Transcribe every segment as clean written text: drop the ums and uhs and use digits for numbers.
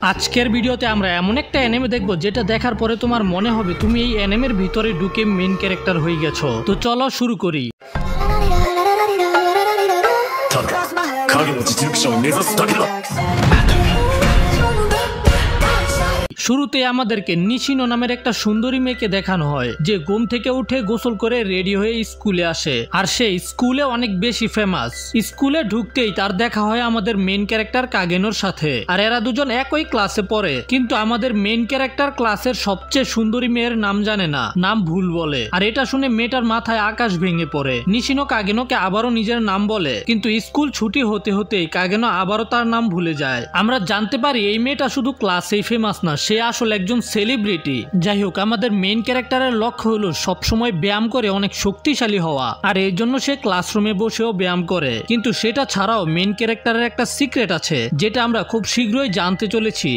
আজকের ভিডিওতে আমরা এমন একটা অ্যানিমে দেখব যেটা দেখার পরে তোমার মনে হবে তুমি এই অ্যানিমের ভিতরে ঢুকে মেইন ক্যারেক্টার হয়ে গেছো। তো চলো শুরু করি। শুরুতে আমাদেরকে নিশিনো নামের একটা সুন্দরী মেয়েকে দেখানো হয় যে ঘুম থেকে উঠে গোসল করে রেডি হয়ে স্কুলে আসে, আর সে স্কুলে অনেক বেশি ফেমাস। স্কুলে ঢুকতেই তার দেখা হয় আমাদের মেইন ক্যারেক্টার কাগেনোর সাথে, আর এরা দুজন একই ক্লাসে পড়ে। কিন্তু আমাদের মেইন ক্যারেক্টার ক্লাসের সবচেয়ে সুন্দরী মেয়ের নাম জানে না, নাম ভুল বলে। আর এটা শুনে মেয়েটার মাথায় আকাশ ভেঙে পড়ে। নিশিনো কাগেনোকে আবারও নিজের নাম বলে, কিন্তু স্কুল ছুটি হতে হতেই কাগেনো আবারও তার নাম ভুলে যায়। আমরা জানতে পারি এই মেয়েটা শুধু ক্লাসেই ফেমাস না, সে আসলে একজন সেলিব্রিটি। যাই হোক, আমাদের মেইন ক্যারেক্টারের লক্ষ্য হলো সবসময় ব্যায়াম করে অনেক শক্তিশালী হওয়া, আর এই জন্য সে ক্লাসরুমে বসেও ব্যায়াম করে। কিন্তু সেটা ছাড়াও মেইন ক্যারেক্টারের একটা সিক্রেট আছে যেটা আমরা খুব শীঘ্রই জানতে চলেছি।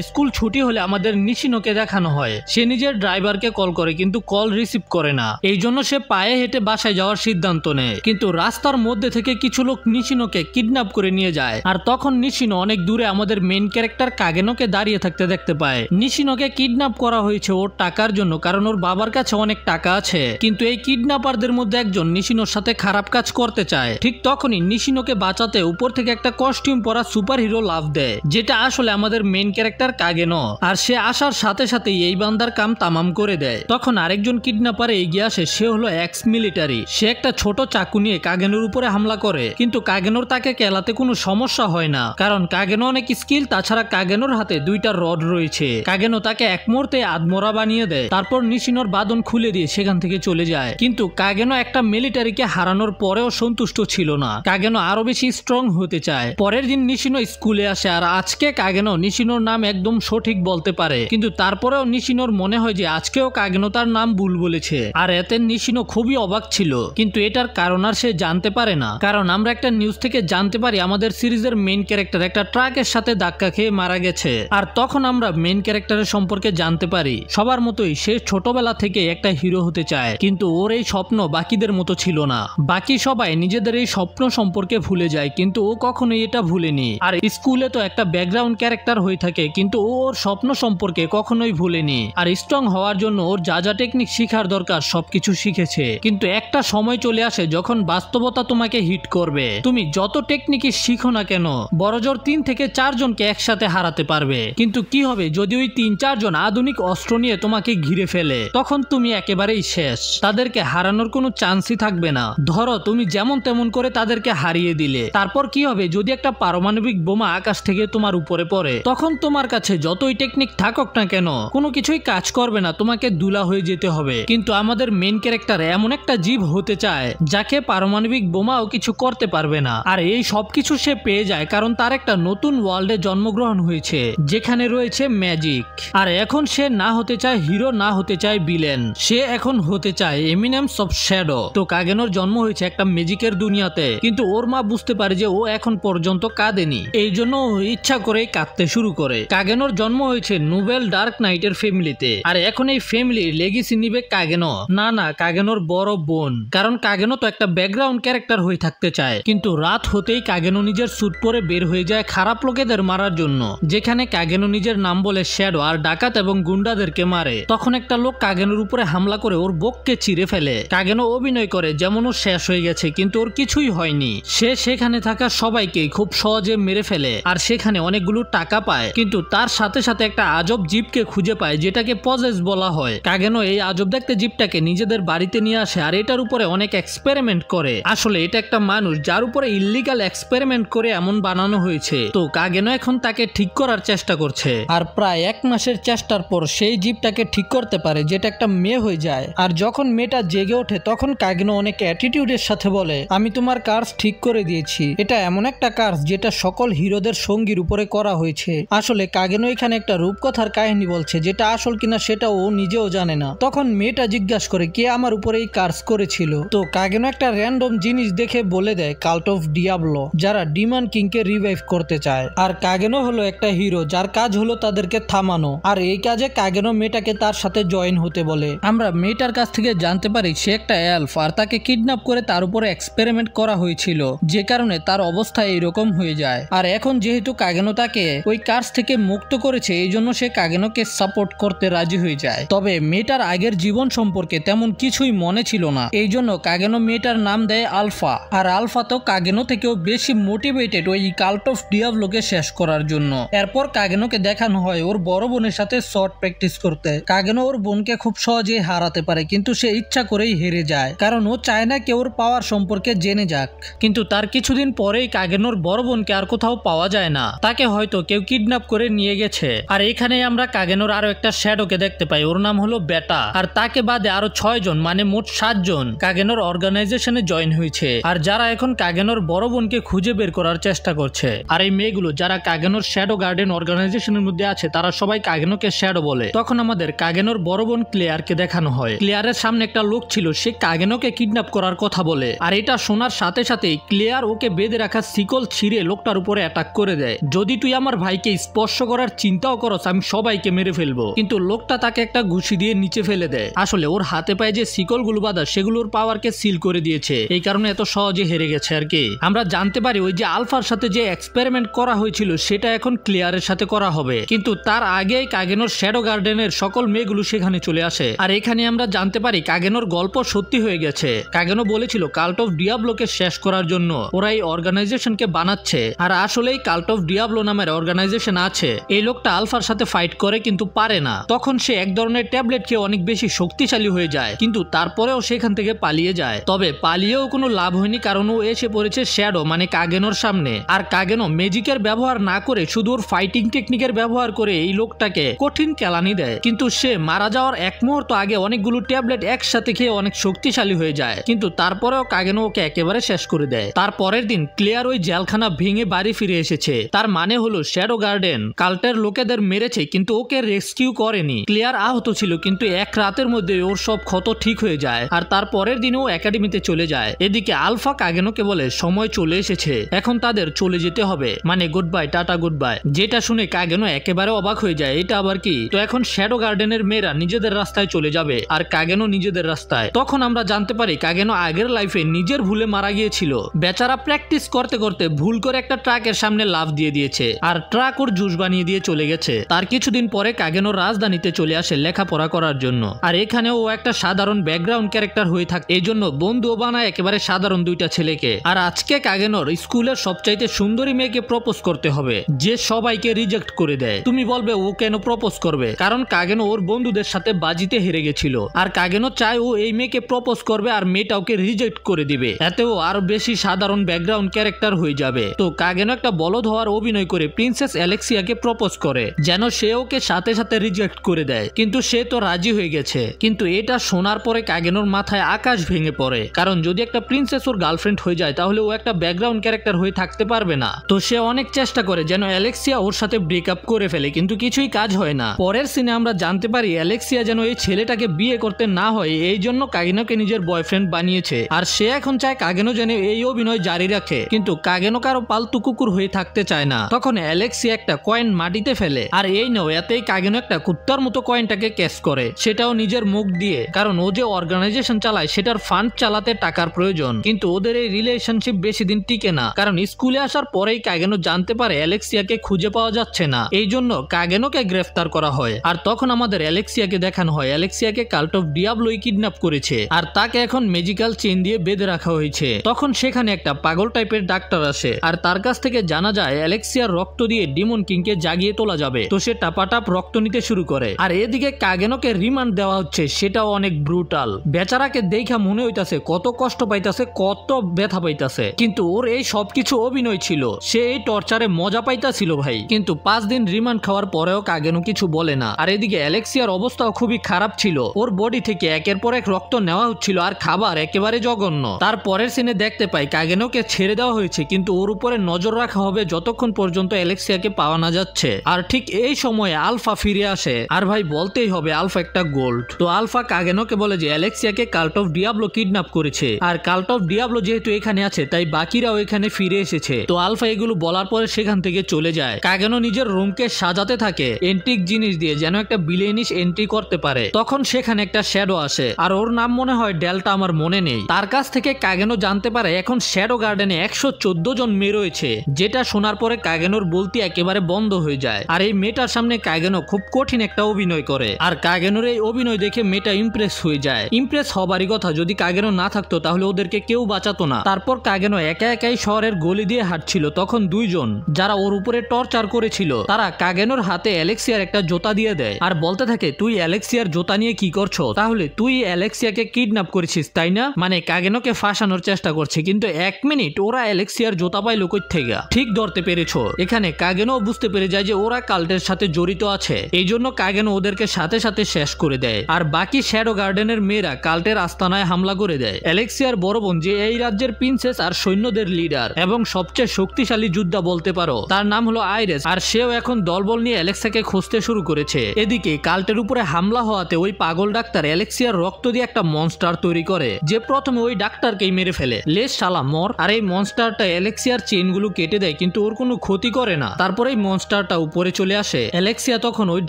স্কুল ছুটি হলে আমাদের নিশিনোকে দেখানো হয় সে নিজের ড্রাইভারকে কল করে, কিন্তু কল রিসিভ করে না। এই জন্য সে পায়ে হেঁটে বাসায় যাওয়ার সিদ্ধান্ত নেয়। কিন্তু রাস্তার মধ্যে থেকে কিছু লোক নিশিনোকে কিডন্যাপ করে নিয়ে যায়, আর তখন নিশিনো অনেক দূরে আমাদের মেইন ক্যারেক্টার কাগেনোকে দাঁড়িয়ে থাকতে দেখতে পায়। নিশিনোকে কিডন্যাপ করা হয়েছে ওর টাকার জন্য, কারণ ওর বাবার কাছে অনেক টাকা আছে। কিন্তু এই কিডন্যাপারদের মধ্যে একজন নিশিনোর সাথে খারাপ কাজ করতে চায়। ঠিক তখনই নিশিনোকে বাঁচাতে উপর থেকে একটা কস্টিউম পরা সুপার হিরো লাফ দেয়, যেটা আসলে আমাদের মেইন ক্যারেক্টার কাগেনো। আর সে আসার সাথে সাথেই এই বান্দার কাম তামাম করে দেয়। তখন আরেকজন কিডন্যাপারে এগিয়ে আসে, সে হলো এক্স মিলিটারি। সে একটা ছোট চাকু নিয়ে কাগেনোর উপরে হামলা করে, কিন্তু কাগেনোর তাকে কেলাতে কোনো সমস্যা হয় না, কারণ কাগেনো অনেক স্কিল। তাছাড়া কাগেনোর হাতে দুইটা রড রয়েছে। কাগেনো তাকে এক মুহূর্তে আধমরা বানিয়ে দেয়, তারপর নিশিনোর বাঁধন খুলে দিয়ে সেখান থেকে চলে যায়। কিন্তু কাগেনো একটা মিলিটারিকে হারানোর পরেও সন্তুষ্ট ছিল না, কাগেনো আরো বেশি স্ট্রং হতে চায়। পরের দিন নিশিনো স্কুলে আসে, আর আজকে কাগেনো নিশিনোর নাম একদম সঠিক বলতে পারে। কিন্তু তারপরেও নিশিনোর মনে হয় যে আজকেও কাগেনো তার নাম ভুল বলেছে, আর এতে নিশিনো খুবই অবাক ছিল। কিন্তু এটার কারণ আর সে জানতে পারে না, কারণ আমরা একটা নিউজ থেকে জানতে পারি আমাদের সিরিজের মেইন ক্যারেক্টার একটা ট্রাকের সাথে ধাক্কা খেয়ে মারা গেছে। আর তখন আমরা মেইন ক্যারেক্টারের সম্পর্কে জানতে পারি সবার মতোই সে ছোটবেলা থেকে একটা হিরো হতে চায়, কিন্তু ওর এই স্বপ্ন বাকিদের মতো ছিল না। বাকি সবাই নিজেদের এই স্বপ্ন সম্পর্কে ভুলে যায়, কিন্তু ও কখনোই এটা ভুলেনি। আর স্কুলে তো একটা ব্যাকগ্রাউন্ড ক্যারেক্টার হয়ে থাকে, কিন্তু ও ওর স্বপ্ন সম্পর্কে কখনোই ভুলেনি। আর স্ট্রং হওয়ার জন্য ওর যা যা টেকনিক শিখার দরকার সবকিছু শিখেছে। কিন্তু একটা সময় চলে আসে যখন বাস্তবতা তোমাকে হিট করবে। তুমি যত টেকনিকই শিখো না কেন, বড়জোর 3 থেকে 4 জনকে একসাথে হারাতে পারবে। কিন্তু কি হবে যদি ওই 3-4 জন আধুনিক অস্ত্র নিয়ে তোমাকে ঘিরে ফেলে? তখন তুমি একেবারেই শেষ, তাদেরকে হারানোর কোনো চান্সই থাকবে না। ধরো তুমি যেমন তেমন করে তাদেরকে হারিয়ে দিলে, তারপর কি হবে যদি একটা পারমাণবিক বোমা আকাশ থেকে তোমার উপরে পড়ে? তখন তোমার কাছে যতই টেকনিক থাকুক না কেন কোনো কিছুই কাজ করবে না, তোমাকে দুলা হয়ে যেতে হবে। কিন্তু আমাদের মেইন ক্যারেক্টার এমন একটা জীব হতে চায় যাকে পারমাণবিক বোমাও কিছু করতে পারবে না। আর এই সবকিছু সে পেয়ে যায় কারণ তার একটা নতুন ওয়ার্ল্ডে জন্মগ্রহণ হয়েছে যেখানে রয়েছে ম্যাজিক। আর এখন সে না হতে চায় হিরো, না হতে চায় ভিলেন, সে এখন হতে চায় এমিনেন্স অফ শ্যাডো। তো কাগেনোর জন্ম হয়েছে একটা ম্যাজিকের দুনিয়াতে, কিন্তু ওর মা বুঝতে পারে যে ও এখন পর্যন্ত কাঁদেনি, এই জন্য ইচ্ছা করেই কাঁদতে শুরু করে। কাগেনোর জন্ম হয়েছে নোবেল ডার্ক নাইটের ফ্যামিলিতে, আর এখন এই ফ্যামিলির লেগেসি নিবে কাগেনো, না কাগেনোর বড় বোন। কারণ কাগেনো তো একটা ব্যাকগ্রাউন্ড ক্যারেক্টার হয়ে থাকতে চায়। কিন্তু রাত হতেই কাগেনো নিজের স্যুট পরে বের হয়ে যায় খারাপ লোকেদের মারার জন্য, যেখানে কাগেনো নিজের নাম বলে শ্যাডো আর ডাকাত এবং গুন্ডাদেরকে মারে। তখন একটা লোক কাগেনোর উপরে হামলা করে ওর বককে চিরে ফেলে। কাগেনো অভিনয় করে যেমন ও শেষ হয়ে গেছে, কিন্তু ওর কিছুই হয়নি। সে সেখানে থাকা সবাইকে খুব সহজে মেরে ফেলে, আর সেখানে অনেকগুলো টাকা পায়। কিন্তু তার সাথে সাথে একটা আজব জীবকে খুঁজে পায় যেটাকে পজেস বলা হয়। কাগেনো এই আজব দেখতে জীবটাকে নিজেদের বাড়িতে নিয়ে আসে, আর এটার উপরে অনেক এক্সপেরিমেন্ট করে। আসলে এটা একটা মানুষ যার উপরে ইল্লিগাল এক্সপেরিমেন্ট করে এমন বানানো হয়েছে। তো কাগেনো এখন তাকে ঠিক করার চেষ্টা করছে, আর প্রায় 1 মাসের চেষ্টার পর সেই জীবটাকে ঠিক করতে পারে, যেটা একটা মেয়ে হয়ে যায়। আর যখন মেয়েটা জেগে ওঠে তখন কাগেনো অনেক অ্যাটিটিউডের সাথে বলে, আমি তোমার কার্স ঠিক করে দিয়েছি। এটা এমন একটা কার্স যেটা সকল হিরোদের সঙ্গীর উপরে করা হয়েছে। আসলে কাগেনো এখানে একটা রূপকথার কাহিনী বলছে, যেটা আসল কিনা সেটা ও নিজেও জানে না। তখন মেয়েটা জিজ্ঞাসা করে কে আমার উপরে এই কার্স করেছিল। তো কাগেনো একটা র্যান্ডম জিনিস দেখে বলে দেয় কাল্ট অফ ডিয়াবলো, যারা ডিমন কিংকে রিভাইভ করতে চায়। আর কাগেনো হলো একটা হিরো যার কাজ হলো তাদেরকে থামানো। আর এই কাজে কাগেনো মেয়েটাকে তার সাথে জয়েন হতে বলে। আমরা মেয়েটার কাছ থেকে জানতে পারি সে একটা এলফ আর তাকে কিডন্যাপ করে তার উপরে এক্সপেরিমেন্ট করা হয়েছিল, যে কারণে তার অবস্থা এইরকম হয়ে যায়। আর এখন যেহেতু কাগেনো তাকে ওই কার্স থেকে মুক্ত করেছে, এই জন্য সে কাগেনোকে সাপোর্ট করতে রাজি হয়ে যায়। তবে মেয়েটার আগের জীবন সম্পর্কে তেমন কিছুই মনে ছিল না, এই জন্য কাগেনো মেয়েটার নাম দেয় আলফা। আর আলফা তো কাগেনো থেকেও বেশি মোটিভেটেড ওই কাল্ট অফ ডিয়াবলোকে শেষ করার জন্য। এরপর কাগেনোকে দেখানো হয় ওর বড় বোনের সাথে শর্ট প্র্যাকটিস করতে। কাগেনো ওর বোনকে খুব সহজেই হারাতে পারে, কিন্তু সে ইচ্ছা করেই হেরে যায়, কারণ ও চায় না কেউ ওর পাওয়ার সম্পর্কে জেনে যাক। কিন্তু তার কিছুদিন পরেই কাগেনোর বড় বোনকে আর কোথাও পাওয়া যায় না, তাকে হয়তো কেউ কিডন্যাপ করে নিয়ে গেছে। আর এখানে আমরা কাগেনোর আরো একটা শ্যাডোকে দেখতে পাই, ওর নাম হলো বেটা। আর তাকে বাদে আরো 6 জন মানে মোট 7 জন কাগেনোর অর্গানাইজেশনে জয়েন হয়েছে, আর যারা এখন কাগেনোর বড় বোনকে খুঁজে বের করার চেষ্টা করছে। আর এই মেয়েগুলো যারা কাগেনোর শ্যাডো গার্ডেন অর্গানাইজেশনের মধ্যে আছে, তারা সবাই কাগেনোকে শ্যাডো বলে। তখন আমাদের কাগেনোর বড় বোন ক্লেয়ারকে দেখানো হয়। ক্লেয়ারের সামনে একটা লোক ছিল, সে কাগেনোকে কিডন্যাপ করার কথা বলে। আর এটা শোনার সাথে সাথেই ক্লেয়ার ওকে বেঁধে রাখা শিকল ছিঁড়ে লোকটার উপরে অ্যাটাক করে দেয়। যদি তুই আমার ভাইকে স্পর্শ করার চিন্তাও করস, আমি সবাইকে মেরে ফেলবো। কিন্তু লোকটা তাকে একটা ঘুষি দিয়ে নিচে ফেলে দেয়। আসলে ওর হাতে পায়ে যে শিকলগুলো বাঁধা, সেগুলোর পাওয়ারকে সিল করে দিয়েছে, এই কারণে এত সহজে হেরে গেছে আর কি। আমরা জানতে পারি ওই যে আলফার সাথে যে এক্সপেরিমেন্ট করা হয়েছিল, সেটা এখন ক্লিয়ারের সাথে করা হবে। কিন্তু তার আগেই কাগেনোর শ্যাডো গার্ডেনের সকল মেয়েগুলো সেখানে চলে আসে। আর এখানে আমরা জানতে পারি কাগেনোর গল্প সত্যি হয়ে গেছে। কাগেনো বলেছিল কাল্ট অফ ডিয়াবলোকে শেষ করার জন্য ওরা এই অর্গানাইজেশনকে বানাচ্ছে। আর আসলেই কাল্ট অফ ডিয়াবলো নামের অর্গানাইজেশন আছে। এই লোকটা আলফার সাথে ফাইট করে কিন্তু পারে না। তখন সে এক ধরনের ট্যাবলেট খেয়ে অনেক বেশি শক্তিশালী হয়ে যায়, কিন্তু তারপরেও সেখান থেকে পালিয়ে যায়। তবে পালিয়েও কোনো লাভ হয়নি, কারণ ও এসে পড়েছে শ্যাডো মানে কাগেনোর সামনে। আর কাগেনো ম্যাজিকের ব্যবহার না করে শুধু ওর ফাইটিং টেকনিকের ব্যবহার করে এই লোকটাকে কঠিন কেলানি দেয়। কিন্তু সে মারা যাওয়ার এক মুহূর্ত আগে অনেকগুলো ট্যাবলেট একসাথে খেয়ে অনেক শক্তিশালী হয়ে যায়, কিন্তু তারপরেও কাগেনো ওকে একেবারে শেষ করে দেয়। তারপরের দিন ক্লিয়ার ওই জেলখানা ভেঙে বাড়ি ফিরে এসেছে। তার মানে হলো শ্যাডো গার্ডেন কাল্টের লোকেদের মেরেছে, কিন্তু ওকে রেস্কিউ করেনি। ক্লিয়ার আহত ছিল, কিন্তু এক রাতের মধ্যে ওর সব ক্ষত ঠিক হয়ে যায়। আর তারপরের দিন ও একাডেমিতে চলে যায়। এদিকে আলফা কাগেনোকে বলে সময় চলে এসেছে, এখন তাদের চলে যেতে হবে, মানে good bye, tata good bye. যেটা শুনে কাগেনো একেবারে অবাক হয়ে যায়, এটা আবার কি? তো এখন শ্যাডো গার্ডেনের মেয়েরা নিজেদের রাস্তায় চলে যাবে, আর কাগেনো নিজেদের রাস্তায়। তখন আমরা জানতে পারি কাগেনো আগের লাইফে নিজের ভুলে মারা গিয়েছিল। বেচারা প্র্যাকটিস করতে করতে ভুল করে একটা ট্রাকের সামনে লাফ দিয়ে দিয়েছে, আর ট্রাক ওর জুস বানিয়ে দিয়ে চলে গেছে। তার কিছুদিন পরে কাগেনো রাজধানীতে চলে আসে লেখাপড়া করার জন্য। আর এখানে ও একটা সাধারণ ব্যাকগ্রাউন্ড ক্যারেক্টার হয়ে থাকে, এই জন্য বন্ধুও বানায় একেবারে সাধারণ দুইটা ছেলেকে। আর আজকে কাগেনোর স্কুলের সবচাইতে সুন্দরী মেয়েকে প্রপোজ করতে হবে, যে সবাইকে রিজেক্ট করে দেয়। তুমি বলবে ও কেন প্রপোজ করবে? কারণ কাগেনো ওর বন্ধুদের সাথে বাজিতে হেরে গেছিল, আর কাগেনো চায় ও এই মেয়েকে প্রপোজ করবে আর মেয়েটা ওকে রিজেক্ট করে দিবে, এতে ও আরো বেশি সাধারণ ব্যাকগ্রাউন্ড ক্যারেক্টার হয়ে যাবে। তো কাগেনো একটা বলদ হওয়ার অভিনয় করে প্রিন্সেস অ্যালেক্সিয়াকে প্রপোজ করে, যেন সে ওকে সাথে সাথে রিজেক্ট করে দেয়। কিন্তু সে তো রাজি হয়ে গেছে। কিন্তু এটা শোনার পরে কাগেনোর মাথায় আকাশ ভেঙে পড়ে, কারণ যদি একটা প্রিন্সেস ওর গার্লফ্রেন্ড হয়ে যায়, তাহলে ও একটা ব্যাকগ্রাউন্ড ক্যারেক্টার হয়ে থাকতে পারবে না। তো সে অনেক চেষ্টা করে যেন অ্যালেক্সিয়া ওর সাথে ব্রেকআপ করে ফেলে, কিন্তু কিছুই কাজ হয় না। পরের সিনে আমরা জানতে পারি অ্যালেক্সিয়া যেন এই ছেলেটাকে বিয়ে করতে না হয়, এই জন্য কাগেনোকে নিজের বয়ফ্রেন্ড বানিয়েছে। আর সে এখন চায় কাগেনো যেন এই অভিনয় জারি রাখে, কিন্তু কাগেনো কারো পালতু কুকুর হয়ে থাকতে চায় না। তখন অ্যালেক্সিয়া একটা কয়েন মাটিতে ফেলে, আর এই নাও, এতেই কাগেনো একটা কুত্তার মতো কয়েনটাকে ক্যাচ করে, সেটাও নিজের মুখ দিয়ে, কারণ ও যে অর্গানাইজেশন চালায় সেটার ফান্ড চালাতে টাকার প্রয়োজন। কিন্তু ওদের এই রিলেশনশিপ বেশি দিন টিকে না, কারণ স্কুলে আসার পরেই কাগেনো জানতে পারে অ্যালেক্সিয়াকে খুঁজে পাওয়া যাচ্ছে না, এই জন্য কাগেনোকে গ্রেফতার করা হয়। আর তখন আমাদের অ্যালেক্সিয়াকে দেখানো হয় অ্যালেক্সিয়াকে কাল্ট অফ ডিয়াবলোই কিডন্যাপ করেছে, আর তাকে এখন ম্যাজিক্যাল চেইন দিয়ে বেঁধে রাখা হয়েছে। তখন সেখানে একটা পাগল টাইপের ডাক্তার আসে, আর তার কাছ থেকে জানা যায় অ্যালেক্সিয়ার রক্ত দিয়ে ডিমন কিংকে জাগিয়ে তোলা যাবে। তো সে টাপাটাপ রক্ত নিতে শুরু করে। আর এদিকে কাগেনোকে রিমান্ড দেওয়া হচ্ছে, সেটাও অনেক ব্রুটাল। বেচারাকে দেখা মনে হইতাছে কত কষ্ট পাইতাছে, কত ব্যথা পাইতাছে, কিন্তু ওর এই সবকিছু অভিনয় ছিল। সে এই টর্চারে মজা পাইতাছিল ভাই। কিন্তু 5 দিন রিমান্ড খাওয়ার পরেও কাগেনো কিছু বলে না। আর এদিকে অ্যালেক্সিয়ার অবস্থাও খুবই খারাপ ছিল, ওর বডি থেকে একের পর এক রক্ত নেওয়া হচ্ছিল, আর খাবার একেবারে জঘন্য। তার পরের সিনে দেখতে পাই কাগেনোকে ছেড়ে দেওয়া হয়েছে, কিন্তু ওর উপরে নজর রাখা হবে যতক্ষণ পর্যন্ত অ্যালেক্সিয়াকে পাওয়া না যাচ্ছে। আর ঠিক এই সময়ে আলফা ফিরে আসে, আর ভাই বলতেই হবে আলফা একটা গোল্ড। তো আলফা কাগেনোকে বলে যে অ্যালেক্সিয়াকে কাল্ট অফ ডিয়াবলো কিডন্যাপ করেছে, আর কাল্ট অফ ডিয়াবলো যেহেতু এখানে আছে তাই বাকিরাও এখানে ফিরে এসেছে। তো আলফা এগুলো বলার পরে সেখান থেকে চলে যায়। কাগেনো নিজের রুমকে সাজাতে থাকে এন্টিক জিনিস দিয়ে যেন একটা বিলেনিশ এন্ট্রি করতে পারে। তখন সেখানে একটা শ্যাডো আসে, আর ওর নাম মনে হয় ডেল্টা, আমার মনে নেই। তার কাছ থেকে কাগেনো জানতে পারে এখন শ্যাডো গার্ডেনে 114 জন মেয়ে রয়েছে, যেটা শোনার পরে কাগেনোর বলতি একেবারে বন্ধ হয়ে যায়। আর এই মেয়েটার সামনে কাগেনো খুব কঠিন একটা অভিনয় করে, আর কাগেনোর এই অভিনয় দেখে মেয়েটা ইমপ্রেস হয়ে যায়। ইমপ্রেস হবারই কথা, যদি কাগেনো না থাকতো তাহলে ওদেরকে কেউ বাঁচাতো না। তারপর কাগেনো একা একাই শহরের গলি দিয়ে হাঁটছিল, তখন দুইজন যারা ওর উপরে টর্চার করেছিল তারা কাগেনোর হাতে অ্যালেক্সিয়ার একটা জোতা দিয়ে দেয়, আর বলতে থাকে তুই অ্যালেক্সিয়ার জোতা নিয়ে কি করছো? তাহলে তুই অ্যালেক্সিয়াকে কিডন্যাপ করেছিস তাই না? মানে কাগেনোকে ফাঁসানোর চেষ্টা করছে। কিন্তু 1 মিনিট, ওরা অ্যালেক্সিয়ার জোতা পাইলো কই থেকে? ঠিক ধরতে পেরেছো। এখানে কাগেনো বুঝতে পেরে যায় যে ওরা কাল্টের সাথে জড়িত আছে, এই জন্য কাগেনো ওদেরকে সাথে সাথে শেষ করে দেয়। আর বাকি শ্যাডো গার্ডেনের মেয়েরা কাল্টের আস্তানায় হামলা করে দেয়। অ্যালেক্সিয়ার বড় বোন, যে এই রাজ্যের প্রিন্সেস আর সৈন্যদের লিডার এবং সবচেয়ে শক্তিশালী যোদ্ধা বলতে পারো, তার নাম হলো আইরেস, আর সেও এখন দলবল নিয়ে অ্যালেক্সাকে খুঁজতে শুরু করেছে। এদিকে কাল্টের উপরে হামলা হওয়াতে ওই পাগল ডাক্তার অ্যালেক্সিয়ার রক্ত দিয়ে একটা মনস্টার তৈরি করে, যে প্রথমে ওই ডাক্তারকেই মেরে ফেলে। লেস শালা মর। আর এই মনস্টারটা অ্যালেক্সিয়ার চেইনগুলো কেটে দেয়, কিন্তু ওর কোনো ক্ষতি করে না। তারপরে এই মনস্টারটা উপরে চলে আসে। অ্যালেক্সিয়া তখন ওই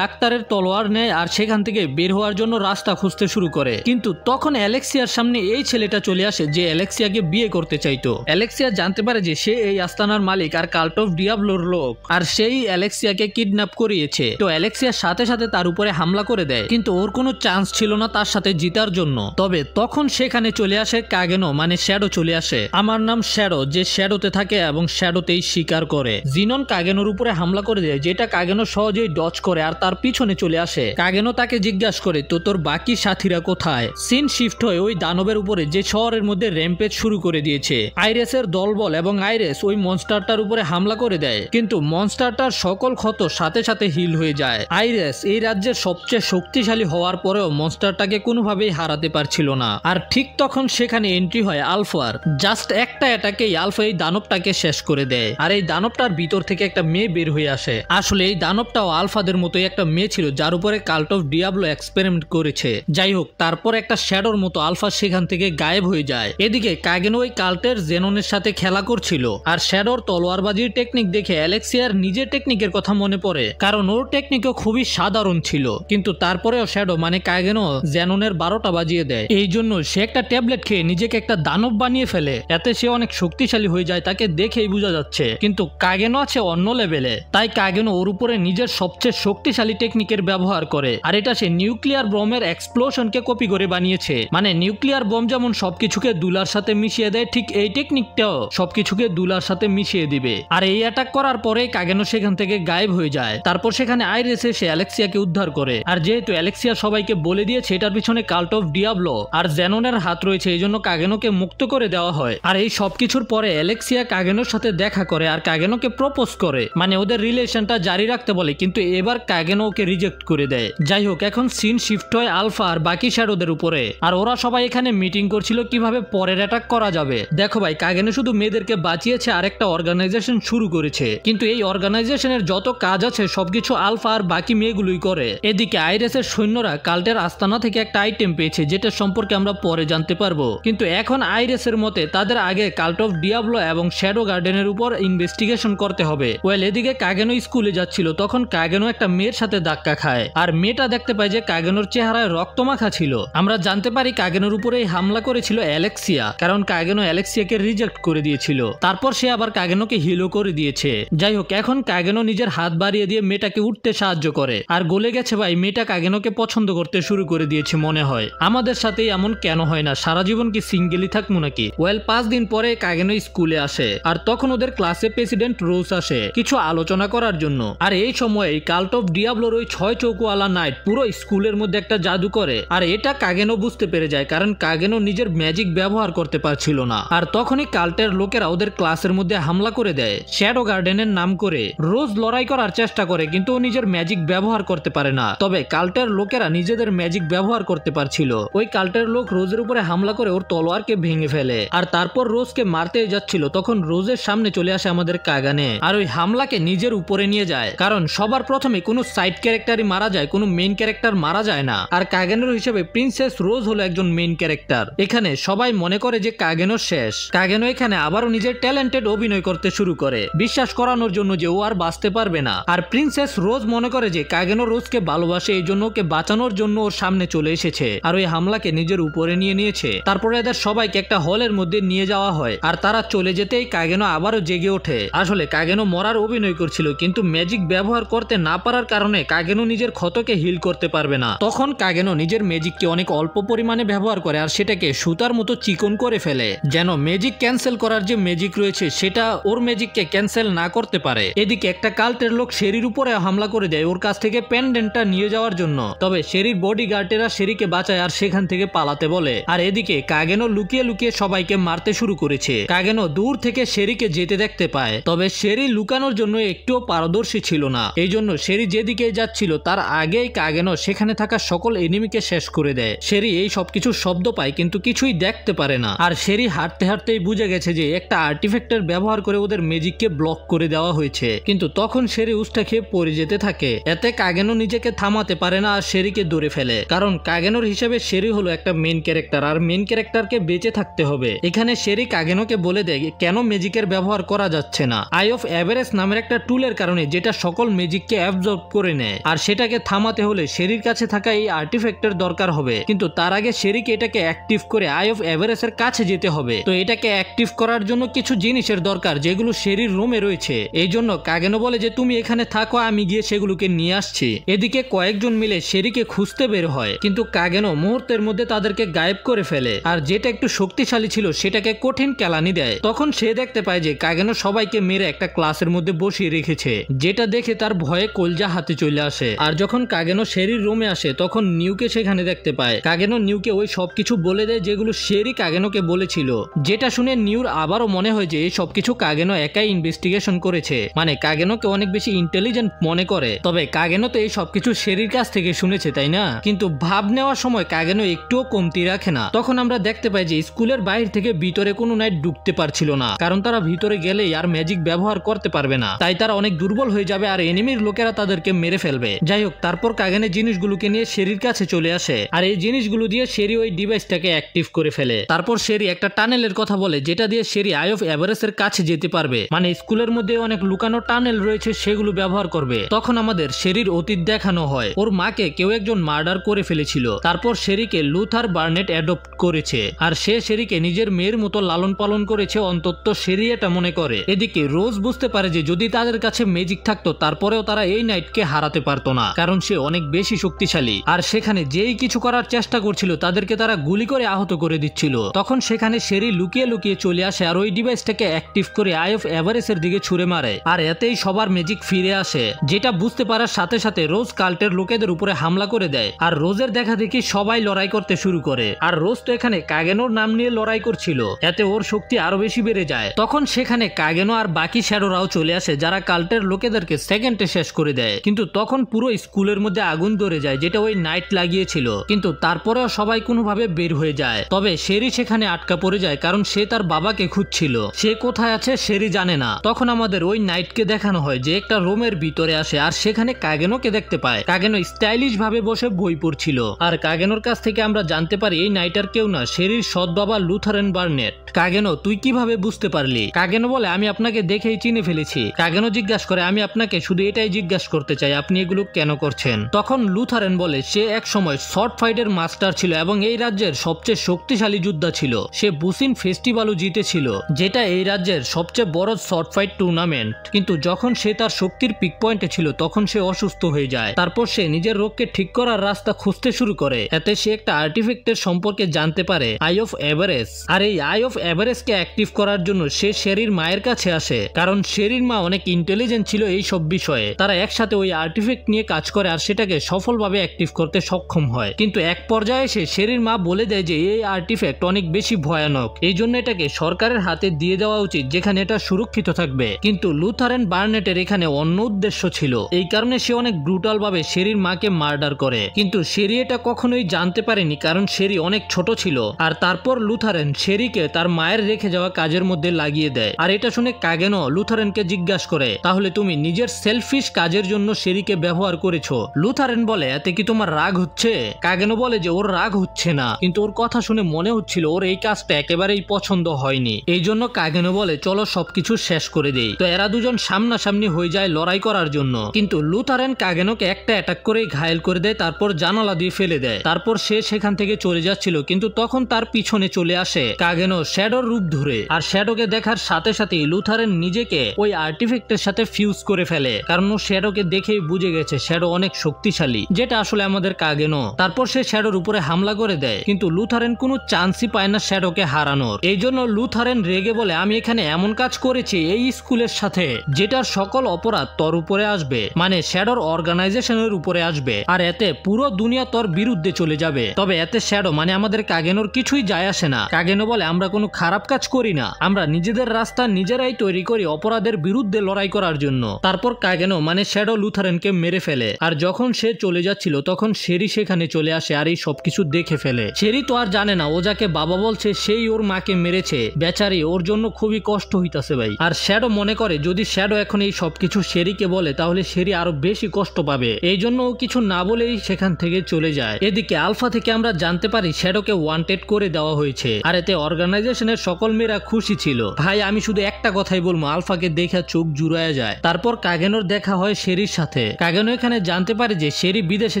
ডাক্তারের তলোয়ার নেয় আর সেখান থেকে বের হওয়ার জন্য রাস্তা খুঁজতে শুরু করে, কিন্তু তখন অ্যালেক্সিয়ার সামনে এই ছেলেটা চলে আসে যে অ্যালেক্সিয়াকে বিয়ে করতে চাইতো। অ্যালেক্সিয়া জানতে পারে যে সে এই আস্তানার মালিক আর কাল্ট অফ ডিয়াবলোর লোক, আর সেই অ্যালেক্সিয়াকে কিডন্যাপ করিয়েছে। তো অ্যালেক্সিয়ার সাথে সাথে তার উপরে হামলা করে দেয়, কিন্তু ওর কোনো চান্স ছিল না তার সাথে জিতার জন্য। তবে তখন সেখানে চলে আসে কাগেনো, মানে শ্যাডো চলে আসে। আমার নাম শ্যাডো, যে শ্যাডোতে থাকে এবং শ্যাডোতেই শিকার করে। জিনন কাগেনোর উপরে হামলা করে দেয়, যেটা কাগেনো সহজেই ডজ করে আর তার পিছনে চলে আসে। কাগেনো তাকে জিজ্ঞাসা করে তো তোর বাকি সাথীরা কোথায়? সিন শিফট হয়ে ওই দানবের উপরে, যে শহরের মধ্যে র্যাম্পেজ শুরু করে দিয়েছে। আইরেসের দলবল এবং আইরেস ওই মনস্টারটার উপরে হামলা করে দেয়, কিন্তু মনস্টারটার সকল ক্ষত সাথে সাথে হিল হয়ে যায়। আইরেস এই রাজ্যের সবচেয়ে শক্তিশালী হওয়ার পরেও মনস্টারটাকে কোনোভাবেই হারাতে পারছিল না। আর ঠিক তখন সেখানে এন্ট্রি হয় আলফার। জাস্ট একটা অ্যাটাকেই আলফা এই দানবটাকে শেষ করে দেয়, আর এই দানবটার ভিতর থেকে একটা মেয়ে বের হয়ে আসে। আসলে এই দানবটাও আলফাদের মতোই একটা মেয়ে ছিল, যার উপরে কাল্ট অফ ডিয়াবলো এক্সপেরিমেন্ট করেছে। যাই হোক, তারপর একটা শ্যাডোর মতো আলফা সেখান থেকে গায়েব হয়ে যায়। এদিকে কাগেনো ওই কাল্টের জেননের সাথে খেলা করছিল, আর শ্যাডোর তলোয়ারবাজির টেকনিক দেখে অ্যালেক্সিয়ার নিজের টেকনিকের কথা মনে পড়ে, কারণ ওর টেকনিকও খুবই সাধারণ ছিল। কিন্তু তারপরেও শ্যাডো মানে কাগেনো জেননের 12টা বাজিয়ে দেয়। এই জন্য সে একটা ট্যাবলেট খেয়ে নিজেকে একটা দানব বানিয়ে ফেলে, এতে সে অনেক শক্তিশালী হয়ে যায়, তাকে দেখেই বোঝা যাচ্ছে। কিন্তু কাগেনো আছে অন্য লেভেলে, তাই কাগেনো ওর উপরে নিজের সবচেয়ে শক্তিশালী টেকনিকের ব্যবহার করে, আর এটা সে নিউক্লিয়ার বোমের এক্সপ্লোশনকে কপি করে বানিয়েছে। মানে নিউক্লিয়ার বোম যেমন সবকিছুকে দুলার সাথে মিশিয়ে দেয়, ঠিক এই টেকনিকটাও সবকিছুকে দুলার সাথে মিশিয়ে দিবে। আর এই অ্যাটাক করার পরে কাগেনো সেখান থেকে গায়েব হয়ে যায়। তারপর সেখানে আইরেস এসে অ্যালেক্সিয়াকে উদ্ধার করে, আর যেহেতু অ্যালেক্সিয়া সবাইকে বলে দিয়েছে এটার পিছনে কাল্ট অফ ডিয়াবলো আর জেননের হাত রয়েছে, এই জন্য কাগেনোকে মুক্ত করে দেওয়া হয়। আর এই সবকিছুর পরে অ্যালেক্সিয়া কাগেনোর সাথে দেখা করে আর কাগেনোকে প্রপোজ করে, মানে ওদের রিলেশনটা জারি রাখতে বলে, কিন্তু এবার কাগেনো ওকে রিজেক্ট করে দেয়। যাই হোক, এখন সিন শিফট হয় আলফা আর বাকি শ্যাডোদের উপরে, আর ওরা সবাই এখানে মিটিং করছিল কিভাবে পরের অ্যাটাক করা যাবে। দেখো ভাই, কাগেনো শুধু মেয়েদেরকে বাঁচিয়েছে আর একটা অর্গানাইজেশন শুরু করেছে, কিন্তু এই অর্গানাইজেশনের যত কাজ আছে সবকিছু আলফা আর বাকি মেয়েগুলোই করে। এদিকে আইরেসের সৈন্যরা কাল্টের আস্তানা থেকে একটা আইটেম পেয়েছে, যেটা সম্পর্কে আমরা পরে জানতে পারবো। কিন্তু এখন আইরেসের মতে তাদের আগে কাল্ট অফ ডিয়াবলো এবং শ্যাডো গার্ডেনের উপর ইনভেস্টিগেশন করতে হবে। ওয়েল, এদিকে কাগেনো স্কুলে যাচ্ছিল, তখন কাগেনো একটা মেয়ের সাথে ধাক্কা খায়, আর মেয়েটা দেখতে পায় যে কাগেনোর চেহারায় রক্তমাখা ছিল। আমরা জানতে পারি কাগেনোর উপরে হামলা করেছিল অ্যালেক্সিয়া, কারণ কাগেনো অ্যালেক্সিয়াকে রিজেক্ট করে দিয়েছিল। তারপর সে আবার কাগেনোকে হিলও করে দিয়েছে। যাই হোক, এখন কাগেনো নিজের হাত বাড়িয়ে দিয়ে মেয়েটাকে উঠতে সাহায্য করে, আর গলে গেছে ভাই, মেয়েটা কাগেনোকে পছন্দ করতে শুরু করে দিয়েছে মনে হয়। আমাদের সাথে এমন কেন হয় না? সারা জীবন কি সিঙ্গেলই থাকবো নাকি? ওয়েল, 5 দিন পরে কাগেনো স্কুলে আসে, আর তখন ওদের ক্লাসে প্রেসিডেন্ট রোজ আসে কিছু আলোচনা করার জন্য। আর এই সময় কাল্ট অফ ডিয়াবলোর ওই 6 চৌকোয়ালা নাইট পুরো স্কুলের মধ্যে একটা জাদু করে, আর এটা কাগেনো বুঝতে পেরে যায়, কারণ কাগেনো নিজের ম্যাজিক ব্যবহার করতে পারছিল না। আর তখনই কাল্টের লোকেরা ওদের ক্লাসের মধ্যে হামলা করে দেয় শ্যাডো গার্ডেনের নাম করে। রোজ লড়াই করার চেষ্টা করে, কিন্তু ও নিজের ম্যাজিক ব্যবহার করতে পারে না। তবে কাল্টের লোকেরা নিজেদের ম্যাজিক ব্যবহার করতে পারছিল। ওই কাল্টের লোক রোজের উপরে হামলা করে ওর তলোয়ারকে ভেঙে ফেলে, আর তারপর রোজকে মারতে যাচ্ছিল, তখন রোজের সামনে চলে আসে আমাদের কাগানে, আর ওই হামলাকে নিজের উপরে নিয়ে যায়। কারণ সবার প্রথমে কোনো সাইড ক্যারেক্টারই মারা যায়, কোনো মেইন ক্যারেক্টার মারা যায় না। আর কাগেনোর হিসেবে প্রিন্সেস রোজ হলো একজন মেইন ক্যারেক্টার। এখানে সবাই মনে করে যে কাগেনো শেষ। কাগেনো এখানে আবারও নিজের ট্যালেন্টেড অভিনয় করতে শুরু করে, বিশ্বাস করানোর জন্য যে ও আর বাঁচতে পারবে না। আর প্রিন্সেস রোজ মনে করে যে কাগেনো রোজকে ভালোবাসে, এই জন্য ওকে বাঁচানোর জন্য ওর সামনে চলে এসেছে আর ওই হামলাকে নিজের উপরে নিয়ে নিয়েছে। তারপরে এদের সবাইকে একটা হলের মধ্যে নিয়ে যাওয়া হয় আর তারা চলে যেতেই কাগেনো আবারও জেগে ওঠে। আসলে কাগেনো মরার অভিনয় করছিল, কিন্তু ম্যাজিক ব্যবহার করতে না পারার কারণে কাগেনো নিজের ক্ষতকে হিল করতে পারবে না। তখন কাগেনো নিজের ম্যাজিককে অনেক অল্প পরিমাণে ব্যবহার করে আর সেটাকে সুতার মতো চিকন করে ফেলে, যেন ম্যাজিক ক্যান্সেল করার যে ম্যাজিক রয়েছে সেটা ওর ম্যাজিককে ক্যান্সেল না করতে পারে। এদিকে একটা কাল্টের লোক শেরির উপরে হামলা করে দেয় ওর কাছ থেকে পেন্ডেন্টটা নিয়ে যাওয়ার জন্য। তবে শেরির বডিগার্ডেরা শেরিকে বাঁচায় আর সেখান থেকে পালাতে বলে। আর এদিকে কাগেনো লুকিয়ে লুকিয়ে সবাইকে মারতে শুরু করেছে। কাগেনো দূর থেকে শেরিকে যেতে দেখতে পায়, তবে শেরি লুকানোর জন্য একটুও পারদর্শী ছিল না। এই জন্য শেরি যেদিকে যাচ্ছিল তার আগেই কাগেনো সেখানে থাকা সকল এনিমিকে শেষ করে দেয়। শেরি এই সবকিছু শব্দ পায় কিন্তু কিছুই দেখতে পারে না। আর শেরি হাঁটতে হাঁটতেই বুঝে গেছে যে একটা আর্টিফ্যাক্টের ব্যবহার করে ওদের ম্যাজিককে ব্লক করে দেওয়া হয়েছে। কিন্তু তখন শেরি উষ্টা খেয়ে পড়ে যেতে থাকে। এতে কাগেনো নিজেকে থামাতে পারে না আর শেরিকে ধরে ফেলে, কারণ কাগেনোর হিসেবে শেরি হলো একটা মেইন ক্যারেক্টার আর মেইন ক্যারেক্টারকে বেঁচে থাকতে হবে। এখানে শেরি কাগেনোকে বলে দেয় কেন ম্যাজিকের ব্যবহার করা যাচ্ছে না। আই অফ এভারেজ নামের একটা টুলের কারণে যেটা সকল ম্যাজিককে অ্যাবজর্ব করে নেয়, আর সেটাকে থামাতে হলে শেরির কাছে থাকা এই আর্টিফ্যাক্টের দরকার হবে। কিন্তু তার আগে শেরিকে এটাকে অ্যাক্টিভ করে আই অফ এভারেজ এর কাছে যেতে হবে। তো এটাকে অ্যাক্টিভ করার জন্য কিছু জিনিসের দরকার যেগুলো শেরির রুমে রয়েছে। এই জন্য কাগেনো বলে যে তুমি এখানে থাকো, আমি গিয়ে সেগুলোকে নিয়ে আসছি। এদিকে কয়েকজন মিলে শেরিকে খুঁজতে বের হয়, কিন্তু কাগেনো মুহূর্তের মধ্যে তাদেরকে গায়েব করে ফেলে আর যেটা একটু শক্তিশালী ছিল সেটাকে কঠিন কেলানি দেয়। তখন সে দেখতে পায় যে কাগেনো সবাইকে মেরে একটা ক্লাসের মধ্যে বসিয়ে রেখেছে, যেটা দেখে তার ভয়ে কলজা হাতে চলে আসে। আর যখন কাগেনো শেরির রুমে আসে তখন নিউকে সেখানে দেখতে পায়। কাগেনো নিউকে ওই সবকিছু বলে দেয় যেগুলো শেরি কাগেনোকে বলেছিল, যেটা শুনে নিউর আবারও মনে হয় যে এই সবকিছু কাগেনো একাই ইনভেস্টিগেশন করেছে, মানে কাগেনোকে অনেক বেশি ইন্টেলিজেন্ট মনে করে। তবে কাগেনো তো এই সবকিছু শেরির কাছ থেকে শুনেছে, তাই না? কিন্তু ভাব নেওয়ার সময় কাগেনো একটুও কমতি রাখে না। তখন আমরা দেখতে পাই যে স্কুলের বাইরে থেকে ভিতরে কোনো নাইট ঢুকতে পারছিল না, কারণ তারা ভিতরে গেলেই আর ম্যাজিক ব্যবহার করতে পারবে না, তাই তারা অনেক দুর্বল হয়ে যাবে আর এনিমির লোকেরা তাদেরকে মেরে ফেলবে। যাই হোক, তারপর কাগেনে জিনিসগুলোকে নিয়ে শেরির কাছে চলে আসে আর এই জিনিসগুলো দিয়ে শেরি ওই ডিভাইসটাকে অ্যাক্টিভ করে ফেলে। তারপর শেরি একটা টানেলের কথা বলে যেটা দিয়ে শেরি আই অফ এভারেজ এর কাছে যেতে পারবে, মানে স্কুলের মধ্যে অনেক লুকানো টানেল রয়েছে সেগুলো ব্যবহার করবে। তখন আমাদের শেরির অতীত দেখানো হয়, ওর মাকে কেউ একজন মার্ডার করে ফেলেছিল। তারপর শেরিকে লুথার বার্নেট অ্যাডপ্ট করেছে আর সে শেরিকে নিজের মেয়ের মতো লালন পালন করেছে, অন্তত শেরি এটা মনে করে। এদিকে রোজ বুঝতে পারে যে যদি তাদের কাছে ম্যাজিক থাকতো তারপরেও তারা এই নাইটকে হারাতে পারতো না, কারণ সে অনেক বেশি শক্তিশালী। আর সেখানে যেই কিছু করার চেষ্টা করছিল তাদেরকে তারা গুলি করে আহত করে দিচ্ছিল। তখন সেখানে শেরি লুকিয়ে লুকিয়ে চলে আসে আর ওই ডিভাইসটাকে অ্যাক্টিভ করে আই অফ এভারেজ এর দিকে ছুড়ে মারে আর এতেই সবার ম্যাজিক ফিরে আসে। যেটা বুঝতে পারার সাথে সাথে রোজ কাল্টের লোকেদের উপরে হামলা করে দেয় আর রোজের দেখা দেখি সবাই লড়াই করতে শুরু করে। আর রোজ তো এখানে কাগেনোর নাম নিয়ে লড়াই করছিল, এতে ওর শক্তি আরো বেশি বেড়ে যায়। তখন সেখানে কাগেনো আর বাকি শ্যাডোরাও চলে আসে যারা কাল্টের লোকেদেরকে সেকেন্ডে শেষ করে দেয়। কিন্তু তখন পুরো স্কুলের মধ্যে আগুন ধরে যায় যেটা ওই নাইট লাগিয়েছিল, কিন্তু তারপরেও সবাই কোনোভাবে বের হয়ে যায়। তবে শেরি সেখানে আটকা পড়ে যায় কারণ সে তার বাবাকে খুঁজছিল, সে কোথায় আছে শেরি জানে না। তখন আমাদের ওই নাইটকে দেখানো হয় যে একটা রুমের ভিতরে আসে আর সেখানে কাগেনোকে দেখতে পায়। কাগেনো স্টাইলিশ ভাবে বসে বই পড়ছিল আর কাগেনোর কাছ থেকে আমরা জানতে পারি এই নাইটার কেউ না, শেরির সৎ বাবা লুথারেন বার্নেট। কাগেনো তুই কিভাবে বুঝতে পারলি? কাগেনো বলে আমি আপনাকে দেখেই চিনে ফেলেছি। কাগেনো জিজ্ঞাসা করে আমি আপনাকে শুধু এটাই জিজ্ঞাসা করতে চাই আপনি এগুলো কেন করছেন? তখন লুথারেন বলে সে এক সময় শর্ট ফাইটের মাস্টার ছিল এবং এই রাজ্যের সবচেয়ে শক্তিশালী যোদ্ধা ছিল। সে বুসিন ফেস্টিভ্যালও জিতেছিল, যেটা এই রাজ্যের সবচেয়ে বড় শর্ট ফাইট টুর্নামেন্ট। কিন্তু যখন সে তার শক্তির পিক পয়েন্টে ছিল তখন সে অসুস্থ হয়ে যায়। তারপর সে নিজের রোগকে ঠিক করার রাস্তা খুঁজতে শুরু করে। এতে সে একটা আর্টিফ্যাক্টের সম্পর্কে জানতে পারে, আই অফ এভারেজ। আর এই আই অফ এভারেজকে অ্যাক্টিভ করার জন্য সে শেরির মায়ের কাছে আসে, কারণ শেরির মা অনেক ইন্টেলিজেন্ট ছিল এই সব বিষয়ে। তারা একসাথে ওই আর্টিফ্যাক্ট নিয়ে কাজ করে আর সেটাকে সফলভাবে অ্যাক্টিভ করতে সক্ষম হয়। কিন্তু এক পর্যায়ে এসে শেরির মা বলে দেয় যে এই আর্টিফ্যাক্ট অনেক বেশি ভয়ানক, এই জন্য এটাকে সরকারের হাতে দিয়ে দেওয়া উচিত যেখানে এটা সুরক্ষিত থাকবে। কিন্তু লুথারেন বার্নেটের এখানে অন্য উদ্দেশ্য ছিল, এই কারণে সে অনেক ব্রুটাল ভাবে শেরির মাকে মার্ডার করে। কিন্তু শেরি এটা কখনোই জানতে পারেনি কারণ শেরি অনেক ছোট ছিল। আর তারপর লুথারেন শেরিকে তার মায়ের রেখে যাওয়া কাজের মধ্যে লাগিয়ে দেয়। আর এটা শুনে কাগেনো লুথারেনকে জিজ্ঞাসা করে তাহলে তুমি নিজের সেলফিশ কাজের জন্য শেরিকে ব্যবহার করেছো? লুথারেন বলে এতে কি তোমার রাগ হচ্ছে? কাগেনো বলে যে ওর রাগ হচ্ছে না, কিন্তু ওর কথা শুনে মনে হচ্ছিল ওর এই কাজটা একেবারেই পছন্দ হয়নি। এই জন্য কাগেনো বলে চলো সবকিছু শেষ করে দেই। তো এরা দুজন সামনাসামনি হয়ে যায়, লড়াই লড়াই করার জন্য, কিন্তু লুথারেন কাগেনোকে একটা অ্যাটাক করে ঘায়েল করে দেয়, তারপর জানালা দিয়ে ফেলে দেয়। তারপর সে সেখান থেকে চলে যাচ্ছিল, কিন্তু তখন তার পিছনে চলে আসে কাগেনো শ্যাডোর রূপ ধরে। আর শ্যাডোকে দেখার সাথে সাথেই লুথারেন নিজেকে ওই আর্টিফ্যাক্টের সাথে ফিউজ করে ফেলে, কারণ ও শ্যাডোকে দেখেই বুঝে গেছে শ্যাডো অনেক শক্তিশালী, যেটা আসলে আমাদের কাগেনো। তারপর সে শ্যাডোর উপরে হামলা করে দেয়, কিন্তু লুথারেন কোনো চান্সই পায় না শ্যাডোকে হারানোর। এই জন্য লুথারেন রেগে বলে, আমি এখানে এমন কাজ করেছি এই স্কুলের সাথে যেটার সকল অপরাধ তোর উপরে আসবে, মানে শ্যাডোর অর্গানাইজেশনের উপরে আসবে, আর এতে পুরো দুনিয়া তোর বিরুদ্ধে চলে যাবে। তবে এতে শ্যাডো মানে আমাদের কাগেনোর কিছুই যায় আসে না। কাগেনো বলে, আমরা কোনো খারাপ কাজ করি না, আমরা নিজেদের রাস্তা নিজেরাই তৈরি করি অপরাধের বিরুদ্ধে লড়াই করার জন্য। তারপর কাগেনো মানে শ্যাডো লুথারেনকে মেরে ফেলে। আর যখন সে চলে যাচ্ছিল তখন শেরি সেখানে চলে আসে আর এই সবকিছু দেখে ফেলে। শেরি তো আর জানে না ও যাকে বাবা বলছে সেই ওর মাকে মেরেছে, বেচারি ওর জন্য খুবই কষ্ট হইতাছে ভাই। আর শ্যাডো মনে করে যদি শ্যাডো এখন এই সবকিছু শেরিকে বলে তাহলে শেরি আরো বেশি কষ্ট পাবে, এই জন্য ও কিছু না বলেই সেখান থেকে চলে যায়। এদিকে আলফা থেকে আমরা জানতে পারি শ্যাডোকে ওয়ান্টেড করে দেওয়া হয়েছে, আর এতে অর্গানাইজেশনের সকল মেয়েরা খুশি ছিল। ভাই আমি শুধু একটা কথাই বলবো, আলফাকে দেখে চোখ জুড়ায় যায়। তারপর কাগেনোর দেখা হয় শেরির সাথে। কাগেনো এখানে জানতে পারে যে শেরি বিদেশে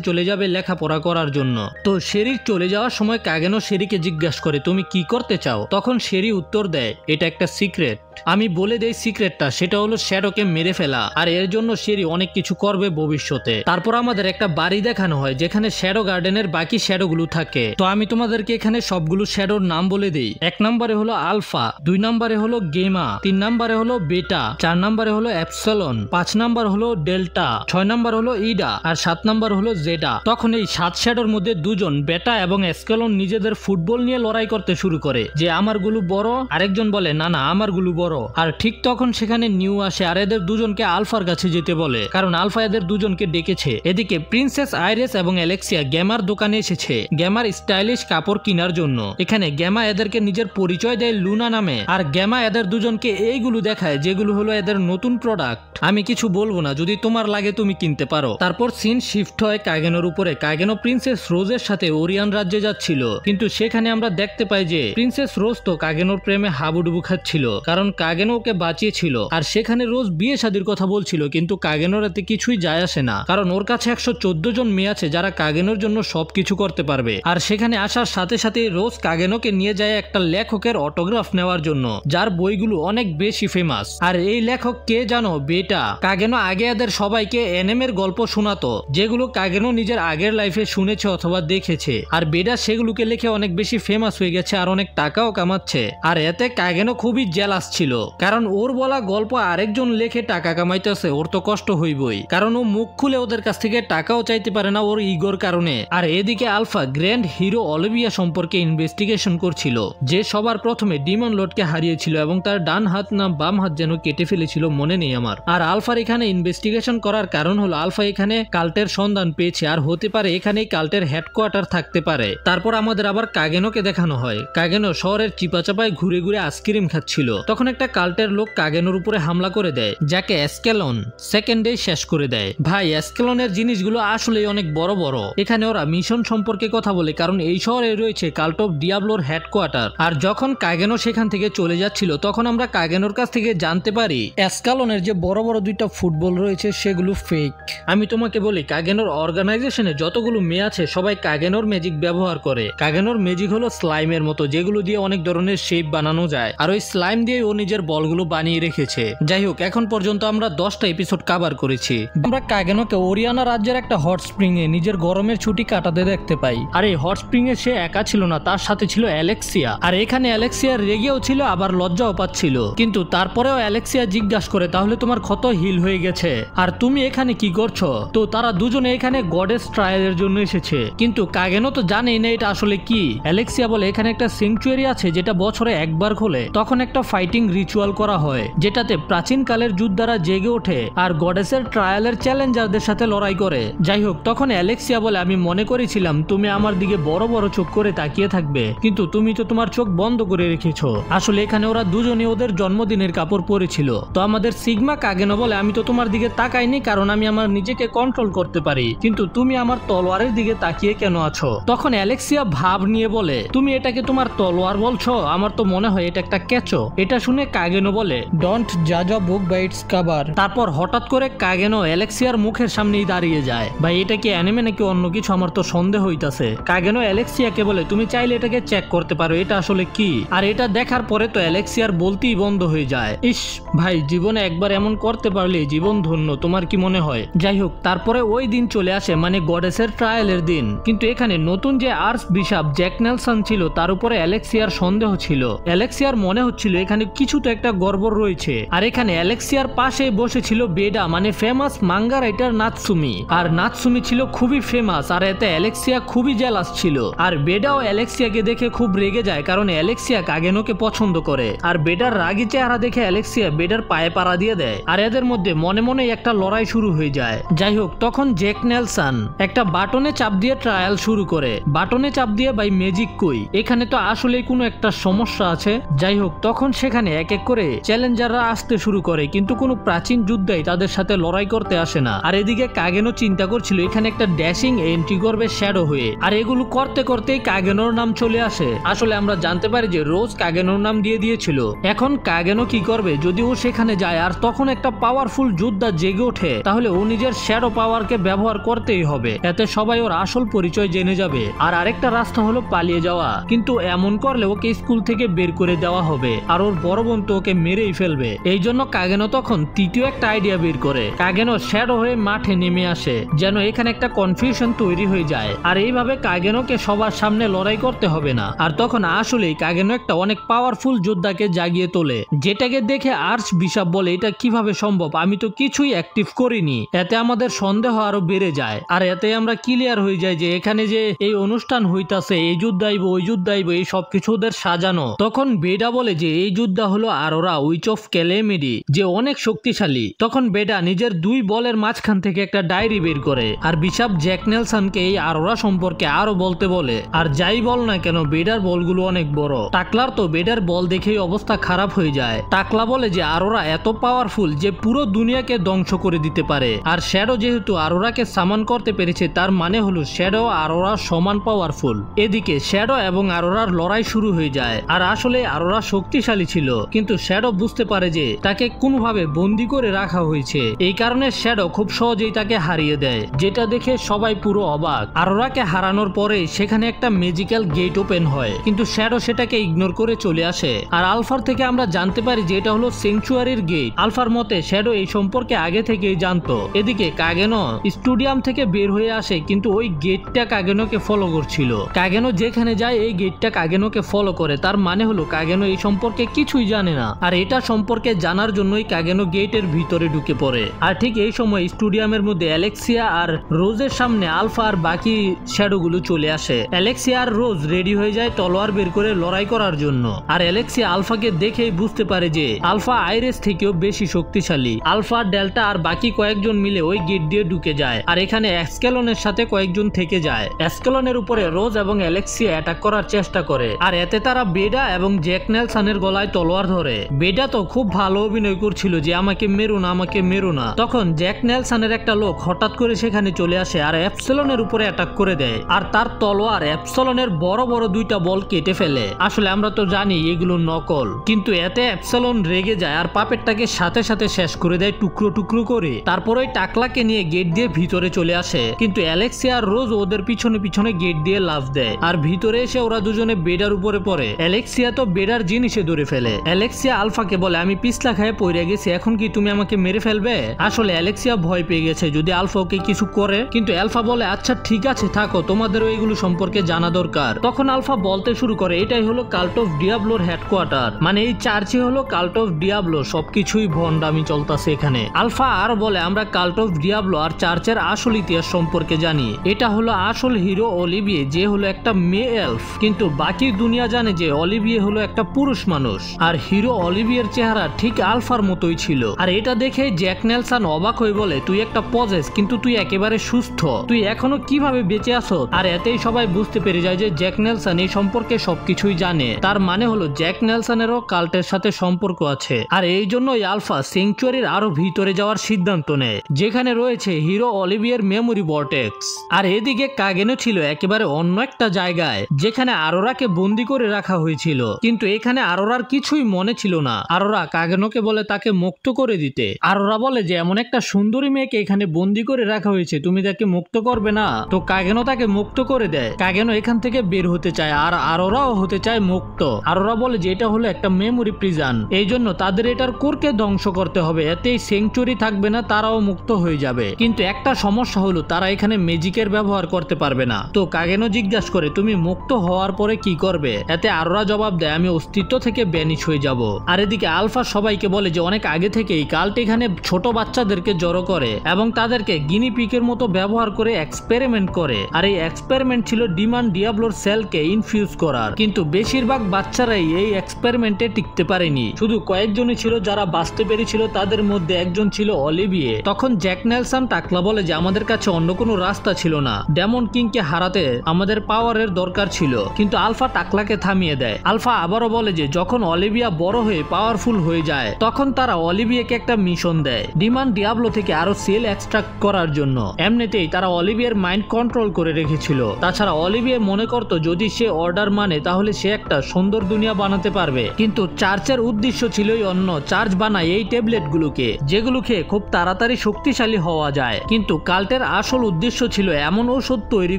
চলে যাবে লেখাপড়া করার জন্য। তো শেরির চলে যাওয়ার সময় কাগেনো শেরিকে জিজ্ঞাসা করে তুমি কি করতে চাও। তখন শেরি উত্তর দেয়, এটা একটা সিক্রেট, আমি বলে দেই সিক্রেটটা, সেটা হলো শ্যাডোকে মেরে ফেলা, আর এর জন্য শেরি অনেক কিছু করবে ভবিষ্যতে। তারপর আমাদের একটা বাড়ি দেখানো হয় যেখানে শ্যাডো গার্ডেনের বাকি শ্যাডোগুলো থাকে। তো আমি তোমাদেরকে এখানে সবগুলো শ্যাডোর নাম বলে দিই। 1 নম্বরে হলো আলফা, 2 নম্বরে হলো গেমা, 3 নম্বরে হলো বেটা, 4 নম্বরে হলো অ্যাপসিলন, 5 নম্বর হলো ডেল্টা, 6 নম্বর হলো ইডা, আর 7 নম্বর হলো জেডা। তখন এই 7 শ্যাডোর মধ্যে দুজন বেটা এবং অ্যাপসিলন নিজেদের ফুটবল নিয়ে লড়াই করতে শুরু করে যে আমারগুলো বড়, আরেকজন বলে না না আমারগুলো বড়। আর ঠিক তখন সেখানে নিউ আসে আর এদের দুজনকে আলফার কাছে যেতে বলে, কারণ আলফা এদের দুজনকে ডেকেছে। এদিকে প্রিন্সেস আইরিস এবং অ্যালেক্সিয়া গেমার দোকানে এসেছে গেমার স্টাইলিশ কাপড় কেনার জন্য। এখানে গেমা এদেরকে নিজের পরিচয় দেয় লুনা নামে, আর গেমা এদের দুজনকে এইগুলো দেখায় যেগুলো হলো এদের নতুন প্রোডাক্ট। আমি কিছু বলবো না, যদি তোমার লাগে তুমি কিনতে পারো। তারপর সিন শিফট হয় কাগেনোর উপরে। কাগেনো প্রিন্সেস রোজের সাথে ওরিয়ান রাজ্যে যাচ্ছিল, কিন্তু সেখানে আমরা দেখতে পাই যে প্রিন্সেস রোজ তো কাগেনোর প্রেমে হাবুডুবু খাচ্ছিল, কারণ কাগেনো ওকে বাঁচিয়েছিল। আর সেখানে রোজ বিয়ে শাদীর কথা বলছিল, কিন্তু কাগেনোর এতে কিছুই যায় আসে না, কারণ ওর কাছে 114 জন মেয়ে আছে যারা কাগেনোর জন্য সবকিছু করতে পারবে। আর সেখানে আসার সাথে সাথে রোজ কাগেনোকে নিয়ে যায় একটা লেখকের অটোগ্রাফ নেওয়ার জন্য, যার বইগুলো অনেক বেশি ফেমাস। আর এই লেখক কে জানো? বেটা। কাগেনো আগে এদের সবাইকে এনএমের গল্প শোনাতো, যেগুলো কাগেনো নিজের আগের লাইফে শুনেছে অথবা দেখেছে। আর বেটা সেগুলোকে লিখে অনেক বেশি ফেমাস হয়ে গেছে আর অনেক টাকাও কামাচ্ছে। আর এতে কাগেনো খুবই জেলাস ছিল, কারণ ওর বলা গল্প আরেকজন লেখে টাকা কামাইতেছে, ওর তো কষ্ট হইবই, কারণ ও মুখ খুলে ওদের কাছ থেকে টাকাও চাইতে পারে না ওর ইগোর কারণে। আর এদিকে আলফা গ্র্যান্ড হিরো অলিভিয়া সম্পর্কে ইনভেস্টিগেশন করছিল, যে সবার প্রথমে ডিমন লর্ডকে হারিয়েছিল এবং তার ডান হাত না বাম হাত যেন কেটে ফেলেছিল, মনে নেই আমার। আর আলফার এখানে ইনভেস্টিগেশন করার কারণ হলো আলফা এখানে কাল্টের সন্ধান পেয়েছে, আর হতে পারে এখানেই কাল্টের হেডকোয়ার্টার থাকতে পারে। তারপর আমাদের আবার কাগেনোকে দেখানো হয়। কাগেনো শহরের চিপাচাপায় ঘুরে ঘুরে আইসক্রিম খাচ্ছিল। তখন একটা কাল্টের লোক কাগেনোর উপরে হামলা করে দেয়, যাকে অ্যাস্কেলন সেকেন্ডে শেষ করে দেয়। ভাই অ্যাস্কেলনের জিনিসগুলো আসলে অনেক বড় বড়। এখানে ওরা মিশন সম্পর্কে কথা বলে, কারণ এই শহরে রয়েছে কাল্ট অফ ডিয়াবলোর হেডকোয়ার্টার। আর যখন কাগেনো সেখান থেকে চলে যাচ্ছিল তখন আমরা কাগেনোর কাছ থেকে জানতে পারি অ্যাস্কেলনের যে বড় বড় 2টা ফুটবল রয়েছে সেগুলো ফেক। আমি তোমাকে বলি, কাগেনোর অর্গানাইজেশনে যতগুলো মেয়ে আছে সবাই কাগেনোর ম্যাজিক ব্যবহার করে। কাগেনোর ম্যাজিক হলো স্লাইমের মতো, যেগুলো দিয়ে অনেক ধরনের শেপ বানানো যায়, আর ওই স্লাইম দিয়ে ও নিজের বলগুলো বানিয়ে রেখেছে। যাই হোক, এখন পর্যন্ত আমরা 10টা এপিসোড কভার করেছি। আমরা কাগেনোকে ওরিয়ানা রাজ্যের একটা হট স্প্রিং এ নিজের গরমের ছুটি কাটাতে দেখতে পাই। আর এই হট স্প্রিং এ সে একা ছিল না, তার সাথে ছিল অ্যালেক্সিয়া। আর এখানে অ্যালেক্সিয়া রেগেও ছিল আবার লজ্জাও পাচ্ছিল, কিন্তু তারপরেও অ্যালেক্সিয়া জিজ্ঞাসা করে তাহলে তোমার ক্ষত হিল হয়ে গেছে আর তুমি এখানে কি করছো? তো তারা দুজনে এখানে গডেস ট্রায়ালের জন্য এসেছে, কিন্তু কাগেনো তো জানেই না এটা আসলে কি। অ্যালেক্সিয়া বলে এখানে একটা স্যাংচুয়ারি আছে যেটা বছরে একবার খোলে, তখন একটা ফাইটিং রিচুয়াল করা হয় যেটাতে প্রাচীন কালের যোদ্ধারা জেগে ওঠে আর গডেসের ট্রায়ালের চ্যালেঞ্জারদের সাথে লড়াই করে। যাই হোক, তখন অ্যালেক্সিয়া বলে আমি মনে করেছিলাম তুমি আমার দিকে বড় বড় চোখ করে তাকিয়ে থাকবে, কিন্তু তুমি তো তোমার চোখ বন্ধ করে রেখেছো। আসলে এখানে ওরা দুজনে ওদের জন্মদিনের কাপড় পরেছিল। তো আমাদের সিগমা কাগেনো বলে আমি তো তোমার দিকে তাকাইনি, কারণ আমি আমার নিজেকে কন্ট্রোল করতে পারি, কিন্তু তুমি আমার তলোয়ারের দিকে তাকিয়ে কেন আছো? তখন অ্যালেক্সিয়া ভাব নিয়ে বলে তুমি এটাকে তোমার তলোয়ার বলছো? আমার তো মনে হয় এটা একটা কেঁচো। এটা শুনে কাগেনো বলে ডোন্ট জাজ আ বুক বাই ইটস কভার। তারপর হঠাৎ করে কাগেনো অ্যালেক্সিয়ার মুখের সামনেই দাঁড়িয়ে যায়। ভাই এটা কি অ্যানিমে নাকি অন্য কিছু, আমার তো সন্দেহ হইতাছে। কাগেনো অ্যালেক্সিয়াকে বলে তুমি চাইলে এটাকে চেক করতে পারো এটা আসলে কি। আর এটা দেখার পরে তো অ্যালেক্সিয়ার বলতেই বন্ধ হয়ে যায়। ইস ভাই, জীবনে একবার এমন করতে পারলে জীবন ধন্য, তোমার কি মনে হয়? যাই হোক, তারপরে ওই দিন চলে আসে, মানে গডেসের ট্রায়ালের দিন। কিন্তু এখানে নতুন যে আর্চ বিশপ জ্যাক নেলসন ছিল তার উপরে অ্যালেক্সিয়ার সন্দেহ ছিল। অ্যালেক্সিয়ার মনে হচ্ছিল এখানে কিছু তো একটা গড়বড় রয়েছে। আর এখানে অ্যালেক্সিয়ার পাশে বসেছিল বেডা, মানে ফেমাস মাঙ্গা রাইটার নাতসুমি। আর নাতসুমি ছিল খুবই ফেমাস, আর এতে অ্যালেক্সিয়া খুবই জেলাস ছিল। আর বেডাও অ্যালেক্সিয়াকে দেখে খুব রেগে যায়, কারণ অ্যালেক্সিয়া কাগেনোকে পছন্দ করে। আর বেডার রাগী চেহারা দেখে অ্যালেক্সিয়া বেডার পায়ে পাড়া দিয়ে দেয়। আর এদের মধ্যে মনে মনে একটা লড়াই শুরু হয়ে যায়। যাই হোক, তখন জ্যাক নেলসন একটা বাটনে চাপ দিয়ে ট্রায়াল শুরু করে। বাটনে চাপ দিয়ে ভাই ম্যাজিক কই, এখানে তো আসলে কোনো একটা সমস্যা আছে। যাই হোক, তখন সেখানে এক এক করে চ্যালেঞ্জাররা আসতে শুরু করে, কিন্তু কোনো প্রাচীন যোদ্ধাই তাদের সাথে লড়াই করতে আসে না। আর এদিকে কাগেনো চিন্তা করছিল এখানে একটা ড্যাশিং এন্ট্রি করবে শ্যাডো হয়ে। আর এগুলো করতে করতেই কাগেনোর নাম চলে আসে। আসলে আমরা জানতে পারি যে রোজ কাগেনোর নাম দিয়ে দিয়েছিল। এখন কাগেনো কি করবে যদি ও সেখানে যায় আর তখন একটা পাওয়ারফুল যোদ্ধা জেগে ওঠে, তাহলে ও নিজের শ্যাডো পাওয়ারকে ব্যবহার করতেই হবে, এতে সবাই ওর আসল পরিচয় জেনে যাবে। আর আরেকটা রাস্তা হলো পালিয়ে যাওয়া, কিন্তু এমন করলে ওকে স্কুল থেকে বের করে দেওয়া হবে আর ওর বড় বোন তো ওকে মেরেই ফেলবে। এই জন্য কাগেনো তখন তৃতীয় একটা আইডিয়া বের করে। কাগেনো শ্যাডো হয়ে মাঠে নেমে আসে, যেন এখানে একটা কনফিউশন তৈরি হয়ে যায়। আর এইভাবে কাগেনোকে সবার সামনে লড়াই করতে হবে না। আর তখন আসলেই কাগেনো একটা অনেক পাওয়ারফুল যোদ্ধাকে জাগিয়ে তোলে, যেটাকে দেখে আর্চ বিশপ বলে এটা কিভাবে সম্ভব, আমি তো কিছুই অ্যাক্টিভ করিনি। এতে আমাদের সন্দেহ আরো বেড়ে যায়। আর এতে আমরা ক্লিয়ার হয়ে যায় যে এখানে যে এই অনুষ্ঠান হইতাছে, এই যুদ্ধ আইব ওই যুদ্ধ আইব, এই সবকিছু ওদের সাজানো। তখন বেডা বলে যে এই যুদ্ধ হলো আরোরা উইচ অফ ক্যালেমিডি, যে অনেক শক্তিশালী। তখন বেডা নিজের দুই বলের মাঝখান থেকে একটা ডায়েরি বের করে আর বিশপ জ্যাক নেলসনকে এই আরোরা সম্পর্কে আরো বলতে বলে। আর যাই বল না কেন, বেডার বলগুলো অনেক বড়। টাকলার তো বেডার বল দেখেই অবস্থা খারাপ হয়ে যায়। টাকলা বলে যে আরোরা এত পাওয়ারফুল যে পুরো দুনিয়াকে ধ্বংস করে দিতে পারে। আর শ্যাডো যেহেতু আরোরাকে সামান করতে পেরেছে, তার মানে হলো শ্যাডো আরোরা সমান পাওয়ারফুল। এদিকে শ্যাডো এবং আরোরার লড়াই শুরু হয়ে যায়। আর আসলে আরোরা শক্তিশালী ছিল, কিন্তু শ্যাডো বুঝতে পারে যে তাকে কোনোভাবে বন্দি করে রাখা হয়েছে। এই কারণে শ্যাডো খুব সহজেই তাকে হারিয়ে দেয়, যেটা দেখে সবাই পুরো অবাক। আরোরাকে হারানোর পরে সেখানে একটা ম্যাজিক্যাল গেট ওপেন হয়, কিন্তু শ্যাডো সেটাকে ইগনোর করে চলে আসে। আর আলফার থেকে আমরা জানতে পারি যে এটা হলো স্যাংচুয়ারির গেট। আলফার মতে শ্যাডো এই সম্পর্কে আগে থেকেই জানতো। এদিকে কাগেনো স্টেডিয়াম থেকে বের হয়ে আসে, কিন্তু ওই গেটটা কাগেনোকে ফলো করছিল। কাগেনো যেখানে যায় এই গেটটা কাগেনোকে ফলো করে, তার মানে হলো কাগেনো এই সম্পর্কে কিছুই জানে না। আর এটা সম্পর্কে জানার জন্যই কাগেনো গেটের ভিতরে ঢুকে পড়ে। আর ঠিক এই সময় স্টেডিয়ামের মধ্যে অ্যালেক্সিয়া আর রোজের সামনে আলফা আর বাকি শ্যাডোগুলো চলে আসে। অ্যালেক্সিয়া আর রোজ রেডি হয়ে যায় তলোয়ার বের করে লড়াই করার জন্য। আর অ্যালেক্সিয়া আলফাকে দেখেই বুঝতে পারে যে আলফা আইরেস থেকেও বেশি শক্তিশালী। আলফা, ডেল্টা আর বাকি কয়েকজন মিলে ওই গেট দিয়ে ঢুকে যায়। আর এখানে এক্সকেলনের সাথে কয়েকজন থেকে যায়। এক্সকেলনের উপরে রোজ এবং অ্যালেক্সিয়া অ্যাটাক করার চেষ্টা করে। আর এতে তারা বেডা এবং জ্যাক নেলসনের গলায় তলোয়ার ধরে। বেডা তো খুব ভালো অভিনয় করছিল যে আমাকে মেরো না, আমাকে মেরো না। তখন জ্যাক নেলসনের একটা লোক হঠাৎ করে সেখানে চলে আসে আর অ্যাপসিলনের উপরে অ্যাটাক করে দেয়। আর তার তলোয়ার অ্যাপসিলনের বড় বড় দুইটা বল কেটে ফেলে। আসলে আমরা তো জানি এগুলো নকল, কিন্তু এতে অ্যাপসিলন রেগে যায় আর পাপেটটাকে সাথে সাথে শেষ করে দেয় টুকরো টুকরো করে। তারপর ওই টাকলাকে নিয়ে গেট দিয়ে ভিতরে চলে আসে, কিন্তু অ্যালেক্সিয়া আর রোজ ওদের পিছনে পিছনে গেট দিয়ে লাফ দেয়। আর ভিতরে এসে ওরা দুজনে বেডার উপরে পড়ে। অ্যালেক্সিয়া তো বেডার জিনিসে ধরে ফেলে। অ্যালেক্সিয়া আলফাকে বলে আমি পিছলা খায় পড়ে গেছি, এখন কি তুমি আমাকে মেরে ফেলবে? আসলে অ্যালেক্সিয়া ভয় পেয়ে গেছে যদি আলফা ওকে কিছু করে, কিন্তু আলফা বলে আচ্ছা ঠিক আছে থাকো, তোমাদেরও এইগুলো সম্পর্কে জানা দরকার। তখন আলফা বলতে শুরু করে এটাই হলো কাল্ট অফ ডিয়াবলোর হেডকোয়ার্টার, মানে এই চার্চই হলো কাল্ট অফ ডিয়াবলো, সবকিছুই ভন্ডামি চলতেছে এখানে। আলফা আর বলে আমরা কাল্ট অফ ডিয়াবলো আর চার্চের আসল ইতিহাস সম্পর্কে জানি। এটা হলো আসল হিরো অলিভিয়ে, যে হলো একটা মেয়ে এলফ, কিন্তু বাকি দুনিয়া জানে যে অলিভিয়ে হলো একটা পুরুষ মানুষ। আর হিরো অলিভিয়ের চেহারা ঠিক আলফার মতোই ছিল। আর এটা দেখে জ্যাক নেলসন অবাক হয়ে বলে তুই একটা পজেস, কিন্তু তুই একেবারে সুস্থ, তুই এখনো কিভাবে বেঁচে আছো? আর এতেই সবাই বুঝতে পেরে যায় যে জ্যাক নেলসন এই সম্পর্কে সবকিছুই জানে। তার মানে হলো জ্যাক নেলসনেরও কাল্টের সাথে সম্পর্ক আছে। আর এই জন্যই আলফা স্যাংচুয়ারির আরো ভিতরে যাওয়ার সিদ্ধান্ত নেয়, যেখানে রয়েছে হিরো অলিভিয়ের মেমোরি ভর্টেক্স। আর এদিকে কাগেনো ছিল একেবারে অন্য একটা জায়গায়, যেখানে আরোরাকে বন্দি করে রাখা হয়েছিল, কিন্তু এখানে আরোরার কিছুই মনে ছিল না। আরোরা কাগেনোকে বলে তাকে মুক্ত করে দিতে। আর ওরা বলে যে এমন একটা সুন্দরী মেয়েকে এখানে বন্দি করে রাখা হয়েছে, তুমি তাকে মুক্ত করবে না। তো কাগেনো তাকে মুক্ত করে দেয়। কাগেনো এখান থেকে বের হতে চায় আর ওরাও হতে চায় মুক্ত। আর ওরা বলে যে এটা হলো একটা মেমোরি প্রিজন, এই জন্য তাদের এটার কোরকে ধ্বংস করতে হবে, এতেই সেঞ্চুরি থাকবে না, তারাও মুক্ত হয়ে যাবে। কিন্তু একটা সমস্যা হলো তারা এখানে ম্যাজিকের ব্যবহার করতে পারবে না। তো কাগেনো জিজ্ঞাসা করে তুমি মুক্ত হওয়ার পরে কি করবে? এতে আরোরা জবাব দেয় আমি অস্তিত্ব থেকে ব্যানিশ হয়ে যাব। আর এদিকে আলফা সবাইকে বলে যে অনেক আগে থেকেই কাল্ট এখানে ছোট বাচ্চাদেরকে জড়ো করে এবং তাদেরকে গিনি পিকের মতো ব্যবহার করে এক্সপেরিমেন্ট করে। আর এই এক্সপেরিমেন্ট ছিল ডিমান ডিয়াবলোর সেলকে ইনফিউজ করার, কিন্তু বেশিরভাগ বাচ্চারাই এই এক্সপেরিমেন্টে টিকতে পারেনি। শুধু কয়েকজনই ছিল যারা বাঁচতে পেরেছিল, তাদের মধ্যে একজন ছিল অলিভিয়ে। তখন জ্যাক নেলসন টাকলা বলে যে আমাদের কাছে অন্য কোনো রাস্তা ছিল না, ডেমন কিংকে হারাতে আমাদের পাওয়ারের দরকার ছিল। কিন্তু আলফা টাকলাকে থামিয়ে দেয়। আলফা আবারও বলে যে যখন অলিভিয়া বড় হয়ে পাওয়ারফুল হয়ে যায় তখন তারা অলিভিয়াকে একটা মিশন দেয় ডিমান ডিয়াবলো থেকে আরো সেল এক্সট্রাক্ট করার জন্য। এমনিতেই তারা অলিভিয়ার মাইন্ড কন্ট্রোল করে রেখেছিল। তাছাড়া অলিভিয়া মনে করতো যদি সে অর্ডার মানে তাহলে সে একটা সুন্দর দুনিয়া বানাতে পারবে। কিন্তু চার্চের উদ্দেশ্য ছিলই অন্য। চার্চ বানায় এই ট্যাবলেট গুলোকে, যেগুলো খেয়ে খুব তাড়াতাড়ি শক্তিশালী হওয়া যায়। কিন্তু কাল্টের আসল উদ্দেশ্য ছিল এমন ঔষধ তৈরি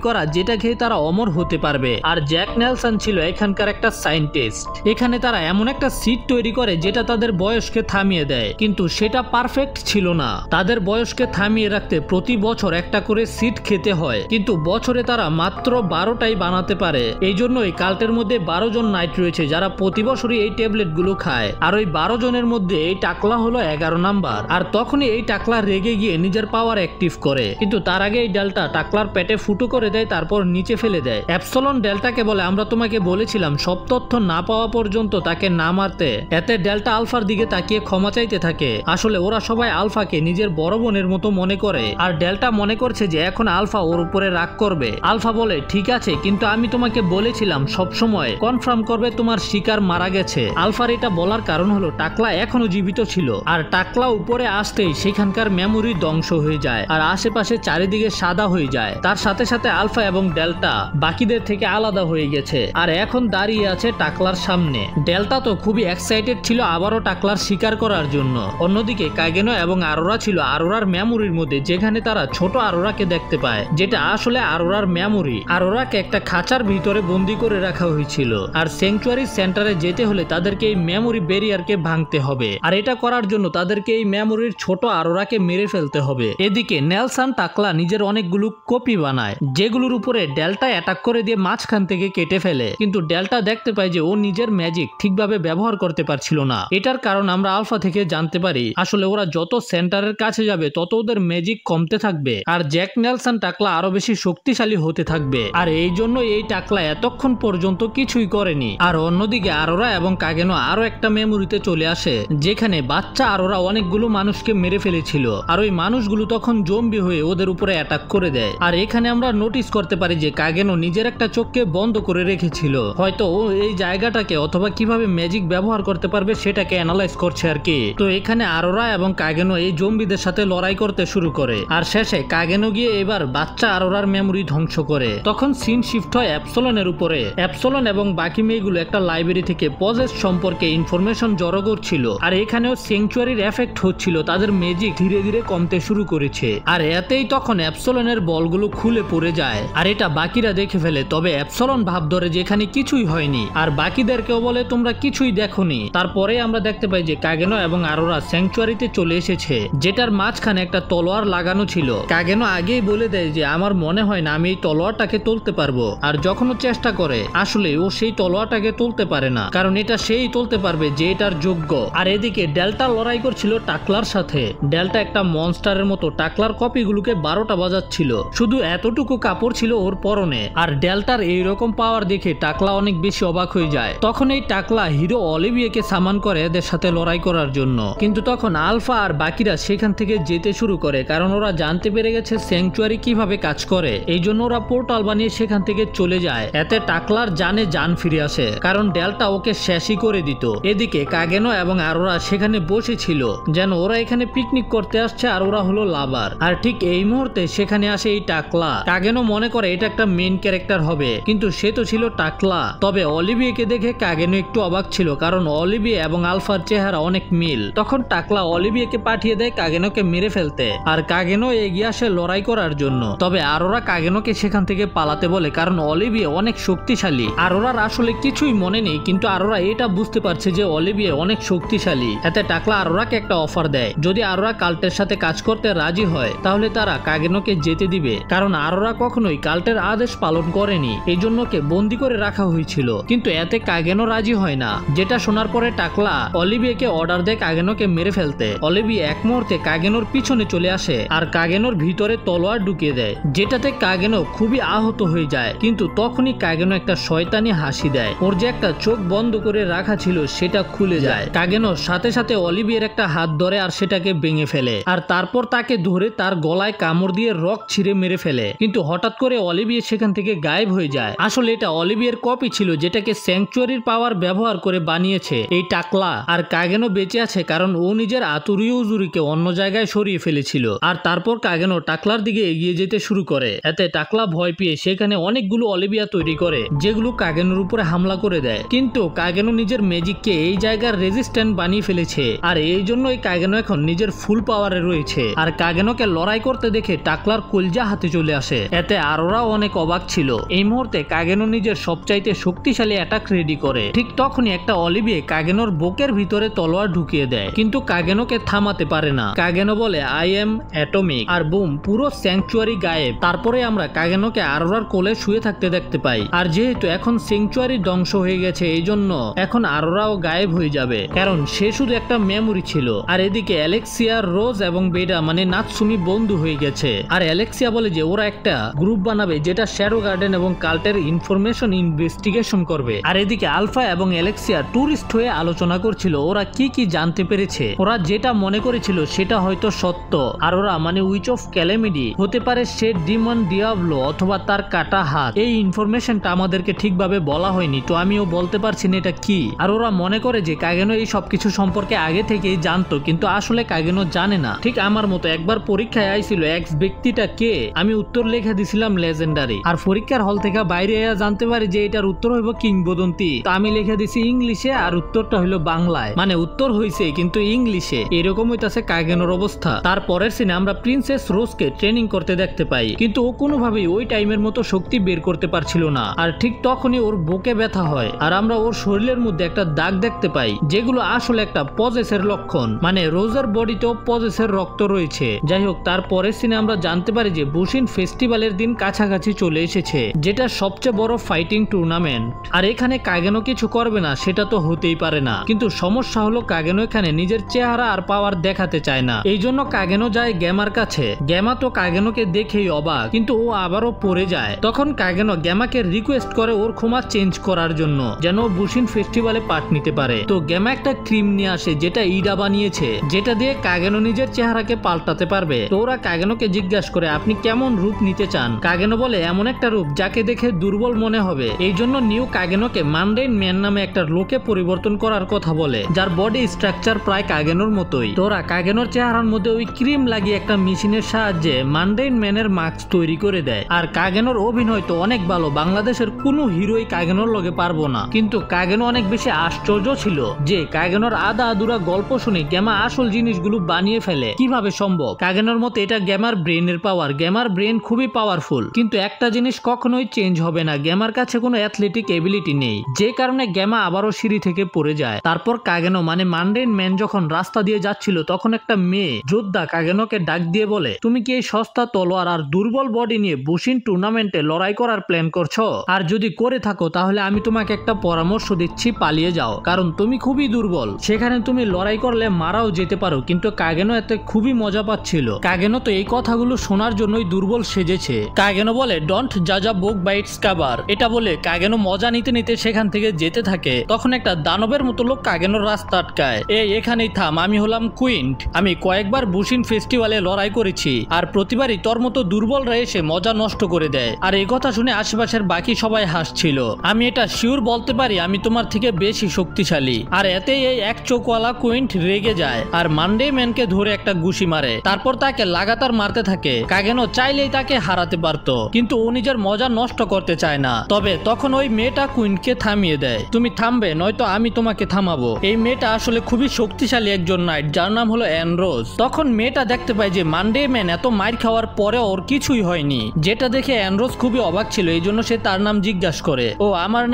করা যেটা খেয়ে তারা অমর হতে পারবে। আর জ্যাক নেলসন ছিল এখানকার একটা সায়েন্টিস্ট। এখানে তারা এমন একটা সিড তৈরি করে যেটা তাদের বয়সকে থামিয়ে দেয়, কিন্তু সেটা পারফেক্ট ছিল না। তাদের বয়সকে থামিয়ে রাখতে প্রতি বছর একটা করে সিড খেতে হয়, কিন্তু বছরে তারা মাত্র 12টাই বানাতে পারে। এই জন্যই কাল্টের মধ্যে 12 জন নাইট রয়েছে যারা প্রতি বছরই এই ট্যাবলেট গুলো খায়। আর ওই 12 জনের মধ্যে এই টাকলা হলো 11 নাম্বার। আর তখনই এই টাকলা রেগে গিয়ে নিজের পাওয়ার অ্যাক্টিভ করে, কিন্তু তার আগে এই ডেল্টা টাকলার পেটে ফুটো করে দেয়, তারপর নিচে ফেলে দেয়। অ্যাপসলন ডেল্টাকে বলে আমরা তোমাকে বলেছিলাম সব তথ্য না পাওয়া পর্যন্ত তাকে না মারতে। এতে ডেল্টা আলফার দিকে তাকিয়ে ক্ষমা চাইতে থাকে। আসলে ওরা সবাই আলফাকে নিজের বড় বোনের মতো মনে করে, আর ডেল্টা মনে করছে যে এখন আলফা ওর উপরে রাগ করবে। আলফা বলে ঠিক আছে, কিন্তু আমি তোমাকে বলেছিলাম সবসময় কনফার্ম করবে তোমার শিকার মারা গেছে। আলফার এটা বলার কারণ হলো টাকলা এখনো জীবিত ছিল, আর টাকলা উপরে আসতেই সেখানকার মেমোরি ধ্বংস হয়ে যায় আর আশেপাশে চারিদিকে সাদা হয়ে যায়। তার সাথে সাথে আলফা এবং ডেল্টা বাকিদের থেকে আলাদা হয়ে গেছে আর এখন দাঁড়িয়ে আছে টাকলার সামনে। ডেল্টা তো খুবই এক্সাইটেড ছিল আবারও টাকলার শিকার করার জন্য। অন্যদিকে কাগেনো এবং আরোরা ছিল আরোরার মেমোরির মধ্যে, যেখানে তারা ছোট আরোরাকে দেখতে পায়, যেটা আসলে আরোরার মেমোরি। আরোরাকে একটা খাঁচার ভিতরে বন্দি করে রাখা হয়েছিল, আর স্যাংচুয়ারি সেন্টারে যেতে হলে তাদেরকে এই মেমোরি ব্যারিয়ারকে ভাঙতে হবে, আর এটা করার জন্য তাদেরকে এই মেমোরির ছোট আরোরাকে মেরে ফেলতে হবে। এদিকে নেলসন টাকলা নিজের অনেকগুলো কপি বানায়, যেগুলোর উপরে ডেল্টা অ্যাটাক করে দিয়ে মাঝখান থেকে কেটে ফেলে। কিন্তু ডেল্টা দেখতে পায় যে ও নিজের ম্যাজিক ঠিকভাবে ব্যবহার করতে পারছিল না। এটার কারণ আমরা আলফা থেকে জানতে পারি। আসলে ওরা যত সেন্টারের কাছে যাবে তত ওদের ম্যাজিক কমতে থাকবে, আর জ্যাক নেলসন টাকলা আরো বেশি শক্তিশালী হতে থাকবে। আর এই জন্য এই টাকলা এতক্ষণ পর্যন্ত কিছুই করেনি। আর অন্যদিকে আরোরা এবং কাগেনো আরো একটা মেমোরিতে চলে আসে, যেখানে বাচ্চা আরোরা অনেকগুলো মানুষকে মেরে ফেলেছিল, আর ওই মানুষগুলো তখন জম্বি হয়ে ওদের উপরে অ্যাটাক করে দেয়। আর এখানে আমরা নোটিস করতে পারি যে কাগেনো নিজের একটা চোখকে বন্ধ করে রেখেছিল, হয়তো ও এই জায়গাটাকে অথবা কিভাবে ম্যাজিক ব্যবহার করতে পারবে সেটাকে অ্যানালাইজ করছে আর কি। তো এখানে আরোরা এবং কাগেনো এই জম্বিদের সাথে লড়াই করতে শুরু করে, আর শেষে কাগেনো গিয়ে এবার বাচ্চা আরোরার মেমোরি ধ্বংস করে। তখন সিন শিফট হয় অ্যাপসলনের উপরে। অ্যাপসলন এবং বাকি মেয়েগুলো একটা লাইব্রেরি থেকে পজেস সম্পর্কে ইনফরমেশন জড়ো করছিল, আর এখানেও স্যাংচুয়ারির এফেক্ট হচ্ছিল, তাদের ম্যাজিক ধীরে ধীরে কমতে শুরু করেছে। আর এতেই তখন অ্যাপসলনের বলগুলো খুলে পড়ে যায়, আর এটা বাকিরা দেখে ফেলে। তবে অ্যাপসলন ভাব ধরে যে এখানে কিছুই হয়নি, আর বাকিদেরকেও বলে তোমরা কিছুই দেখোনি। তারপরে আমরা দেখতে পাই যে কাগেনো এবং আরোরা স্যাংচুয়ারিতে চলে এসেছে, যেটার মাঝখানে একটা তলোয়ার লাগানো ছিল। কাগেনো আগেই বলে দেয় যে আমার মনে হয় না আমি এই তলোয়ারটাকে তুলতে পারবো, আর যখন ও চেষ্টা করে আসলে ও সেই তলোয়ারটাকে তুলতে পারে না, কারণ এটা সেই তুলতে পারবে যে এটার যোগ্য। আর এদিকে ডেল্টা লড়াই করছিল টাকলার সাথে। ডেল্টা একটা মনস্টারের মতো টাকলার কপিগুলোকে 12টা বাজাচ্ছিল, শুধু এতটুকু কাপড় ছিল ওর পরনে। আর ডেল্টার এইরকম পাওয়ার দেখে টাকলা অনেক বেশি অবাক হয়ে যায়। তখন এই টাকলা হিরো অলিভিয়াকে সামান করে এদের সাথে লড়াই করার জন্য, কিন্তু তখন আলফা আর বাকিরা সেখান থেকে যেতে শুরু করে, কারণ ওরা জানতে পেরে গেছে স্যাংচুয়ারি কিভাবে কাজ করে। এই জন্য ওরা পোর্টাল বানিয়ে সেখান থেকে চলে যায়। এতে টাকলার জানে জান ফিরে আসে, কারণ ডেল্টা ওকে শেষই করে দিত। এদিকে কাগেনো এবং আরোরা সেখানে বসেছিল, যেন ওরা এখানে পিকনিক করতে আসছে আর ওরা হলো লাভার। আর ঠিক এই মুহূর্তে সেখানে আসে এই টাকলা। কাগেনো মনে করে এটা একটা মেইন ক্যারেক্টার হবে, কিন্তু সে তো ছিল টাকলা। তবে অলিভিয়াকে দেখে কাগেনো একটু অবাক ছিল, কারণ অলিভিয়া এবং আলফার চেহারা অনেক মিল। তখন টাকলা অলিভিয়াকে পাঠিয়ে দেয় কাগেনোকে মেরে ফেলতে। আর কাগেনো এগিয়ে আসে লড়াই করার জন্য। তবে আরোরা কাগেনোকে সেখান থেকে পালাতে বলে, কারণ অলিভিয়া অনেক শক্তিশালী। আরোরার আসলে কিছুই মনে নেই, কিন্তু আরোরা এটা বুঝতে পারছে যে অলিভিয়া অনেক শক্তিশালী। এতে টাকলা আরোরাকে একটা অফার দেয়, যদি আরোরা কাল্টের সাথে কাজ করতে রাজি হয় তাহলে তারা কাগেনোকে যেতে দিবে, কারণ আরোরা কখনোই কাল্টের আদেশ পালন করেনি, এই জন্য কে বন্দি করে রাখা হয়েছিল। কিন্তু এতে কাগেনো রাজি হয় না, যেটা শোনার পরে টাকলা অলিভিয়াকে অর্ডার দেয় কাগেনোকে মেরে ফেলতে। অলিভিয়া এক মুহূর্তে কাগেনোর পিছনে চলে আসে আর কাগেনোর ভিতরে তলোয়ার ঢুকিয়ে দেয়, যেটাতে কাগেনো খুবই আহত হয়ে যায়। কিন্তু তখনই কাগেনো একটা শয়তানি হাসি দেয়, ওর যে একটা চোখ বন্ধ করে রাখা ছিল সেটা খুলে যায়। কাগেনোর সাথে সাথে অলিভিয়ার একটা হাত ধরে আর সেটাকে ভেঙে ফেলে, আর তারপর তাকে ধরে তার গলায় কামড় দিয়ে রক ছিঁড়ে মেরে ফেলে। কিন্তু হঠাৎ করে অলিভিয়া সেখান থেকে গায়েব হয়ে যায়। আসলে এটা অলিভিয়ার কপি ছিল, যেটাকে স্যাংচুয়ারির পাওয়ার ব্যবহার করে বানিয়েছে এই টাকলা। আর কাগেনো বেঁচে আছে কারণ ও নিজের আতুরীয় উজুরিকে অন্য জায়গায় সরিয়ে ফেলেছিল। আর তারপর কাগেনো টাকলার দিকে এগিয়ে যেতে শুরু করে। এতে টাকলা ভয় পেয়ে সেখানে অনেকগুলো অলিভিয়া তৈরি করে, যেগুলো কাগেনোর উপরে হামলা করে দেয়। কিন্তু কাগেনো নিজের ম্যাজিককে এই জায়গার রেজিস্ট্যান্ট বানিয়ে ফেলেছে, আর এই জন্যই কাগেনো এখন নিজের ফুল পাওয়ারে রয়েছে। আর কাগেনোকে লড়াই করতে দেখে টাকলার কলজা হাতে চলে আসে। এতে আরোরাও অনেক অবাক ছিল। এই মুহূর্তে কাগেনো নিজের সবচাইতে শক্তিশালী অ্যাটাক রেডি করে। ঠিক তখনই একটা অলিভিয়া কাগেনোর বুকের ভিতরে তলোয়ার ঢুকিয়ে দেয়, কিন্তু কাগেনোকে থামাতে পারে না। কাগেনো বলে আই এম অ্যাটমিক, আর বুম, পুরো স্যাংচুয়ারি গায়েব। তারপরে আমরা কাগেনোকে আরোরার কোলে শুয়ে থাকতে দেখতে পাই। আর যেহেতু এখন স্যাংচুয়ারি ধ্বংস হয়ে গেছে, এই জন্য এখন আরোরাও গায়েব হয়ে যাবে, কারণ সে শুধু একটা মেমোরি ছিল। আর এদিকে অ্যালেক্সিয়া, রোজ এবং বেডা মানে নাৎসুমি বন্ধু হয়ে গেছে। আর অ্যালেক্সিয়া বলে যে ওরা একটা গ্রুপ বানাবে যেটা শ্যাডো গার্ডেন এবং কাল্টের ইনফরমেশন ইনভেস্টিগেশন করবে। আর এদিকে আলফা এবং অ্যালেক্সিয়া টুরিস্ট হয়ে আলোচনা করছিল ওরা কি কি জানতে পেরেছে। ওরা যেটা মনে করেছিল সেটা হয়তো সত্য, আর ওরা মানে উইচ অফ ক্যালেমিডি হতে পারে সে ডিমন ডিয়াবলো অথবা তার কাটা হাত। এই ইনফরমেশনটা আমাদেরকে ঠিকভাবে বলা হয়নি, তো আমিও বলতে পারছি না এটা কি। আর ওরা মনে করে যে কাগেনো এই সবকিছু সম্পর্কে আগে থেকেই জানতো, কিন্তু আসলে কাগেনো জানে না। ঠিক আমার মতো একবার পরীক্ষায় আইছিল এক্স ব্যক্তিটা কে, আমি উত্তর লেখা দিছিলাম লেজেন্ডারি, আর পরীক্ষার হল থেকে বাইরে জানতে পারি যে এটার উত্তর হইব কিংবদন্তি। তো আমি লিখে দিছি ইংলিশে আর উত্তরটা হইলো বাংলায়, মানে উত্তর হইছে কিন্তু ইংলিশে। এরকম হইতাছে কাগেনোর অবস্থা। তারপরের সিনে আমরা প্রিন্সেস রোজকে ট্রেনিং করতে দেখতে পাই, কিন্তু ও কোনোভাবেই ওই টাইমের মতো শক্তি বের করতে পারছিল না। আর ঠিক তখনই ওর বুকে ব্যথা হয়, আর আমরা ওর শরীরের মধ্যে একটা দাগ দেখতে পাই, যেগুলো আসলে একটা পজেসের লক্ষণ, মানে রোজের বডিতেও পজেসের রক্ত রয়েছে। যাই হোক, তারপরের সিনে আমরা জানতে পারি যে বুশিন ফেস্টিভ্যালের দিন কাছাকাছি চলে এসেছে, যেটা সবচেয়ে বড় ফাইটিং টুর্নামেন্ট। আর এখানে কাগেনো কিছু করবে না সেটা তো হতেই পারে না, কিন্তু সমস্যা হলো কাগেনো এখানে নিজের চেহারা আর পাওয়ার দেখাতে চায় না। এই জন্য কাগেনো যায় গ্যামার কাছে। গ্যামা তো কাগেনোকে দেখেই অবাক, কিন্তু ও আবারও পড়ে যায়। তখন কাগেনো গ্যামাকে রিকোয়েস্ট করে ওর ক্ষমা চেঞ্জ করার জন্য, যেন বুশিন ফেস্টিভ্যালে পার্ট নিতে পারে। তো গ্যামা একটা ক্রিম নিয়ে আসে যেটা ইডা বানিয়েছে, যেটা দিয়ে কাগেনো নিজের চেহারাকে পাল্টাতে পারবে। তো ওরা কাগেনোকে জিজ্ঞাসা করে আপনি কেমন রূপ নিতে চান। কাগেনো বলে এমন একটা রূপ যাকে দেখে দুর্বল মনে হবে। এই জন্য নিউ কাগেনোকে মানডেইন ম্যান নামে একটা লোকে পরিবর্তন করার কথা বলে, যার বডি স্ট্রাকচার প্রায় কাগেনোর মতোই। তো ওরা কাগেনোর চেহারার মধ্যে ওই ক্রিম লাগিয়ে একটা মেশিনের সাহায্যে মানডেইন ম্যানের মাস্ক তৈরি করে দেয়। আর কাগেনোর অভিনয় তো অনেক ভালো, বাংলাদেশের কোনো হিরোই কাগেনোর লগে পারবো না। কিন্তু কাগেনো অনেক বেশি আশ্চর্য ছিল যে কাগেনোর আধা আধুরা গল্প শুনে গ্যামা আসল জিনিসগুলো বানিয়ে ফেলে কিভাবে সম্ভব। কাগেনোর মতে এটা গ্যামার ব্রেনের পাওয়ার। গ্যামার ব্রেন খুবই পাওয়ারফুল, কিন্তু একটা জিনিস কখনোই চেঞ্জ হবে না, গ্যামার কাছে কোনো অ্যাথলেটিক এবিলিটি নেই, যে কারণে গ্যামা আবারও সিঁড়ি থেকে পড়ে যায়। তারপর কাগেনো মানে মানডেইন ম্যান যখন রাস্তা দিয়ে যাচ্ছিল, তখন একটা মেয়ে যোদ্ধা কাগেনোকে ডাক দিয়ে বলে তুমি কি এই সস্তা তলোয়ার আর দুর্বল বডি নিয়ে বুশিন টুর্নামেন্টে লড়াই করার প্ল্যান করছো? আর যদি করে থাকো তাহলে আমি তোমাকে একটা পরামর্শ দিচ্ছি, পালিয়ে যাও, কারণ তুমি খুবই দুর্বল। সেখানে তুমি লড়াই করলে মারাও যেতে পারো। কিন্তু কাগেনো এতে খুবই মজা পাচ্ছিল। কাগেনো তো এই কথাগুলো শোনার জন্যই দুর্বল সেজেছে। কাগেনো বলে ডোন্ট জাজ আ বুক বাই ইটস কভার। এটা বলে কাগেনো মজা নিতে নিতে সেখান থেকে যেতে থাকে। তখন একটা দানবের মতো লোক কাগেনোর রাস্তা আটকায়। এখানেই থাম, আমি হলাম কুইন্ট। আমি কয়েকবার বুশিন ফেস্টিভ্যালে লড়াই করেছি, আর প্রতিবারই তোর মতো দুর্বলরা এসে মজা নষ্ট করে দেয়। আর এই কথা শুনে আশেপাশের বাকি সবাই হাসছিল। আমি এটা শিওর বলতে পারি আমি তোমার থেকে বেশি শক্তিশালী। আর এতে এই এক চোখওয়ালা কুইন্ট রেগে যায় আর মানডে ম্যানকে ধরে একটা ঘুষি মারে। তারপর তাকে লাগাতার মারতে থাকে। কাগেনো চাইলেই তাকে হারাতে পারতো, কিন্তু ও নিজের মজা নষ্ট করতে চায় না। তবে তখন ওই মেয়েটা কুইন্টকে থামিয়ে দেয়। তুমি থামবে, নয়তো আমি তোমাকে থামাবো। এই মেয়েটা আসলে খুবই শক্তিশালী একজন একজন নাইট যার নাম হলো অ্যানরোজ। তখন মেয়েটা দেখতে পায় যে মানডে ম্যান এত মাইর খাওয়ার পরে ওর কিছুই হয়নি, যেটা দেখে অ্যানরোজ খুবই অবাক ছিল। এই জন্য সে তার নাম জিজ্ঞাসা করে, ও আমার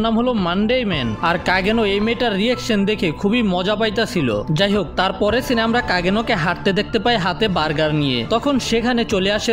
নাম হলো মানডে ম্যান। আর কাগেনো এই মেয়েটার রিয়াকশন দেখে খুবই মজা পাইতাছিল। যাই হোক, তারপরে সিনে আমরা কাগেনোকে হাঁটতে দেখতে পাই হাতে বার্গার নিয়ে। তখন সেখানে চলে আসে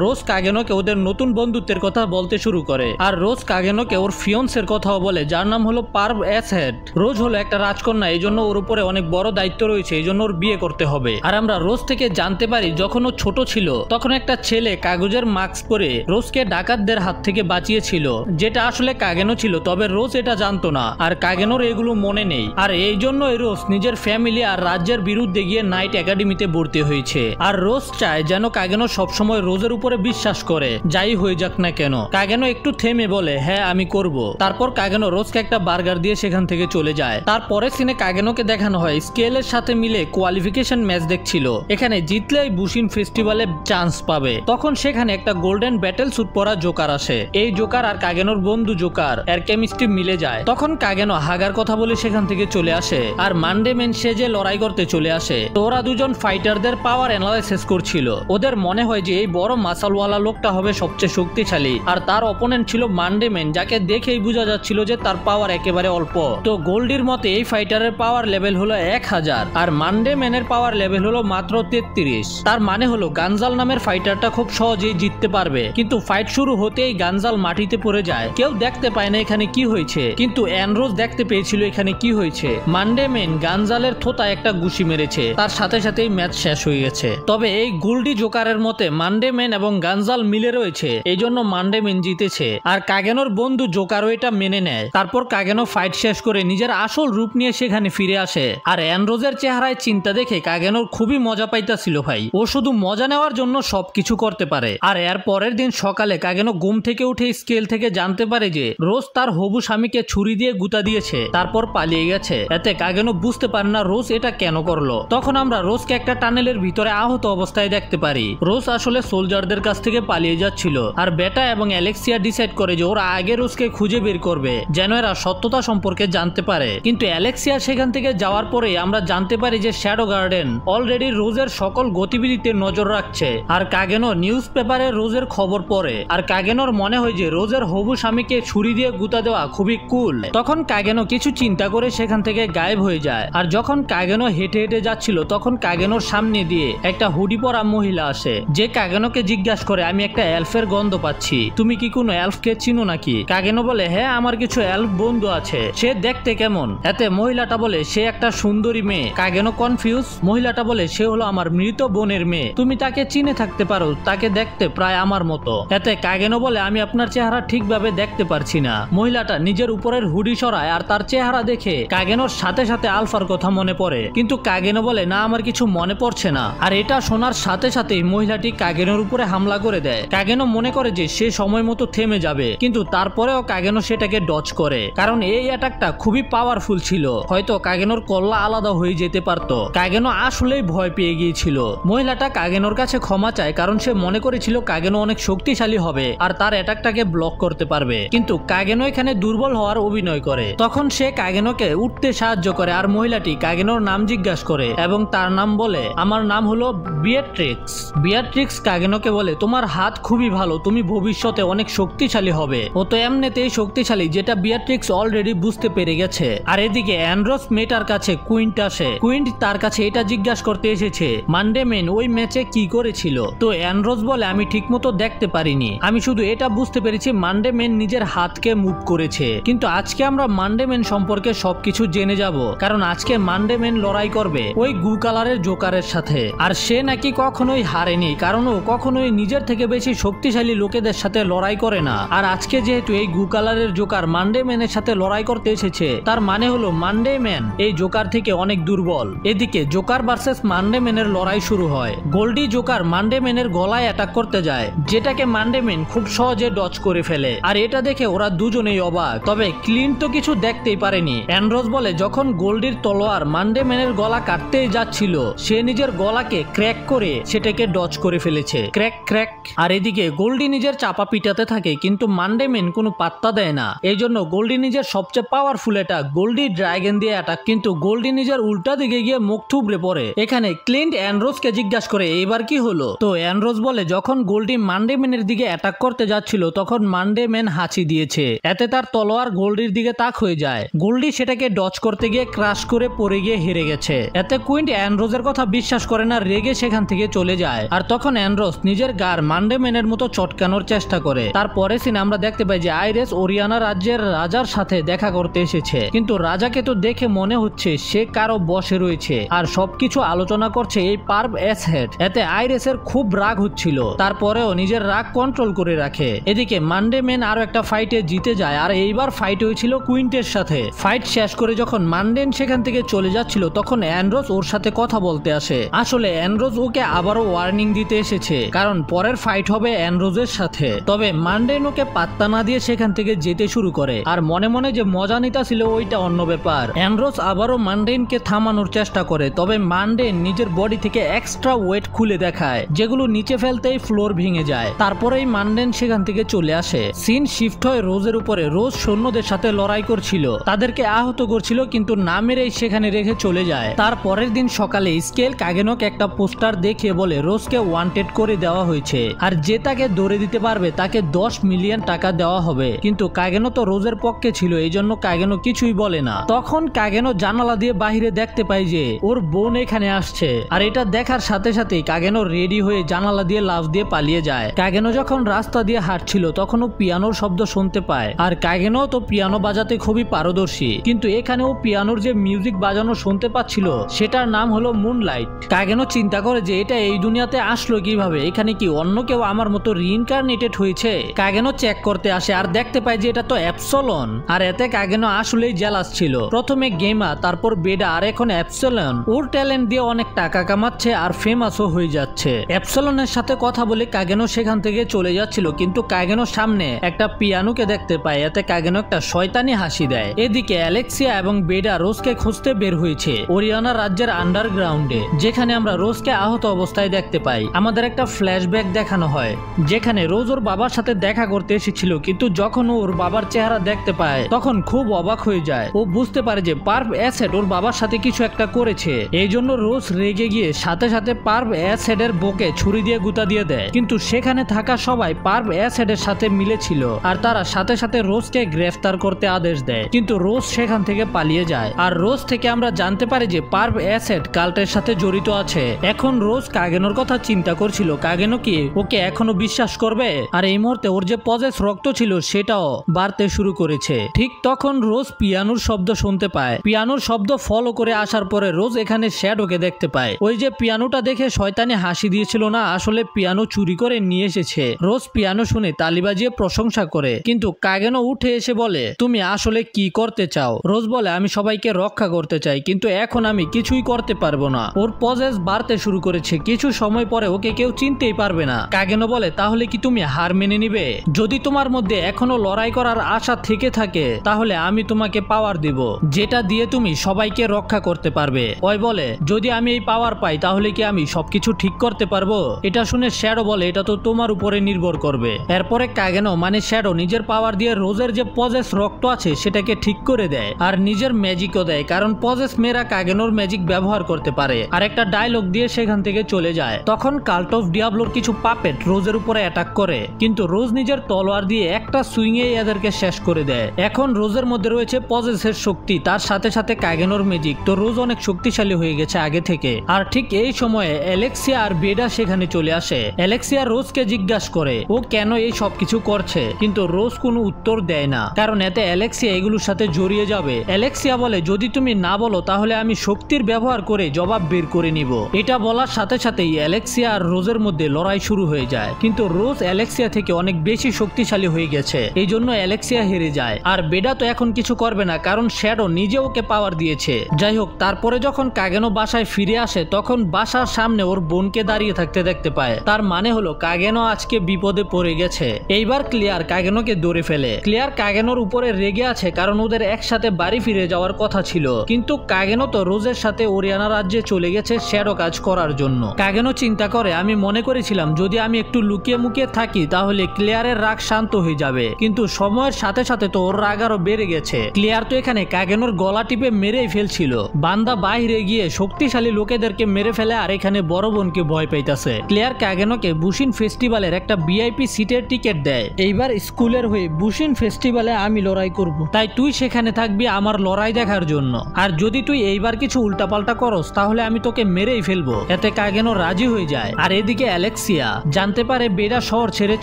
রোজ কাগেনোকে ওদের নতুন বন্ধুত্বের কথা বলতে শুরু করে। আর রোজ কাগেনোকে ওর ফিয়ন্সের কথাও বলে যার নাম হলো পার্ভ এসহেড। রোজ হলো একটা রাজকন্যা, এই জন্য ওর উপরে অনেক বড় দায়িত্ব রয়েছে, এই জন্য ওর বিয়ে করতে হবে। আর আমরা রোজ থেকে জানতে পারি যখন ও ছোট ছিল তখন একটা ছেলে কাগজের মাস্ক পরে রোজকে ডাকাতদের হাত থেকে বাঁচিয়েছিল, যেটা আসলে কাগেনো ছিল, তবে রোজ এটা জানতো না। আর কাগেনোর এগুলো মনে নেই, আর এই জন্যই রোজ নিজের ফ্যামিলি আর রাজ্যের বিরুদ্ধে গিয়ে নাইট একাডেমিতে ভর্তি হয়েছে। আর রোজ চায় যেন কাগেনো সবসময় রোজের উপরে বিশ্বাস করে, যাই হয়ে যাক না কেন। কাগেনো একটু থেমে বলে, হ্যাঁ আমি করব। তারপর কাগেনো রোজকে একটা বার্গার দিয়ে সেখান থেকে চলে যায়। তারপরে সিনে কাগেনোকে দেখানো হয় স্কেলের সাথে মিলে কোয়ালিফিকেশন ম্যাচ দেখছিল, এখানে জিতলেই বুশিন ফেস্টিভ্যালে চান্স পাবে। তখন সেখানে একটা গোল্ডেন ব্যাটেল স্যুট পরা জোকার আসে। এই জোকার আর কাগেনোর বন্ধু জোকার এর কেমিস্ট্রি মিলে যায়। তখন কাগেনো হাগার কথা বলে সেখান থেকে চলে আসে, আর মানডে ম্যান সেজে লড়াই করতে চলে আসে। তো ওরা দুজন ফাইটারদের পাওয়ার অ্যানালাইসিস করছিল। ওদের মনে হয় যে এই বড় মাসালওয়ালা লোকটা হবে সবচেয়ে শক্তিশালী, আর তার অপোনেন্ট ছিল মানডে ম্যান, যাকে দেখেই বোঝা যাচ্ছিল যে তার পাওয়ার একেবারে অল্প। তো গোল্ডির মতে এই ফাইটারের পাওয়ার লেভেল হলো 1000 আর মানডে ম্যানের পাওয়ার লেভেল হলো মাত্র 33। তার মানে হলো গানজাল নামের ফাইটারটা খুব সহজেই জিততে পারবে। কিন্তু ফাইট শুরু হতেই গানজাল মাটিতে পড়ে যায়। কেউ দেখতে পায় না এখানে কি হয়েছে, কিন্তু অ্যানরোজ দেখতে পেয়েছিল এখানে কি হয়েছে। মানডে ম্যান গানজালের থোতায় একটা ঘুষি মেরেছে, তার সাথে সাথেই ম্যাচ শেষ হয়ে গেছে। তবে এই গোল্ডি জোকারের মতে মানডে ম্যান এবং গানজাল মিলে রয়েছে, এই জন্য মানডে ম্যান জিতেছে। আর কাগেনোর বন্ধু জোকারও এটা মেনে নেয়। তারপর কাগেনো ফাইট শেষ করে নিজের আসল রূপ নিয়ে সেখানে ফিরে আসে। আর অ্যানরোজের চেহারায় চিন্তা দেখে কাগেনোর খুবই মজা পাইতাছিল ভাই, ও শুধু মজা নেওয়ার জন্য সবকিছু করতে পারে। আর এর পরের দিন সকালে কাগেনো ঘুম থেকে উঠে স্কেল থেকে জানতে পারে যে রোজ তার হবু স্বামীকে ছুরি দিয়ে গুতা দিয়েছে, তারপর পালিয়ে গেছে। এতে কাগেনো বুঝতে পারে না রোজ এটা কেন করলো। তখন আমরা রোজকে একটা টানেলের ভিতরে আহত অবস্থায় দেখতে পারি। রোজ আসলে সোলজারদের কাছ থেকে পালিয়ে যাচ্ছিল। আর বেটা এবং অ্যালেক্সিয়া ডিসাইড করে যে ওরা আগে রোজকে খুঁজে বের করবে, যেন এরা সত্যতা সম্পর্কে জানতে পারে। কিন্তু অ্যালেক্সিয়া সেখান থেকে যাওয়ার পরে আমরা জানতে পারি যে শ্যাডো গার্ডেন অলরেডি রোজের সকল গতিবিধিতে নজর রাখছে। আর কাগেনো নিউজ পেপারে রোজের খবর পড়ে। আর কাগেনোর মনে হয় যে রোজের হবু স্বামীকে ছুরি দিয়ে গুতা দেওয়া খুবই কুল। তখন কাগেনো কিছু চিন্তা করে সেখান থেকে গায়েব হয়ে যায়। আর যখন কাগেনো হেঁটে হেঁটে যাচ্ছিল তখন কাগেনোর সামনে দিয়ে একটা হুডি পরা মহিলা আসে, যে কাগেনোকে জিজ্ঞাসা করে, আমি একটা এলফের গন্ধ পাচ্ছি, তুমি কি কোনো এলফকে চিনো নাকি? কাগেনো বলে, হ্যাঁ আমার কিছু এলফ বন্ধু আছে, সে দেখতে কেমন? এতে মহিলাটা বলে সে একটা সুন্দরী মেয়ে। কাগেনো কনফিউজ। মহিলাটা বলে সে হলো আমার মৃত বোনের মেয়ে, তুমি তাকে চিনে থাকতে পারো, তাকে দেখতে প্রায় আমার মতো। এতে কাগেনো বলে, আমি আপনার চেহারা ঠিকভাবে দেখতে পারছি না। মহিলাটা নিজের উপরের হুডি সরায়, আর তার চেহারা দেখে কাগেনোর সাথে সাথে আলফার কথা মনে পড়ে। কিন্তু কাগেনো বলে, না আমার কিছু মনে পড়ছে না। আর এটা শোনার সাথে সাথেই মহিলাটি কাগেনোর উপরে হামলা করে দেয়। কাগেনো মনে করে যে সে সময় মতো থেমে যাবে, কিন্তু তারপরেও কাগেনো সেটাকে ডজ করে, কারণ এই অ্যাটাকটা খুবই পাওয়ারফুল ছিল। হয়তো কাগেনোর কল্লা আলাদা হয়ে যেতে পারত। কাগেনো আসলেই ভয় পেয়ে গিয়েছিল। মহিলাটা কাগেনোর কাছে ক্ষমা চায়, কারণ সে মনে করেছিল কাগেনো অনেক শক্তিশালী হবে আর তার অ্যাটাকটাকে ব্লক করতে পারবে। কিন্তু কাগেনো এখানে দুর্বল হওয়ার অভিনয় করে। তখন সে কাগেনোকে উঠতে সাহায্য করে। আর মহিলাটি কাগেনোর নাম জিজ্ঞাসা করে এবং তার নাম বলে, আমার নাম হলো বিয়াট্রিক্স। বিয়াট্রিক্স কাগেনোকে বলে, তোমার হাত খুবই ভালো, তুমি ভবিষ্যতে অনেক শক্তিশালী হবে। ও তো এমনিতেই শক্তিশালী, যেটা বিয়াট্রিক্স অলরেডি বুঝতে পেরে গেছে। আর এদিকে অ্যানরোজ মেটার কাছে কুইন্ট আসে। কুইন্ট তার কাছে এটা জিজ্ঞাসা করতে এসেছে মানডে ম্যান ওই ম্যাচে কি করেছিল। তো অ্যানরোজ বলে, আমি ঠিকমতো দেখতে পারিনি, আমি শুধু এটা বুঝতে পেরেছি মানডে ম্যান নিজের হাতকে মুভ করেছে। কিন্তু আজকে আমরা মানডে ম্যান সম্পর্কে সবকিছু জেনে যাব, কারণ আজকে মানডে ম্যান লড়াই করবে ওই গু কালারের জোকারের সাথে। আর সে নাকি কখনোই হারেনি, কারণ ও কখনোই নিজের থেকে বেশি শক্তিশালী লোকেদের সাথে লড়াই করে না। আর আজকে যেহেতু এই গু কালারের জোকার মানডে ম্যানের সাথে লড়াই করতে এসেছে, তার মানে হলো মানডে ম্যান এই জোকার থেকে অনেক দুর্বল। এদিকে জোকার ভার্সেস মানডে ম্যানের লড়াই শুরু হয়। গোল্ডি জোকার মানডে ম্যানের গলায় অ্যাটাক করতে যায়, যেটাকে মানডে ম্যান খুব সহজে ডজ করে ফেলে। আর এটা দেখে ওরা দুজনেই অবাক। তবে ক্লিন তো কিছু দেখতেই পারেনি। অ্যানরোজ বলে, যখন গোল্ডির তলোয়ার মানডে ম্যানের গলা কাটতেই যাচ্ছিল, সে নিজের গলাকে ক্র্যাক করে সেটাকে ডজ করে ফেলেছে। Crack crack. আর এদিকে গোল্ডি নিজের চাপা পিটাতে থাকে, কিন্তু মানডে ম্যান কোনো পাত্তা দেয় না। এই জন্য গোল্ডি নিজের সবচেয়ে পাওয়ারফুল অ্যাটাক গোল্ডি ড্রাগন দিয়ে অ্যাটাক, কিন্তু গোল্ডি নিজের উল্টা দিকে গিয়ে মুখ থুবড়ে পড়ে। এখানে ক্লিন্ট অ্যান্ড্রোসকে জিজ্ঞাসা করে এবার কি হলো। তো অ্যান্ড্রোস বলে যখন গোল্ডি মানডে ম্যানের দিকে অ্যাটাক করতে যাচ্ছিল তখন মানডে ম্যান হাঁচি দিয়েছে, এতে তার তলোয়ার গোল্ডির দিকে তাক হয়ে যায়। গোল্ডি সেটাকে ডজ করতে গিয়ে ক্রাশ করে পড়ে গিয়ে হেরে গেছে। এতে কুইন্ট অ্যান্ড্রোসের কথা বিশ্বাস করে না, রেগে সেখান থেকে চলে যায়। আর তখন অ্যান্ড্রোস নিজের গার মানডে ম্যানের মতো চটকানোর চেষ্টা করে। তারপরে সিনে আমরা দেখতে পাই যে আইরেস ওরিয়ানা রাজ্যের রাজার সাথে দেখা করতে এসেছে, কিন্তু রাজাকে তো দেখে মনে হচ্ছে সে কারো বসে রয়েছে আর সবকিছু আলোচনা করছে এই পার্ভ এসহেড। এতে আইরেসের খুব রাগ হচ্ছিল, তারপরেও নিজের রাগ কন্ট্রোল করে রাখে। এদিকে মানডে ম্যান আরো একটা ফাইটে জিতে যায়, আর এইবার ফাইট হয়েছিল কুইন্টের সাথে। ফাইট শেষ করে যখন মানডেন সেখান থেকে চলে যাচ্ছিল তখন অ্যান্ড্রোস ওর সাথে কথা বলতে আসে। আসলে অ্যান্ড্রোস ওকে আবারও ওয়ার্নিং দিতে এসেছে, কারণ পরের ফাইট হবে অ্যান্ড্রোসের সাথে। তবে মানডেন ওকে পাত্তা না দিয়ে সেখান থেকে যেতে শুরু করে, আর মনে মনে যে মজা নিতা ছিল ওইটা অন্য ব্যাপার। অ্যান্ড্রোস আবারও মানডেনকে থামানোর চেষ্টা করে, তবে মানডেন নিজের বডি থেকে এক্সট্রা ওয়েট খুলে দেখায়, যেগুলো নিচে ফেলতেই ফ্লোর ভেঙে যায়। তারপরেই মানডেন সেখান থেকে চলে আসে। সিন শিফট হয় রোজের উপরে। রোজ সৈন্যদের সাথে লড়াই করছিল, তাদেরকে আহত করছিল, কিন্তু না মেরেই সেখানে রেখে চলে যায়। তারপরের দিন সকালে স্কেল কাগেনকে একটা পোস্টার দেখে বলে রোজকে ওয়ান্টেড করে দেওয়া হয়েছে, আর যে তাকে ধরে দিতে পারবে তাকে 10 মিলিয়ন টাকা দেওয়া হবে। কিন্তু কাগেনো তো রোজের পক্ষে ছিল, এই জন্য কাগেনো কিছুই বলে না। তখন কাগেনো জানালা দিয়ে বাহিরে দেখতে পায় যে ওর বোন এখানে আসছে, আর এটা দেখার সাথে সাথেই কাগেনো রেডি হয়ে জানালা দিয়ে লাফ দিয়ে পালিয়ে যায়। কাগেনো যখন রাস্তা দিয়ে হাঁটছিল তখন ও পিয়ানোর শব্দ শুনতে পায়, আর কাগেনো তো পিয়ানো বাজাতে খুবই পারদর্শী, কিন্তু এখানে ও পিয়ানোর যে মিউজিক বাজানো শুনতে পাচ্ছিল সেটার নাম হলো মুনলাইট। কাগেনো চিন্তা করে যে এটা এই দুনিয়াতে আসলো কিভাবে, এখানে কি অন্য কেউ আমার মতো রিইনকার্নেটেড হয়েছে। কাগেনো চেক করতে আসে আর দেখতে পায় যে এটা তো অ্যাপসলন, আর এতে কাগেনো আসলেই জেলাস ছিল। প্রথমে গেমা, তারপর বেডা, আর এখন অ্যাপসলন ওর ট্যালেন্ট দিয়ে অনেক টাকা কামাচ্ছে আর ফেমাসও হয়ে যাচ্ছে। অ্যাপসলনের সাথে কথা বলে কাগেনো সেখান থেকে চলে যাচ্ছিল, কিন্তু কাগেনোর সামনে একটা পিয়ানোকে দেখতে পায়, এতে কাগেনো একটা শয়তানি হাসি দেয়। এদিকে অ্যালেক্সিয়া এবং বেডা রোজকে খুঁজতে বের হয়েছে ওরিয়ানা রাজ্যের আন্ডারগ্রাউন্ডে, যেখানে আমরা রোজকে আহত অবস্থায় দেখতে পাই। আমাদের একটা ফ্ল্যাশব্যাক দেখানো হয় যেখানে রোজ ওর বাবার সাথে দেখা করতে এসেছিল, কিন্তু যখন ওর বাবার চেহারা দেখতে পায় তখন খুব অবাক হয়ে যায়। ও বুঝতে পারে যে পার্ভ অ্যাসেড ওর বাবার সাথে কিছু একটা করেছে। এই জন্য রোজ রেগে গিয়ে সাথে সাথে পার্ভ অ্যাসেডের বুকে ছুরি দিয়ে গুতা দিয়ে দেয়, কিন্তু সেখানে থাকা সবাই পার্ভ অ্যাসেডের সাথে মিলেছিল, আর তারা সাথে সাথে রোজকে গ্রেফতার করতে আদেশ দেয়। কিন্তু রোজ সেখান থেকে পালিয়ে যায়, আর রোজ থেকে আমরা জানতে পারি যে পার্ভ অ্যাসেড কাল্টের সাথে জড়িত আছে। এখন রোজ কাগেনোর কথা চিন্তা করছিল, কাগেনো কি ওকে এখনো বিশ্বাস করবে। আর এই মুহূর্তে ওর যে পজেস রক্ত ছিল সেটাও বাড়তে শুরু করেছে। ঠিক তখন রোজ পিয়ানোর শব্দ শুনতে পায়। পিয়ানোর শব্দ ফলো করে আসার পরে রোজ এখানে শ্যাডোকে দেখতে পায়। ওই যে পিয়ানোটা দেখে শয়তানি হাসি দিয়েছিল না, আসলে পিয়ানো চুরি করে নিয়ে এসেছে। রোজ পিয়ানো শুনে তালি বাজিয়ে প্রশংসা করে, কিন্তু কাগেনো উঠে এসে বলে তুমি আসলে কি করতে চাও। রোজ বলে আমি সবাইকে রক্ষা করতে চাই, কিন্তু এখন আমি কিছুই করতে পারবো না। ওর পজেস বাড়তে শুরু করেছে, কিছু সময় পরে ওকে কেউ চিনতেই পারবে না। কাগেনো বলে তাহলে কি তুমি হার মেনে নিবে? যদি তোমার মধ্যে এখনো লড়াই করার আশা থেকে থাকে তাহলে আমি তোমাকে পাওয়ার দিব, যেটা দিয়ে তুমি সবাইকে রক্ষা করতে পারবে। ওই বলে যদি আমি এই পাওয়ার পাই তাহলে কি আমি সবকিছু ঠিক করতে পারবো? এটা শুনে শ্যাডো বলে এটা তো তোমার উপরে নির্ভর করবে। এরপরে কাগেনো মানে শ্যাডো নিজের পাওয়ার দিয়ে রোজের যে পজেস রক্ত আছে সেটাকে ঠিক করে দেয়, আর নিজের ম্যাজিকও দেয়, কারণ পজেস মেয়েরা কাগেনোর ম্যাজিক ব্যবহার করতে পারে। আর একটা ডায়লগ দিয়ে সেখান থেকে চলে যায়। তখন কাল্ট অফ ডিয়াবলোর কিছু পাপেট রোজের উপরে অ্যাটাক করে, কিন্তু রোজ নিজের তলোয়ার দিয়ে একটা সুইংয়ে এদেরকে শেষ করে দেয়। এখন রোজের মধ্যে রয়েছে পজেসের শক্তি, তার সাথে সাথে কাগেনোর ম্যাজিক, তো রোজ অনেক শক্তিশালী হয়ে গেছে আগে থেকে। আর ঠিক এই সময়ে অ্যালেক্সিয়া আর বেডা সেখানে চলে আসে। অ্যালেক্সিয়া রোজকে জিজ্ঞাসা করে ও কেন এই সবকিছু করছে, কিন্তু রোজ কোনো উত্তর দেয় না, কারণ এতে অ্যালেক্সিয়া এগুলোর সাথে জড়িয়ে যাবে। অ্যালেক্সিয়া বলে যদি তুমি না বলো তাহলে আমি শক্তির ব্যবহার করে জবাব বের করে নিব। এটা বলার সাথে সাথেই অ্যালেক্সিয়া আর রোজের মধ্যে লড়াই শুরু হয়ে যায়, কিন্তু রোজ অ্যালেক্সিয়া থেকে অনেক বেশি শক্তিশালী হয়ে গেছে, এই জন্য অ্যালেক্সিয়া হেরে যায়। আর বেডা তো এখন কিছু করবে না, কারণ শ্যাডো নিজে ওকে পাওয়ার দিয়েছে। যাই হোক, তারপরে যখন কাগেনো বাসায় ফিরে আসে তখন বাসার সামনে ওর বোনকে দাঁড়িয়ে থাকতে দেখতে পায়। তার মানে হলো কাগেনো আজকে বিপদে পড়ে গেছে। এইবার ক্লিয়ার কাগেনোকে ধরে ফেলে। ক্লিয়ার কাগেনোর উপরে রেগে আছে, কারণ ওদের একসাথে বাড়ি ফিরে যাওয়ার কথা ছিল, কিন্তু কাগেনো তো রোজের সাথে ওরিয়ানা রাজ্যে চলে গেছে শ্যাডো কাজ করার জন্য। কাগেনো চিন্তা করে আমি মনে করেছিলাম যদি আমি একটু লুকিয়ে মুকিয়ে থাকি তাহলে ক্লিয়ারের রাগ শান্ত হয়ে যাবে, কিন্তু সময়ের সাথে সাথে তো ওর রাগ আরো বেড়ে গেছে। ক্লিয়ার তো এখানে কাগেনোর গলা টিপে মেরেই ফেলছিল। বান্দা বাইরে গিয়ে শক্তিশালী লোকেদেরকে মেরে ফেলে আর এখানে বড় বোনকে ভয় পাইতাছে। ক্লেয়ার কাগেনোকে বুশিন ফেস্টিভ্যালের একটা ভিআইপি সিটের টিকিট দেয়। এইবার স্কুলের হয়ে বুশিন ফেস্টিভ্যালে আমি লড়াই করব, তাই তুই সেখানে থাকবি আমার লড়াই দেখার জন্য। আর যদি তুই এইবার কিছু উল্টাপাল্টা করস তাহলে আমি তোকে মেরেই ফেলবো। এতে কাগেনো রাজি হয়ে যায়। আর এদিকে অ্যালেক্সিয়া জানতে পারে বেডা শহর ছেড়ে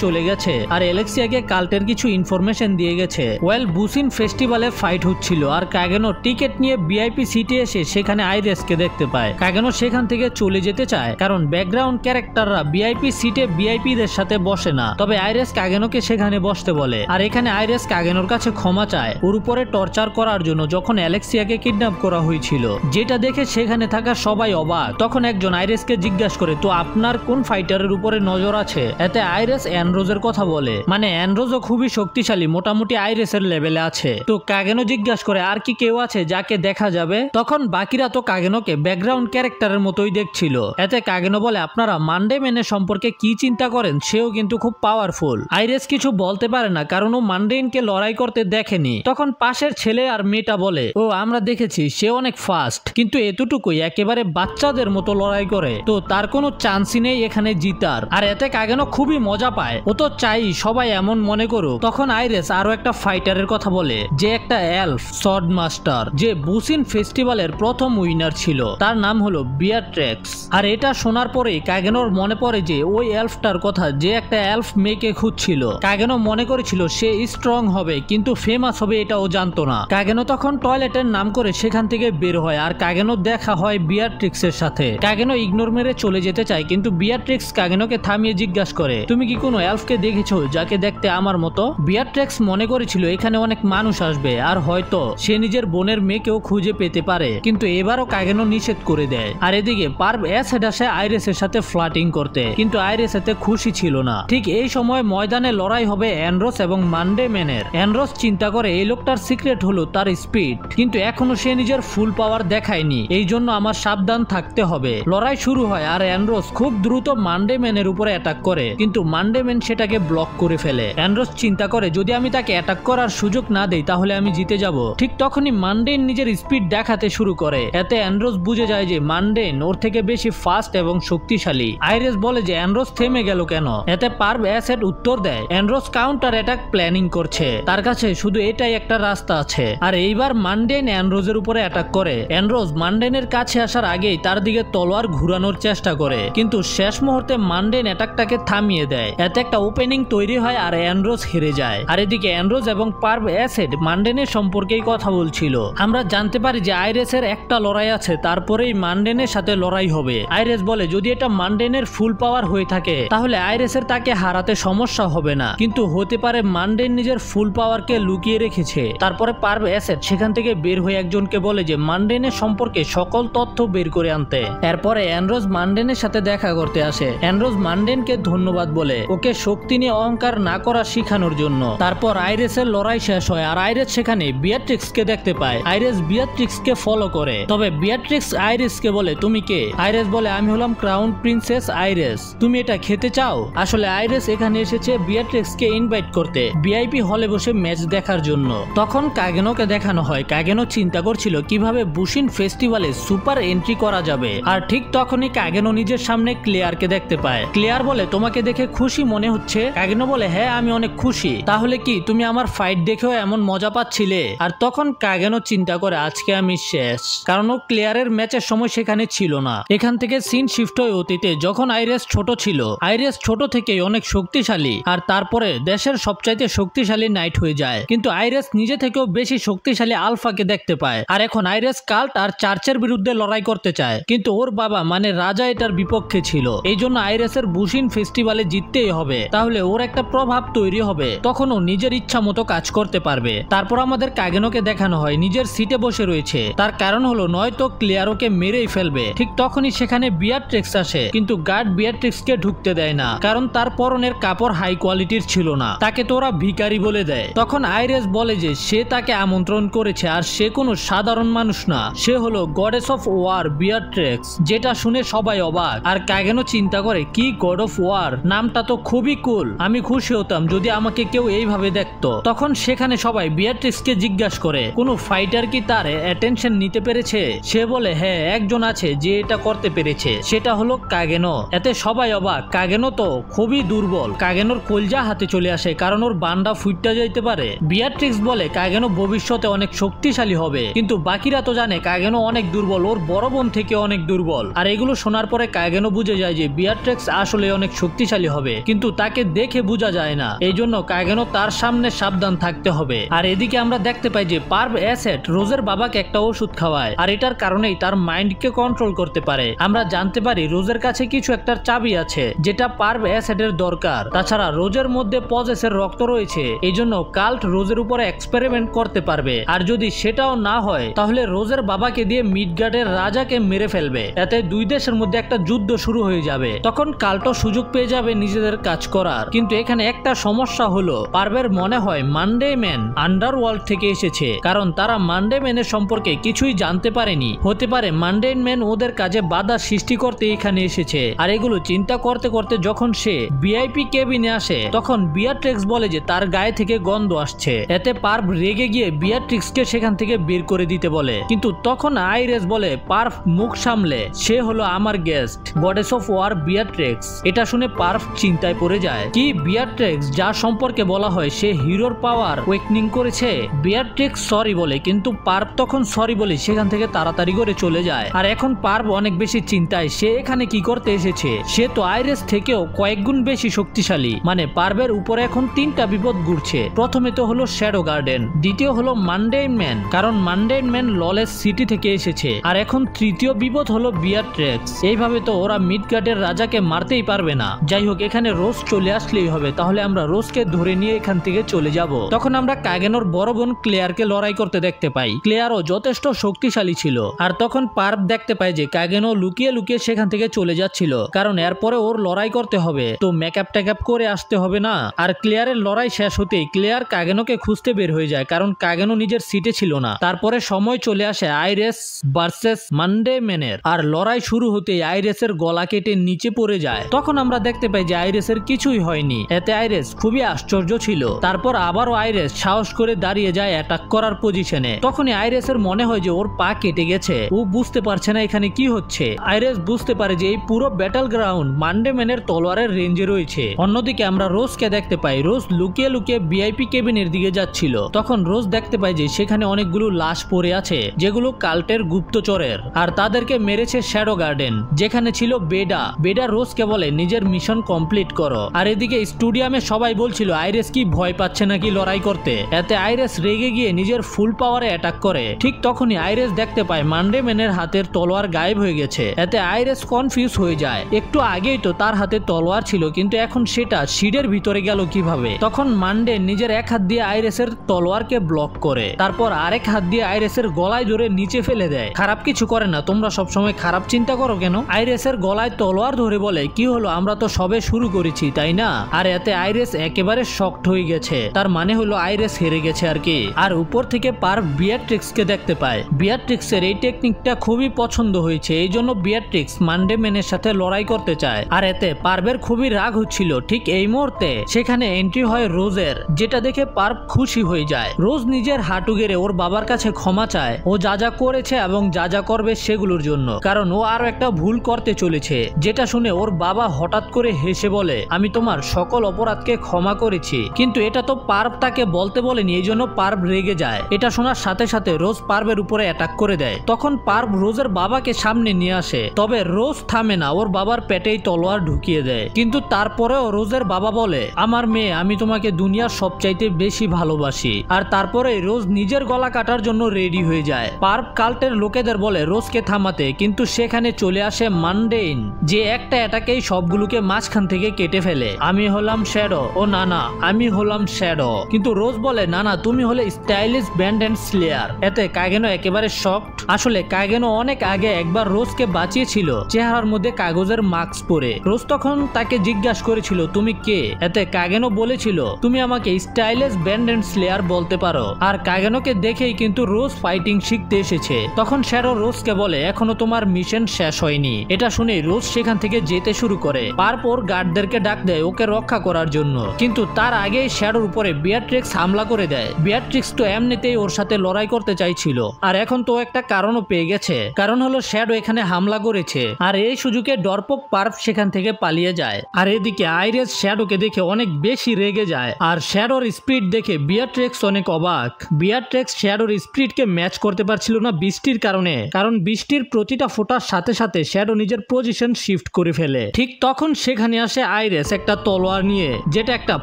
চলে গেছে আর অ্যালেক্সিয়াকে কাল্টের কিছু ইনফরমেশন দিয়ে গেছে। ওয়েল বুশিন ফেস্টিভ্যালে ফাইট হচ্ছিল আর কাগেনো টিকিট নিয়ে ভিআইপি সিটে এসে সেখানে আইরেসকে দেখতে পায়। কাগেনো সেখান থেকে চলে যেতে চায় কারণ ব্যাকগ্রাউন্ড ক্যারেক্টাররা ভিআইপি সিটে ভিআইপিদের সাথে বসে না। তবে আইরেস কাগেনোকে সেখানে বসতে বলে আর এখানে আইরেস কাগেনোর কাছে ক্ষমা চায় ওর উপরে টর্চার করার জন্য যখন অ্যালেক্সিয়াকে কিডন্যাপ করা হয়েছিল, যেটা দেখে সেখানে থাকা সবাই অবাক। তখন একজন আইরেসকে জিজ্ঞাসা করে তো আপনার কোন ফাইটারের উপরে নজর আছে? এতে আইরেস অ্যানরোজের কথা বলে, মানে অ্যানরোজও খুবই শক্তিশালী, মোটামুটি আইরেসের লেভেলে আছে। তো কাগেনো জিজ্ঞাসা করে আর কি কেউ আছে যাকে দেখা যাবে? তখন বাকিরা তো কাগেনোকে ব্যাকগ্রাউন্ড ক্যারেক্টারের মতোই দেখছিল। এতে কাগেনো বলে আপনারা মানডে ম্যানের সম্পর্কে কি চিন্তা করেন, সেও কিন্তু খুব পাওয়ারফুল। আইরেস কিছু বলতে পারে না কারণ ও মানডেনকে লড়াই করতে দেখেনি। তখন পাশের ছেলে আর মেয়েটা বলে ও আমরা দেখেছি সে অনেক ফাস্ট, কিন্তু এতটুকুই একেবারে বাচ্চাদের মতো লড়াই করে, তো তার কোনো চান্সই নেই এখানে জিতার। আর এতে কাগেনো খুবই মজা পায়, ও তো চাই সবাই এমন মনে করুক। তখন আইরেস আরো একটা ফাইটারের কথা বলে যে একটা এলফ সর্ড মাস্টার যে বুশিন ফেস্টিভ্যালের প্রথম উইনার ছিল, তার নাম হলো বিয়াট্রেক্স। আর এটা শোনার পরেই কাগেনোর মনে পড়ে যে ওই এলফটার কথা যে একটা এলফ মেয়েকে খুঁজছিল। কাগেনো মনে করেছিল সে স্ট্রং হবে কিন্তু ফেমাস হবে এটা ও জানতো না। কাগেনো তখন টয়লেটের নাম করে সেখান থেকে বের হয় আর কাগেনো দেখা হয় বিয়াট্রিক্সের সাথে। কাগেনো ইগনোর মেরে চলে যেতে চায় কিন্তু বিয়াট্রিক্স কাগেনোকে থামিয়ে জিজ্ঞাসা করে তুমি কি কোনো এলফকে দেখেছো যাকে দেখতে আমার মতো? বিয়াট্রিক্স মনে করেছিল এখানে অনেক মানুষ আসবে আর হয়তো সে নিজের বোনের মেয়েকেও খুঁজে পেতে পারে, কিন্তু এবারও কাগেনো নিষেধ করে দেয়। আর এদিকে পার্ভ অ্যাসেড আসে আইরেসের সাথে ফ্লার্টিং করতে, কিন্তু আইরেস এতে খুশি ছিল না। ঠিক এই সময় ময়দানে লড়াই হবে অ্যানরোস এবং মানডে ম্যানের। অ্যানরোস চিন্তা করে এই লোকটার সিক্রেট হলো তার স্পিড, কিন্তু এখনো সে নিজের ফুল পাওয়ার দেখায়নি, এই জন্য আমার সাবধান থাকতে হবে। লড়াই শুরু হয় আর অ্যানরোস খুব দ্রুত মানডে ম্যানের উপরে অ্যাটাক করে, কিন্তু মানডে ম্যান সেটাকে ব্লক করে ফেলে। অ্যানরোস চিন্তা করে যদি আমি তাকে অ্যাটাক করার সুযোগ না দেই তাহলে আমি জিতে যাব। ঠিক তখনই মানডেন নিজের স্পিড দেখাতে শুরু করে। এতে অ্যানরোস বুঝে যায় যে মানডেন ওর থেকে বেশি ফাস্ট এবং শক্তিশালী। আইরেস বলে যে অ্যানরোস থেমে গেল কেন? এতে পার্ভ অ্যাসেড উত্তর দেয় অ্যানরোস কাউন্টার অ্যাটাক প্ল্যানিং করছে, তার কাছে শুধু এটাই একটা রাস্তা আছে। আর এইবার মানডেন অ্যানরোজের উপরে অ্যাটাক করে। অ্যানরোজ মানডেনের কাছে আসার আগেই তার দিকে তলোয়ার ঘুরানোর চেষ্টা করে, কিন্তু শেষ মুহূর্তে মানডেন অ্যাটাকটাকে থামিয়ে দেয়। এতে একটা ওপেনিং তৈরি হয় আর অ্যানরোজ হেরে যায়। আর এদিকে অ্যানরোজ এবং পার্ভ অ্যাসেড মানডেনের সম্পর্কেই কথা বলছিল। আমরা জানতে পারি যে আইরেসের একটা লড়াই আছে, তারপরেই মানডেনের সাথে লড়াই হবে। আইরেস বলে যদি এটা মানডেনের ফুল পাওয়ার হয়ে থাকে তাহলে আইরেসের তাকে হারাতে সমস্যা হবে না, কিন্তু হতে পারে মানডেন নিজের ফুল পাওয়ারকে লুকিয়ে রেখেছে। তারপরে পার্ভ অ্যাসেড সেখান থেকে বের হয়ে একজনকে বলে যে মানডেনের সম্পর্কে সকল তথ্য বের করে আনতে। এরপরে অ্যানরোজ মানডেনের সাথে দেখা করতে আসে। অ্যানরোজ মানডেনকে ধন্যবাদ বলে ওকে শক্তি নিয়ে অহংকার না করা শিখানোর জন্য। তারপর আইরেসের লড়াই শেষ হয় আর আইরেস সেখানে বিয়াট্রিক্সকে দেখতে পায়। আইরেস বিয়াট্রিক্সকে ফলো করে, তবে বিয়াট্রিক্স আইরেসকে বলে তুমি কে? আইরেস বলে আমি হলাম ক্রাউন প্রিন্সেস আইরেস, তুমি এটা খেতে চাও? আসলে আইরেস এখানে এসেছে বিয়াট্রিক্সকে ইনভাইট করতে ভিআইপি হলে বসে ম্যাচ দেখার জন্য। তখন কাগেনোকে দেখানো হয়। কাগেনো চিন্তা করছিল কিভাবে বুশিন ফেস্টিভ্যালে সুপার এন্ট্রি করা যাবে। আর ঠিক তখনই কাগেনো নিজের সামনে ক্লেয়ারকে দেখতে পায়। ক্লেয়ার বলে তোমাকে দেখে খুশি মনে হচ্ছে। কাগেনো বলে হ্যাঁ আমি অনেক খুশি। তাহলে কি তুমি আমার ফাইট দেখেও এমন মজা পাচ্ছিলে? আর তখন কাগেনো চিন্তা করে আজকে আমি শেষ, কারণ ও ক্লেয়ারের ম্যাচের সময় সেখানে ছিল না। এখান থেকে সিন শিফট হয় অতীতে, যখন আইরেস ছোট ছিল। আইরেস ছোট থেকেই অনেক শক্তিশালী আর তারপরে দেশের সবচাইতে শক্তিশালী নাইট হয়ে যায়, কিন্তু আইরেস নিজে থেকেও বেশি শক্তিশালী আলফাকে দেখতে পায়। আর এখন আইরেস কাল্ট আর চার্চের বিরুদ্ধে লড়াই করতে চায়, কিন্তু ওর বাবা মানে রাজা এটার বিপক্ষে ছিল। এই জন্য আইরেসের বুশিন ফেস্টিভ্যালে জিততেই হবে, তাহলে ওর একটা প্রভাব তৈরি হবে, তখন ও নিজের ইচ্ছা মতো কাজ করতে পারবে। তারপর আমাদের কাগেনোকে দেখানো হয় নিজের সিটে বসে রয়েছে। তার কারণ হলো নয়তো ক্লিয়ারোকে মেরেই ফেলবে। ঠিক তখনই সেখানে বিয়াট্রিক্স আসে, কিন্তু গার্ড বিয়াট্রিক্সকে ঢুকতে দেয় না, কারণ তার পরনের কাপড় হাই কোয়ালিটির ছিল না। তাকে তো ওরা ভিখারি বলে দেয়। তখন আইরেস বলে যে সে তাকে আমন্ত্রণ করেছে আর সে কোনো সাধারণ মানুষ না, সে হলো গডেস অফ ওয়ার বিয়াট্রিক্স। যেটা শুনে সবাই অবাক। আর কাগেনো চিন্তা করে কি গড অফ ওয়ার, নামটা তো খুবই কুল, আমি খুশি হতাম যদি আমাকে কেউ এইভাবে দেখতো। তখন সেখানে সবাই বিয়াট্রিক্সকে জিজ্ঞাসা করে কোনো ফাইটার কি তার অ্যাটেনশন নিতে পেরেছে? সে বলে হ্যাঁ, একজন আছে যে এটা করতে পেরেছে, সেটা হলো কাগেনো। এতে সবাই অবাক, কাগেনো তো খুবই দুর্বল। কাগেনোর কলজা হাতে চলে আসে, কারণ ওর বান্ডা ফুইটটা যাইতে পারে। বিয়াট্রিক্স বলে কাগেনো ভবিষ্যতে অনেক শক্তিশালী হবে, কিন্তু বাকিরা তো জানে কাগেনো অনেক দুর্বল, ওর বড় বোন থেকে অনেক দুর্বল। আর এগুলো শোনার পরে কাগেনো বুঝে যায় যে বিয়াট্রিক্স আসলে অনেক শক্তিশালী হবে, কিন্তু তাকে দেখে বোঝা যায় না। এই জন্য কাগেনো তার সামনে সাবধান থাকতে হবে। আর এদিকে আমরা দেখতে পাই যে পার্ভ অ্যাসেট রোজের বাবাকে একটা ওষুধ খাওয়ায়, আর এটার কারণেই তার মাইন্ডকে কন্ট্রোল করতে পারে। আমরা জানতে পারি রোজের কাছে কিছু একটা চাবি আছে যেটা পার্ভ অ্যাসেটের দরকার। তাছাড়া রোজের মধ্যে পজেসের রক্ত রয়েছে, এই জন্য কাল্ট রোজের উপরে এক্সপেরিমেন্ট করতে পারবে। আর যদি সেটাও না হয় তাহলে রোজের বাবাকে দিয়ে মিডগার্ডের রাজাকে মেরে ফেলবে। এতে দুই দেশের মধ্যে একটা যুদ্ধ শুরু হয়ে যাবে। তখন কাল্টও সুযোগ পেয়ে যাবে নিজেদের কাজ করার। কিন্তু এখানে একটা সমস্যা হলো, পার্ভের মনে হয় মানডে ম্যান আন্ডারওয়ার্ল্ড থেকে এসেছে, কারণ তারা মানডে ম্যানের সম্পর্কে কিছুই জানতে পারেনি। হতে পারে মানডে ম্যান ওদের কাজে বাধা সৃষ্টি করতে এখানে এসেছে। আর এগুলো চিন্তা করতে করতে যখন সে ভিআইপি কেবিনে আসে, তখন বিয়াট্রিক্স বলে যে তার গায়ে থেকে গন্ধ আসছে। এতে পার্ভ রেগে গিয়ে বিয়াট্রিক্সকে সেখান থেকে বের করে দিতে বলে, কিন্তু তখন আইরেস বলে পার্ভ মুখ সামলে, সে হলো আমার গেস্ট, গডেস অফ ওয়ার বিয়াট্রিক্স। এটা শুনে পার্ভ চিন্তায় পড়ে যায়, কি বিয়াট্রিক্স যার সম্পর্কে বলা হয় সে হিরোর পাওয়ার ওয়েকনিং করেছে? বিয়াট্রিক্স সরি বলে, কিন্তু পার্ভ তখন সরি বলে সেখান থেকে তাড়াতাড়ি করে চলে যায়। আর এখন পার্ভ অনেক বেশি চিন্তায়, সে এখানে কি করতে এসেছে? সে তো আইরেস থেকেও কয়েক গুণ বেশি শক্তিশালী। মানে পার্ভের উপরে এখন তিনটা বিপদ ঘুরছে। প্রথমে তো হলো শ্যাডো গার্ডেন, দ্বিতীয় হলো মানডেইন ম্যান, কারণ মানডেইন ম্যান ললেস সিটি থেকে এসেছে, আর এখন তৃতীয় বিপদ হলো বিয়াট্রিক্স। এইভাবে তো ওরা মিডগার্ডের রাজাকে মারতেই পারবে না। যাই হোক, এখানে রোজ চলে আসলেই হবে, তাহলে আমরা রোজকে ধরে নিয়ে এখান থেকে চলে যাব। তখন আমরা কাগেনোর বড় বোন ক্লেয়ারকে লড়াই করতে দেখতে পাই। ক্লেয়ারও যথেষ্ট শক্তিশালী ছিল। আর তখন পার্ভ দেখতে পায় যে কাগেনো লুকিয়ে লুকিয়ে সেখান থেকে চলে যাচ্ছিল, কারণ এরপরে ওর লড়াই করতে হবে, তো মেকআপ টেকআপ করে আসতে হবে না। আর ক্লেয়ারের লড়াই শেষ হতেই ক্লেয়ার কাগেনোকে খুঁজতে বের হয়ে যায়, কারণ কাগেনো নিজের সিটে ছিল না। তারপরে সময় চলে আসে আইরেস ভার্সেস মানডে ম্যানের। আর লড়াই শুরু হতেই আইরেসের গলা কেটে নিচে পড়ে যায়। তখন আমরা দেখতে পাই যে আইরেসের কিছুই হয়নি। এতে আইরেস খুবই আশ্চর্য ছিল। তারপর আবারও আইরেস সাহস করে দাঁড়িয়ে যায় অ্যাটাক করার পজিশনে। তখনই আইরেসের মনে হয় যে ওর পা কেটে গেছে, ও বুঝতে পারছে না এখানে কি হচ্ছে। আইরেস বুঝতে পারে যে এই পুরো ব্যাটল গ্রাউন্ড মানডে ম্যানের তলোয়ারের রেঞ্জে রয়েছে। অন্যদিকে আমরা রোজকে দেখতে পাই, রোজ লুকিয়ে লুকিয়ে ভিআইপি কেবিনের দিকে যাচ্ছিল। তখন রোজ দেখতে পাই যে সেখানে অনেকগুলো লাশ পড়ে আছে, যেগুলো কাল্টের গুপ্তচরের, আর তাদেরকে মেরেছে শ্যাডো গার্ডেন, যেখানে ছিল বেডা। বেডা রোজকে বলে নিজের মিশন কমপ্লিট করো। আর এদিকে স্টেডিয়ামে সবাই বলছিল আইরেস কি ভয় পাচ্ছে নাকি লড়াই করতে। এতে আইরেস রেগে গিয়ে নিজের ফুল পাওয়ারে অ্যাটাক করে। ঠিক তখনই আইরেস দেখতে পায় মানডে ম্যানের হাতের তলোয়ার গায়েব হয়ে গেছে। এতে আইরেস কনফিউজ হয়ে যায়, একটু আগেই তো তার হাতে তলোয়ার ছিল, কিন্তু এখন সেটা শিডের ভিতরে গেল কিভাবে? তখন মানডে নিজের এক হাত দিয়ে আইরেসের তলোয়ারকে ব্লক করে, তারপর আরেক হাত দিয়ে আইরেসের গলায় ধরে নিচে ফেলে দেয়। খারাপ কিছু করে না, তোমরা সবসময় খারাপ চিন্তা করো কেন? আইরেসের গলায় তলোয়ার ধরে বলে, কি হলো, আমরা তো সবে শুরু করেছি তাই না? আর এতে আইরেস একেবারে শকড হয়ে গেছে। তার মানে হলো আইরেস হেরে গেছে আর কি। আর উপর থেকে পার্ভ বিয়াট্রিক্সকে দেখতে পায়। বিয়াট্রিক্সের এই টেকনিকটা খুবই পছন্দ হয়েছে, এই জন্য বিয়াট্রিক্স মানডে ম্যানের সাথে লড়াই করতে চায়। আর এতে পার্ভের খুবই রাগ হচ্ছিল। ঠিক এই মুহূর্তে সেখানে এন্ট্রি হয় রোজের, যেটা দেখে পার্ভ খুশি হয়ে যায়। রোজ নিজের হাঁটু গেড়ে ওর বাবার কাছে ক্ষমা চায়, ও যা যা করেছে এবং যা যা করবে সেগুলোর জন্য, কারণ ও আরো একটা ভুল করতে চলেছে। যেটা শুনে ওর বাবা হঠাৎ করে হেসে বলে, আমি তোমার সকল অপরাধকে ক্ষমা করেছি। কিন্তু এটা তো পার্ভ তাকে বলতে বলেনি, এই জন্য পার্ভ রেগে যায়। এটা শোনার সাথে সাথে রোজ পার্ভের উপরে অ্যাটাক করে দেয়। তখন পার্ভ রোজের বাবাকে সামনে নিয়ে আসে, তবে রোজ থামে না, ওর বাবার পেটেই তলোয়ার ঢুকিয়ে দেয়। কিন্তু তারপরেও রোজের বাবা বলে, আমার মেয়ে, আমি তোমাকে দুনিয়ার সবচাইতে বেশি ভালোবাসি। আর তারপরে রোজ নিজের গলা কাটার জন্য রেডি হয়ে যায়। পার্ভ কাল্টের লোকেদের বলে রোজকে থামাতে, কিন্তু সেখানে চলে আসে মানডেইন, যে একটা অ্যাটাকেই সবগুলোকে মাঝখান থেকে কেটে ফেলে। আমি হলাম শ্যাডো। ও না না, আমি হলাম শ্যাডো। কিন্তু রোজ বলে, না না, তুমি হলে স্টাইলিশ ব্যান্ড এন্ড স্লেয়ার। এতে কাগেনো একেবারে শকড। আসলে কাগেনো অনেক আগে একবার রোজকে বাঁচিয়েছিল চেহারার মধ্যে কাগজের মাস্ক পরে। রোজ তখন তাকে জিজ্ঞাসা করেছিল, তুমি কে? এতে কাগেনো বলেছিল, তুমি আমাকে স্টাইলিশ ব্যান্ড এন্ড স্লেয়ার বলতে পারো। আর কাগেনোকে দেখেই কিন্তু রোজ ফাইটিং শিখতে এসেছে। তখন শ্যাডো রোজকে বলে, এখনো তোমার মিশন শেষ হয়নি। এটা শুনে রোজ সেখান থেকে যেতে শুরু করে। পারপর গার্ডদেরকে ডাক দেয় ওকে রক্ষা করার জন্য, কিন্তু তার আগেই শ্যাডোর উপরে বিয়াট্রিক্স হামলা করে দেয়। বিয়াট্রিক্স তো এমনিতেই ওর সাথে লড়াই করতে চাইছিল, আর এখন তো একটা কারণও পেয়ে গেছে, কারণ হলো শ্যাডো এখানে হামলা করেছে আর এই সুযোগে ডরপক পার্ফ সেখান থেকে পালিয়ে যায়। আর এদিকে আইরিস শ্যাডোকে দেখে অনেক বেশি রেগে যায় আর শ্যাডোর স্পিড দেখে বিয়াট্রিক্স অনেক অবাক। বিয়াট্রিক্স শ্যাডোর স্পিডকে ম্যাচ করতে পারছিল না বৃষ্টির কারণে, কারণ বৃষ্টির প্রতিটা ফোঁটার সাথে সাথে শ্যাডো নিজের পজিশন শিফট করে ফেলে। ঠিক তখন সেখানে আসে আইরিস একটা তলোয়ার নিয়ে, যেটা একটা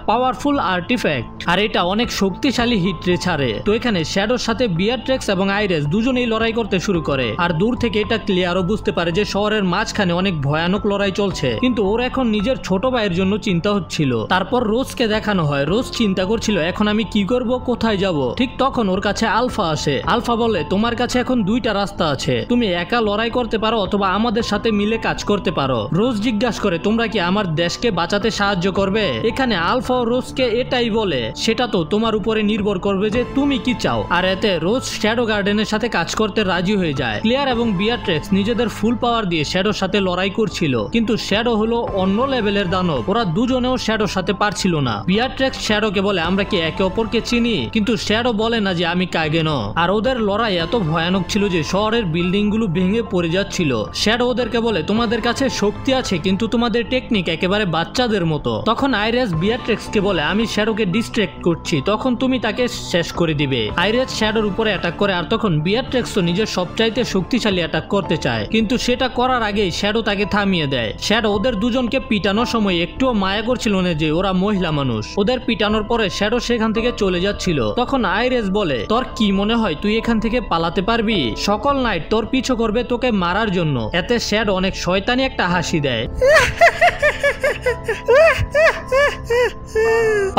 পাওয়ারফুল আর্টিফ্যাক্ট আর এটা অনেক শক্তিশালী হিট রে ছাড়ে। তো এখানে শ্যাডোর সাথে বিয়াট্রিক্স এবং আইরিস দুজনেই লড়াই করতে শুরু করে আর দূর থেকে এটা ক্লিয়ারও বুঝতে পারে যে শহরের মাঝখানে অনেক ভয়ানক লড়াই চলছে, কিন্তু ওর এখন নিজের ছোট ভাইয়ের জন্য চিন্তা হচ্ছিল। তারপর রোজকে দেখানো হয়, রোজ চিন্তা করছিল এখন আমি কি করব, কোথায় যাব। ঠিক তখন ওর কাছে আলফা আসে। আলফা বলে তোমার কাছে এখন দুইটা রাস্তা আছে, তুমি একা লড়াই করতে পারো অথবা আমাদের সাথে মিলে কাজ করতে পারো। রোজ জিজ্ঞাসা করে তোমরা কি আমার দেশকে বাঁচাতে সাহায্য করবে? এখানে আলফা ও রোজকে এটাই বলে সেটা তো তোমার উপরে নির্ভর করবে যে তুমি কি চাও। আর এতে রোজ শ্যাডো গার্ডেনের সাথে কাজ করতে রাজি হয়ে যায়। ক্লিয়ার এবং বিয়াট্রিক্স নিজেদের ফুল পাওয়ার দিয়ে শ্যাডোর সাথে লড়াই করছিল, কিন্তু শ্যাডো হলো অন্য লেভেলের দানব, ওরা দুজনেও শ্যাডোর সাথে পারছিল না। বিয়াট্রিক্স শ্যাডোকে বলে আমরা কি একে অপরকে চিনি, কিন্তু শ্যাডো বলে না যে আমি কাগেনো। আর ওদের লড়াই এত ভয়ানক ছিল যে শহরের বিল্ডিং গুলো ভেঙে পড়ে যাচ্ছিল। শ্যাডো ওদেরকে বলে তোমাদের কাছে শক্তি আছে কিন্তু তোমাদের টেকনিক একেবারে বাচ্চাদের মতো। তখন আইরিস বিয়াট্রিক্সকে বলে আমি শ্যাডোকে ডিস্ট্র্যাক্ট করছি, তখন তুমি তাকে শেষ করে দিবে। আইরিস শ্যাডোর উপরে অ্যাটাক করে আর তখন বিয়াট্রিক্স নিজের সবচাইতে শক্তিশালী অ্যাটাক করতে চায়, কিন্তু সেটা করার আগেই শ্যাডো তাকে থামিয়ে দেয়। শ্যাডো ওদের দুজনকে পিটানোর সময় একটুও মায়া করছিল না যে ওরা মহিলা মানুষ। ওদের পিটানোর পরে শ্যাডো সেখান থেকে চলে যাচ্ছিল। তখন আইরিস বলে তোর কি মনে হয় তুই এখান থেকে পালাতে পারবি? সকল নাইট তোর পিছু করবে তোকে মারার জন্য। এতে শ্যাডো অনেক শয়তানি একটা হাসি দেয়।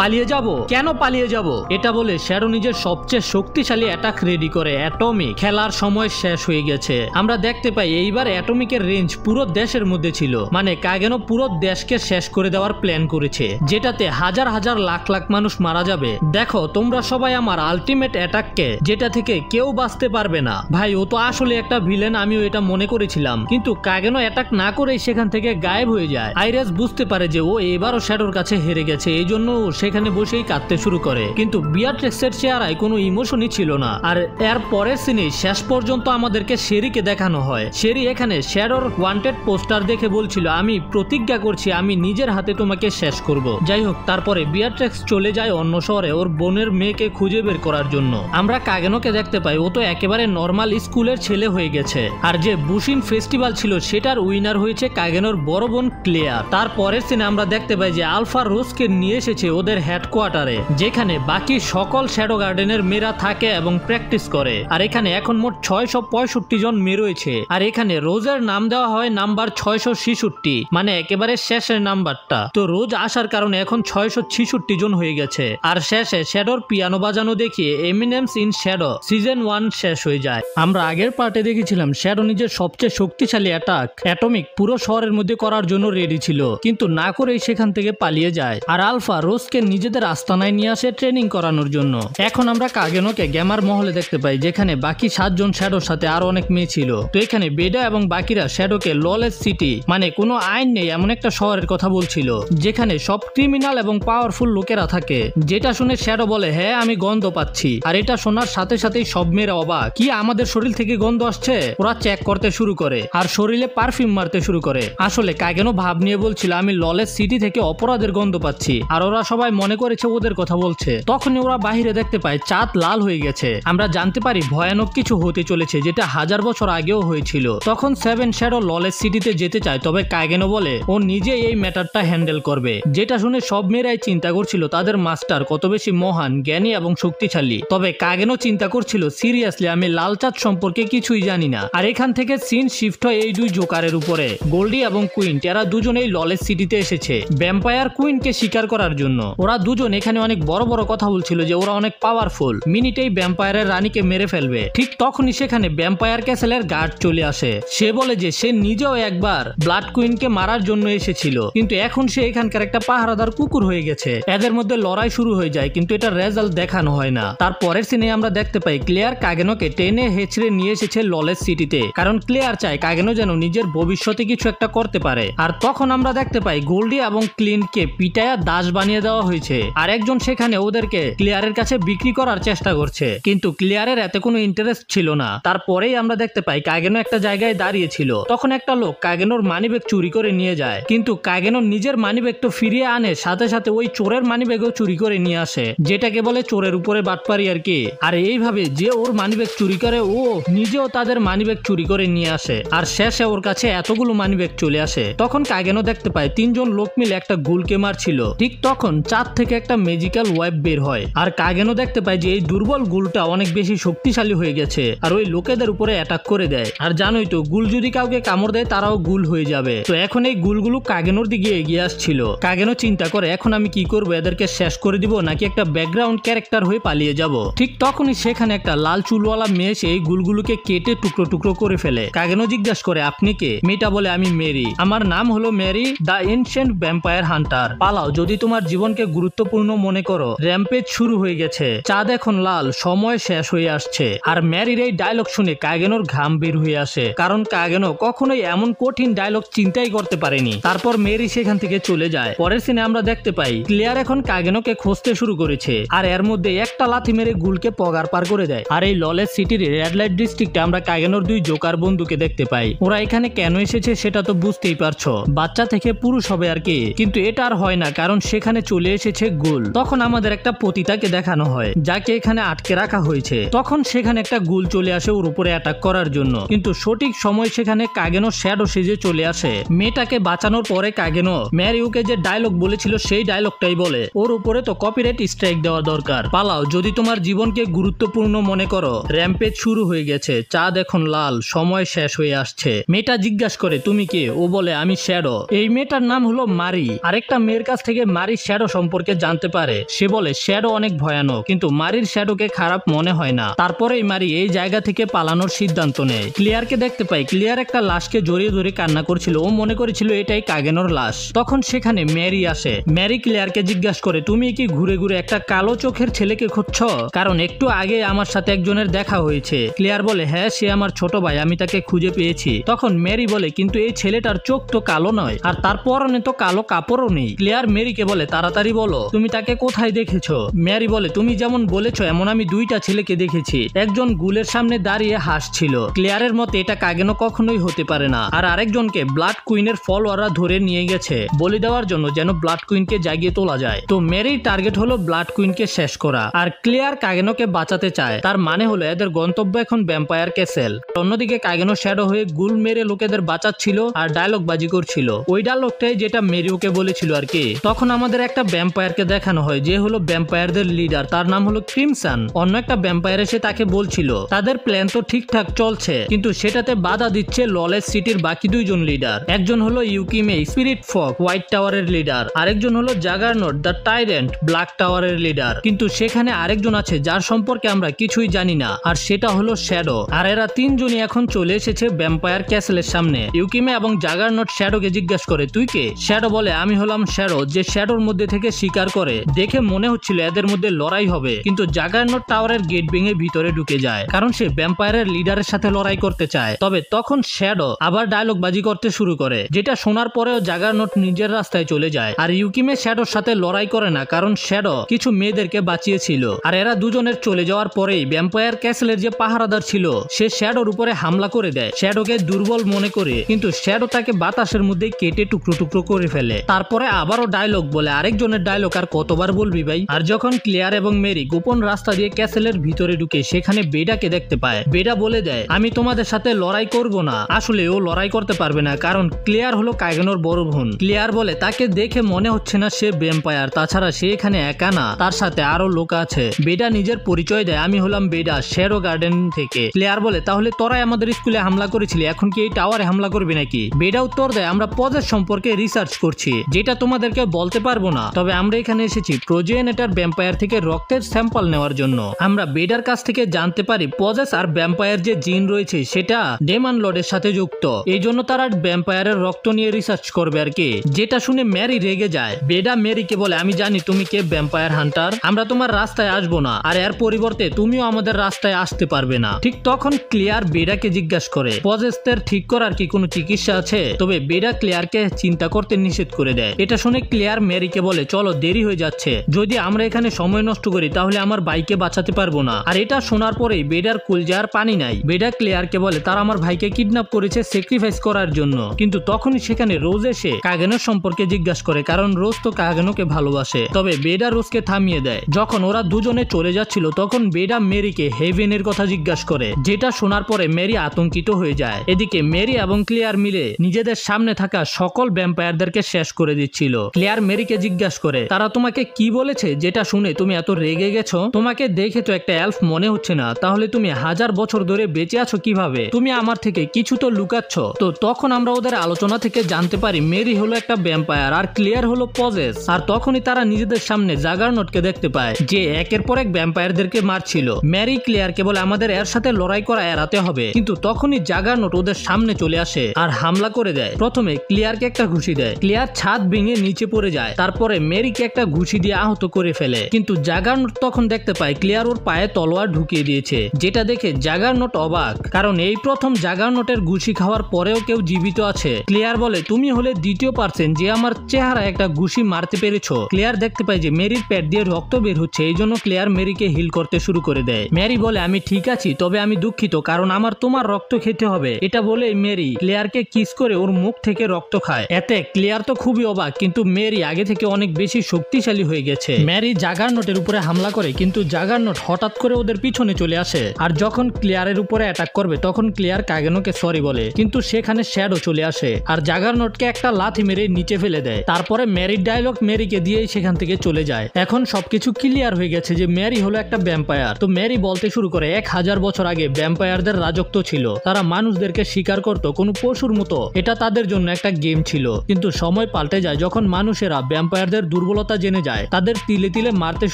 পালিয়ে যাব? কেন পালিয়ে যাব? এটা বলে শ্যাডো নিজের সবচেয়ে শক্তিশালী অ্যাটাক রেডি করে অ্যাটমিক। খেলার সময় শেষ হয়ে গেছে। আমরা দেখতে পাই এইবার অ্যাটমিকের রেঞ্জ পুরো দেশের মধ্যে ছিল, মানে কাগেনো পুরো দেশকে শেষ করে দেওয়ার প্ল্যান করেছে, যেটাতে হাজার হাজার লাখ লাখ মানুষ মারা যাবে। দেখো তোমরা সবাই আমার আলটিমেট অ্যাটাককে, যেটা থেকে কেউ বাঁচতে পারবে না। ভাই ও তো আসলে একটা ভিলেন, আমিও এটা মনে করেছিলাম, কিন্তু কাগেনো অ্যাটাক না করেই সেখান থেকে গায়েব হয়ে যায়। আইরিস বুঝতে পারে যে ও এবারও শ্যাডোর কাছে হেরে গেছে, এই জন্য সেখানে বসেই কাঁদতে শুরু করে, কিন্তু বিয়াট্রিক্সের চেহারায় কোনো ইমোশনই ছিল না। আর এর পরের সিনে শেষ পর্যন্ত আমাদেরকে শেরিকে দেখানো হয়। শেরি এখানে শ্যাডোর ওয়ান্টেড পোস্টার দেখে বলছিল আমি প্রতিজ্ঞা করছি আমি নিজের হাতে তোমাকে শেষ করব। যাই হোক, তারপরে বিয়াট্রিক্স চলে যায় অন্য শহরে ওর বোনের মেয়েকে খুঁজে বের করার জন্য। আমরা কাগেনোকে দেখতে পাই, ও তো একেবারে নর্মাল স্কুলের ছেলে হয়ে গেছে। আর যে বুশিন ফেস্টিভ্যাল ছিল সেটার উইনার হয়েছে কাগেনোর বড় বোন ক্লেয়ার। তারপরের সিনে আমরা দেখতে পাই যে আলফা রোজকে নিয়ে এসেছে ওদের হেডকোয়ার্টারে, যেখানে বাকি সকল শ্যাডো গার্ডেনের মেয়েরা থাকে এবং প্র্যাকটিস করে। আর এখানে এখন মোট 665 জন মেয়ে রয়েছে। আর এখানে রোজের নাম দেওয়া হয় নাম্বার 666, মানে একেবারে শেষের নাম্বারটা। তো রোজ আসার কারণে এখন 666 জন হয়ে গেছে। আর শেষে শ্যাডোর পিয়ানো বাজানো দেখিয়ে এমিনেমস ইন শ্যাডো সিজন 1 শেষ হয়ে যায়। আমরা আগের পার্টে দেখেছিলাম শ্যাডো নিজের সবচেয়ে শক্তিশালী অ্যাটাক অ্যাটমিক পুরো শহরের মধ্যে করার জন্য রেডি ছিল, কিন্তু না করেই সেখান থেকে পালিয়ে যায়। আর আলফা রোজকে নিজেদের আস্তানায় নিয়ে আসে ট্রেনিং করানোর জন্য। এখন আমরা কাগেনোকে গেমার মহলে দেখতে পাই, যেখানে বাকি 7 জন শ্যাডোর সাথে আরো অনেক মেয়ে ছিল। তো এখানে বেডা এবং বাকিরা শ্যাডোকে ললেস সিটি, মানে কোনো আইন নেই এমন একটা শহরের কথা বলছিল, যেখানে সব ক্রিমিনাল এবং পাওয়ারফুল লোকেরা থাকে। যেটা শুনে শ্যাডো বলে হ্যাঁ আমি গন্ধ পাচ্ছি। আর এটা শোনার সাথে সাথেই সব মেয়েরা অবাক, কি আমাদের শরীর থেকে গন্ধ আসছে? ওরা চেক করতে শুরু করে আর শরীরে পারফিউম মারতে শুরু করে। আসলে কাগেনো ভাব নিয়ে বলছিল আমি ললেস সিটি থেকে অপরাধের গন্ধ পাচ্ছি, আর ওরা সবাই মনে করেছে ওদের কথা বলছে। তখনই ওরা বাহিরে দেখতে পায় চাঁদ লাল হয়ে গেছে। আমরা জানতে পারি ভয়ানক কিছু হতে চলেছে, যেটা 1000 বছর আগেও হয়েছিল। তখন 7 শ্যাডো ললেস সিটিতে যেতে চায়, তবে কাগেনো বলে ও নিজে এই ম্যাটারটা হ্যান্ডেল করবে। যেটা শুনে সব মেয়েরাই চিন্তা করছিল তাদের মাস্টার কত বেশি মহান, জ্ঞানী এবং শক্তিশালী। তবে কাগেনো চিন্তা করছিল সিরিয়াসলি আমি লাল চাঁদ সম্পর্কে কিছুই জানি না। আর এখান থেকে সিন শিফট হয় এই দুই জোকারের উপরে। গোল্ডি এবং কুইন এরা দুজনেই ললেস সিটিতে এসেছে ভ্যাম্পায়ার কুইনকে শিকার করার জন্য। ওরা দুজন এখানে অনেক বড় বড় কথা বলছিল যে ওরা অনেক পাওয়ারফুল, মিনিটেই ভ্যাম্পায়ারের রানীকে মেরে ফেলবে। ঠিক তখনই সেখানে ভ্যাম্পায়ার ক্যাসেলের গার্ড চলে আসে। সে বলে যে সে নিজেও একবার ব্লাড কুইনকে মারার জন্য এসেছিল, কিন্তু এখন সে এখানকার একটা পাহারাদার কুকুর হয়ে গেছে। এদের মধ্যে লড়াই শুরু হয়ে যায়, কিন্তু এটা রেজাল্ট দেখানো হয় না। তারপরের সিনে আমরা দেখতে পাই ক্লেয়ার কাগেনোকে টেনে হেঁচড়ে নিয়ে এসেছে ললেস সিটিতে, কারণ ক্লেয়ার চায় কাগেনো যেন নিজের ভবিষ্যতে কিছু একটা করতে পারে। আর তখন আমরা দেখতে দেখতে পাই গোল্ডি এবং ক্লিনকে পিটায়া দাস বানিয়ে দেওয়া হয়েছে, আর একজন সেখানে ওদেরকে ক্লিয়ারের কাছে বিক্রি করার চেষ্টা করছে, কিন্তু ক্লিয়ারের এতে কোনো ইন্টারেস্ট ছিল না। তারপরেই আমরা দেখতে পাই কাগেনো একটা জায়গায় দাঁড়িয়েছিল, তখন একটা লোক কাগেনোর মানিব্যাগ চুরি করে নিয়ে যায়, কিন্তু কাগেনো নিজের মানিব্যাগ তো ফিরিয়ে আনে, সাথে সাথে ওই চোরের মানিব্যাগও চুরি করে নিয়ে আসে, যেটাকে বলে চোরের উপরে বাটপারি আর কি। আর এইভাবে যে ওর মানিব্যাগ চুরি করে ও নিজেও তাদের মানিব্যাগ চুরি করে নিয়ে আসে, আর শেষে ওর কাছে এতগুলো মানিব্যাগ চলে আসে। তখন কাগেনো দেখতে পায় তিনজন লোক মিলে একটা গুলকে মারছিল, ঠিক তখন চাঁদ থেকে একটা ম্যাজিক্যাল ওয়েব বের হয়, আর কাগেনো দেখতে পায় যে এই দুর্বল গুলটা অনেক বেশি শক্তিশালী হয়ে গেছে, আর ওই লোকেদের উপরে অ্যাটাক করে দেয়। আর জানোই তো গুল যদি কাউকে কামড় দেয় তারাও গুল হয়ে যাবে। তো এখন এই গুলগুলো কাগেনোর দিকে এগিয়ে আসছিল। কাগেনো চিন্তা করে এখন আমি কি করব, এদেরকে শেষ করে দিব নাকি একটা ব্যাকগ্রাউন্ড ক্যারেক্টার হয়ে পালিয়ে যাব। ঠিক তখনই সেখানে একটা লাল চুলওয়ালা মেয়ে এসে এই গুলগুলোকে কেটে টুকরো টুকরো করে ফেলে। কাগেনো জিজ্ঞাসা করে আপনি কে? মেয়েটা বলে আমি মেরি, আমার নাম হলো Mary the ancient vampire hunter. পালাও যদি তোমার জীবনকে গুরুত্বপূর্ণ মনে করো, র্যাম্পেজ শুরু হয়ে গেছে, চাঁদ এখন লাল, সময় শেষ হয়ে আসছে। আর মেরির এই ডায়লগ শুনে কাগেনোর ঘাম বের হয়ে আসে, কারণ কাগেনো কখনোই এমন কঠিন ডায়লগ চিন্তাই করতে পারেনি। তারপর মেরি সেখান থেকে চলে যায়। পরের সিনে আমরা দেখতে পাই ক্লিয়ার এখন কাগেনোকে খুঁজতে শুরু করেছে, আর এর মধ্যে একটা লাথি মেরে গুলকে পগার পার করে দেয়। আর এই ললেস সিটির রেড লাইট ডিস্ট্রিক্টে আমরা কাগেনোর দুই জোকার বন্ধুকে দেখতে পাই। ওরা এখানে কেন এসেছে সেটা তো বুঝতেই পারছো, বাচ্চা থেকে পুরুষ হবে আর কি, কিন্তু এটা আর হয় না কারণ সেখানে চলে এসেছে গুল। তখন আমাদের একটা পতিতাকে দেখানো হয় যাকে এখানে আটকে রাখা হয়েছে। তখন সেখানে একটা গুল চলে আসে ওর উপরে অ্যাটাক করার জন্য, কিন্তু সঠিক সময় সেখানে কাগেনো শ্যাডো সেজে চলে আসে। মেয়েটাকে বাঁচানোর পরে কাগেনো ম্যারিওকে যে ডায়লগ বলেছিল সেই ডায়লগটাই বলে, ওর উপরে তো কপিরাইট স্ট্রাইক দেওয়া দরকার। পালাও যদি তোমার জীবনকে গুরুত্বপূর্ণ মনে করো, র্যাম্পেজ শুরু হয়ে গেছে, চাঁদ এখন লাল, সময় শেষ হয়ে আসছে। মেয়েটা জিজ্ঞাসা করে তুমি কে? ও বলে আমি শ্যাডো। এই মেয়েটার নাম হলো মারি। আরেকটা মেয়ের কাছ থেকে মারি শ্যাডো সম্পর্কে জানতে পারে। সে বলে শ্যাডো অনেক ভয়ানক, কিন্তু মারির শ্যাডোকে খারাপ মনে হয় না। তারপরেই মারি এই জায়গা থেকে পালানোর সিদ্ধান্ত নেয়। ক্লিয়ারকে দেখতে পাই ক্লিয়ার একটা লাশকে জড়িয়ে ধরে কান্না করছিল, ও মনে করেছিল এটাই কাগেনোর লাশ। তখন সেখানে ম্যারি আসে। ম্যারি ক্লিয়ারকে জিজ্ঞাসা করে তুমি কি ঘুরে ঘুরে একটা কালো চোখের ছেলেকে খুঁজছো? কারণ একটু আগে আমার সাথে একজনের দেখা হয়েছে। ক্লিয়ার বলে হ্যাঁ সে আমার ছোট ভাই, আমি তাকে খুঁজে পেয়েছি। তখন ম্যারি বলে কিন্তু এই ছেলেটার চোখ তো কালো নয়, আর তার পরনে তো কালো কাপড়ও নেই। ক্লিয়ার মেরিকে বলে তাড়াতাড়ি বলো তুমি তাকে কোথায় দেখেছো? ম্যারি বলে তুমি যেমন বলেছো এমন আমি দুইটা ছেলেকে দেখেছি, একজন গুলের সামনে দাঁড়িয়ে হাসছিল। ক্লিয়ারের মতে এটা কাগেনো কখনোই হতে পারে না, আর আরেকজনকে ব্লাড কুইনের ফলোয়াররা ধরে নিয়ে গেছে বলি দেওয়ার জন্য, যেন ব্লাড কুইনকে জাগিয়ে তোলা যায়। তো মেরির টার্গেট হলো ব্লাড কুইনকে শেষ করা, আর ক্লিয়ার কাগেনোকে বাঁচাতে চায়। তার মানে হলো এদের গন্তব্য এখন ভ্যাম্পায়ার ক্যাসেল। অন্যদিকে কাগেনো শ্যাডো হয়ে গুল মেরে লোকেদের বাঁচাচ্ছিল আর ডায়লগ বাজি করছিল, ওই ডায়লগটাই যেটা মেরিওকে বলেছিল আর কি। তখন আমাদের একটা ভ্যাম্পায়ারকে দেখানো হয় যে হলো ভ্যাম্পায়ারদের লিডার, তার নাম হলো ক্রিমসন। অন্য একটা ভ্যাম্পায়ার এসে তাকে বলছিল তাদের প্ল্যান তো ঠিকঠাক চলছে, কিন্তু সেটাতে বাধা দিচ্ছে ললেস সিটির বাকি দুইজন লিডার। একজন হলো ইউকিমে স্পিরিট ফক হোয়াইট টাওয়ারের লিডার, আরেকজন হলো জাগারনট দ্য টাইরেন্ট ব্ল্যাক টাওয়ারের লিডার। কিন্তু সেখানে আরেকজন আছে যার সম্পর্কে আমরা কিছুই জানি না, আর সেটা হলো শ্যাডো। আর এরা তিনজনই এখন চলে এসেছে ভ্যাম্পায়ার ক্যাসেলের সামনে। ইউকিমে এবং জাগারনট শ্যাডোকে জিজ্ঞাসা করে তুই কে? শ্যাডো বলে আমি হলাম শ্যাডো, যে শ্যাডোর মধ্যে থেকে শিকার করে। দেখে মনে হচ্ছিল এদের মধ্যে লড়াই হবে, কিন্তু জাগারনট টাওয়ারের গেট ভেঙে ভিতরে ঢুকে যায়, কারণ সে ভ্যাম্পায়ারের লিডারের সাথে লড়াই করতে চায়। তবে তখন শ্যাডো আবার ডায়লগ বাজি করতে শুরু করে, যেটা শোনার পরেও জাগারনট নিজের রাস্তায় চলে যায়। আর ইউকিমে শ্যাডোর সাথে লড়াই করে না, কারণ শ্যাডো কিছু মেয়েদেরকে বাঁচিয়েছিল। আর এরা দুজনের চলে যাওয়ার পরেই ভ্যাম্পায়ার ক্যাসেলের যে পাহারাদার ছিল সে শ্যাডোর উপরে হামলা করে দেয়, শ্যাডোকে দুর্বল মনে করে, কিন্তু শ্যাডো তাকে বাতাসের মধ্যে কেটে টুকরো টুকরো করে ফেলে। তারপরে আবারও ডায়লগ বলে, আরেকজনের ডায়লগ আর কতবার বলবি ভাই? আর যখন ক্লিয়ার এবং মেরি গোপন রাস্তা দিয়ে ক্যাসেলের ভিতরে ঢুকে সেখানে বেডাকে দেখতে পায়, বেডা বলে দেয় আমি তোমাদের সাথে লড়াই করব না। আসলে ও লড়াই করতে পারবে না, কারণ ক্লিয়ার হলো কাগেনোর বড় বোন। ক্লিয়ার বলে তাকে দেখে মনে হচ্ছে না সে ভ্যাম্পায়ার, তাছাড়া সে এখানে একা না, তার সাথে আরো লোক আছে। বেডা নিজের পরিচয় দেয়, আমি হলাম বেডা শ্যাডো গার্ডেন থেকে। ক্লিয়ার বলে তাহলে তোরাই আমাদের স্কুলে হামলা করেছিলি, এখন কি এই টাওয়ারে হামলা করবি নাকি? বেডা উত্তর দেয় আমরা পজেস সম্পর্কে রিসার্চ করছি, যেটা তোমাদেরকে বলতে পারবো না, তবে আমরা এখানে এসেছি প্রোজেনেটার ভ্যাম্পায়ার থেকে রক্তের স্যাম্পল নেওয়ার জন্য। আমরা বেডার কাছ থেকে জানতে পারি পজেস আর ভ্যাম্পায়ার যে জিন রয়েছে সেটা ডেমন লর্ডের সাথে যুক্ত, এই জন্য তারা ভ্যাম্পায়ারের রক্ত নিয়ে রিসার্চ করবে আর কি। যেটা শুনে ম্যারি রেগে যায়। বেডা মেরিকে বলে আমি জানি তুমি কে ভ্যাম্পায়ার হান্টার, আমরা তোমার রাস্তায় আসবো না, আর এর পরিবর্তে তুমিও আমাদের রাস্তায় আসতে পারবে না। ঠিক তখন ক্লিয়ার বেডাকে জিজ্ঞাসা করে পজেসদের ঠিক করার কি কোনো চিকিৎসা আছে? তবে বেডা ক্লিয়ারকে চিন্তা করতে নিষেধ করে দেয়। এটা শুনে ক্লেয়ার মেরিকে বলে, চলো দেরি হয়ে যাচ্ছে, যদি আমরা এখানে সময় নষ্ট করি তাহলে আমার ভাইকে বাঁচাতে পারবো না। আর এটা শোনার পরেই বেডার কলজে আর পানি নাই। বেডা ক্লেয়ারকে বলে তারা আমার ভাইকে কিডন্যাপ করেছে স্যাক্রিফাইস করার জন্য। কিন্তু তখনই সেখানে রোজ এসে কাগেনোর সম্পর্কে জিজ্ঞাসা করে, কারণ রোজ তো কাগেনোকে ভালোবাসে। তবে বেডা রোজকে থামিয়ে দেয়। যখন ওরা দুজনে চলে যাচ্ছিল তখন বেডা মেরিকে হেভেনের কথা জিজ্ঞাসা করে, যেটা শোনার পরে মেরি আতঙ্কিত হয়ে যায়। এদিকে মেরি এবং ক্লেয়ার মিলে নিজেদের সামনে থাকা সকল ভ্যাম্পায়ারদেরকে শেষ করে দিচ্ছিল। ক্লেয়ার মেরিকে জিজ্ঞাসা করে, তারা তোমাকে কি বলেছে যেটা শুনে তুমি এত রেগে গেছো? তোমাকে দেখে তো একটা এলফ মনে হচ্ছে না, তাহলে তুমি 1000 বছর ধরে বেঁচে আছো কিভাবে? তুমি আমার থেকে কিছু তো লুকাচ্ছ। তো তখন আমরা ওদের আলোচনা থেকে জানতে পারি মেরি হলো একটা ভ্যাম্পায়ার আর ক্লেয়ার হলো পজেস। আর তখনই তারা নিজেদের সামনে জাগারনটকে দেখতে পায়, যে একের পর এক ভ্যাম্পায়ারদেরকে মারছিল। মেরি ক্লেয়ারকে বলে আমাদের এর সাথে লড়াই করা এড়াতে হবে। কিন্তু তখনই জাগারনট ওদের সামনে চলে আসে আর হামলা করে দেয়। প্রথমে ক্লেয়ারকে একটা ঘুষি দেয়, ক্লেয়ার ছাদ ভেঙে নিচে পড়ে যায়। তারপরে মেরিকে একটা ঘুষি দিয়ে আহত করে ফেলে। কিন্তু জাগারনট তখন দেখতে পায় ক্লেয়ার ওর পায়ে তলোয়ার ঢুকিয়ে দিয়েছে, যেটা দেখে জাগারনট অবাক, কারণ এই প্রথম জাগারনটের ঘুষি খাওয়ার পরেও কেউ জীবিত আছে। ক্লেয়ার বলে তুমি হলে দ্বিতীয় পার্সন যে আমার চেহারা একটা ঘুষি মারতে পেরেছো। ক্লেয়ার দেখতে পায় যে মেরির পেট দিয়ে রক্ত বের হচ্ছে, এই জন্য ক্লেয়ার মেরিকে হিল করতে শুরু করে দেয়। মেরি বলে আমি ঠিক আছি, তবে আমি দুঃখিত, কারণ আমার তোমার রক্ত খেতে হবে। এটা বলে মেরি ক্লেয়ারকে কিস করে ওর মুখ থেকে রক্ত খায়। এতে ক্লেয়ার তো খুবই অবাক, কিন্তু মেরি আগে থেকে অনেক বেশি শক্তিশালী হয়ে গেছে। মেরি জাগারনটের উপরে হামলা করে, কিন্তু জাগারনট হঠাৎ করে ওদের পিছনে চলে আসে। আর যখন ক্লেয়ারের উপরে অ্যাটাক করবে তখন ক্লেয়ার কাগেনোকে সরি বলে, কিন্তু সেখানে শ্যাডো চলে আসে আর জাগারনটকে একটা লাথি মেরে নিচে ফেলে দেয়। তারপরে মেরির ডায়লগ মেরিকে দিয়েই সেখান থেকে চলে যায়। এখন সবকিছু ক্লিয়ার হয়ে গেছে যে মেরি হলো একটা ভ্যাম্পায়ার। তো মেরি বলতে শুরু করে 1000 বছর আগে ভ্যাম্পায়ারদের রাজত্ব ছিল, তারা মানুষদেরকে শিকার করত কোনো পশুর মতো। এটা তাদের জন্য একটা গেম ছিল। কিন্তু সময় পাল্টে যায় যখন মানুষেরা ভ্যাম্পায়ারদের দুর্বলতা জেনে যায়, তাদের তিলে তিলে মারতে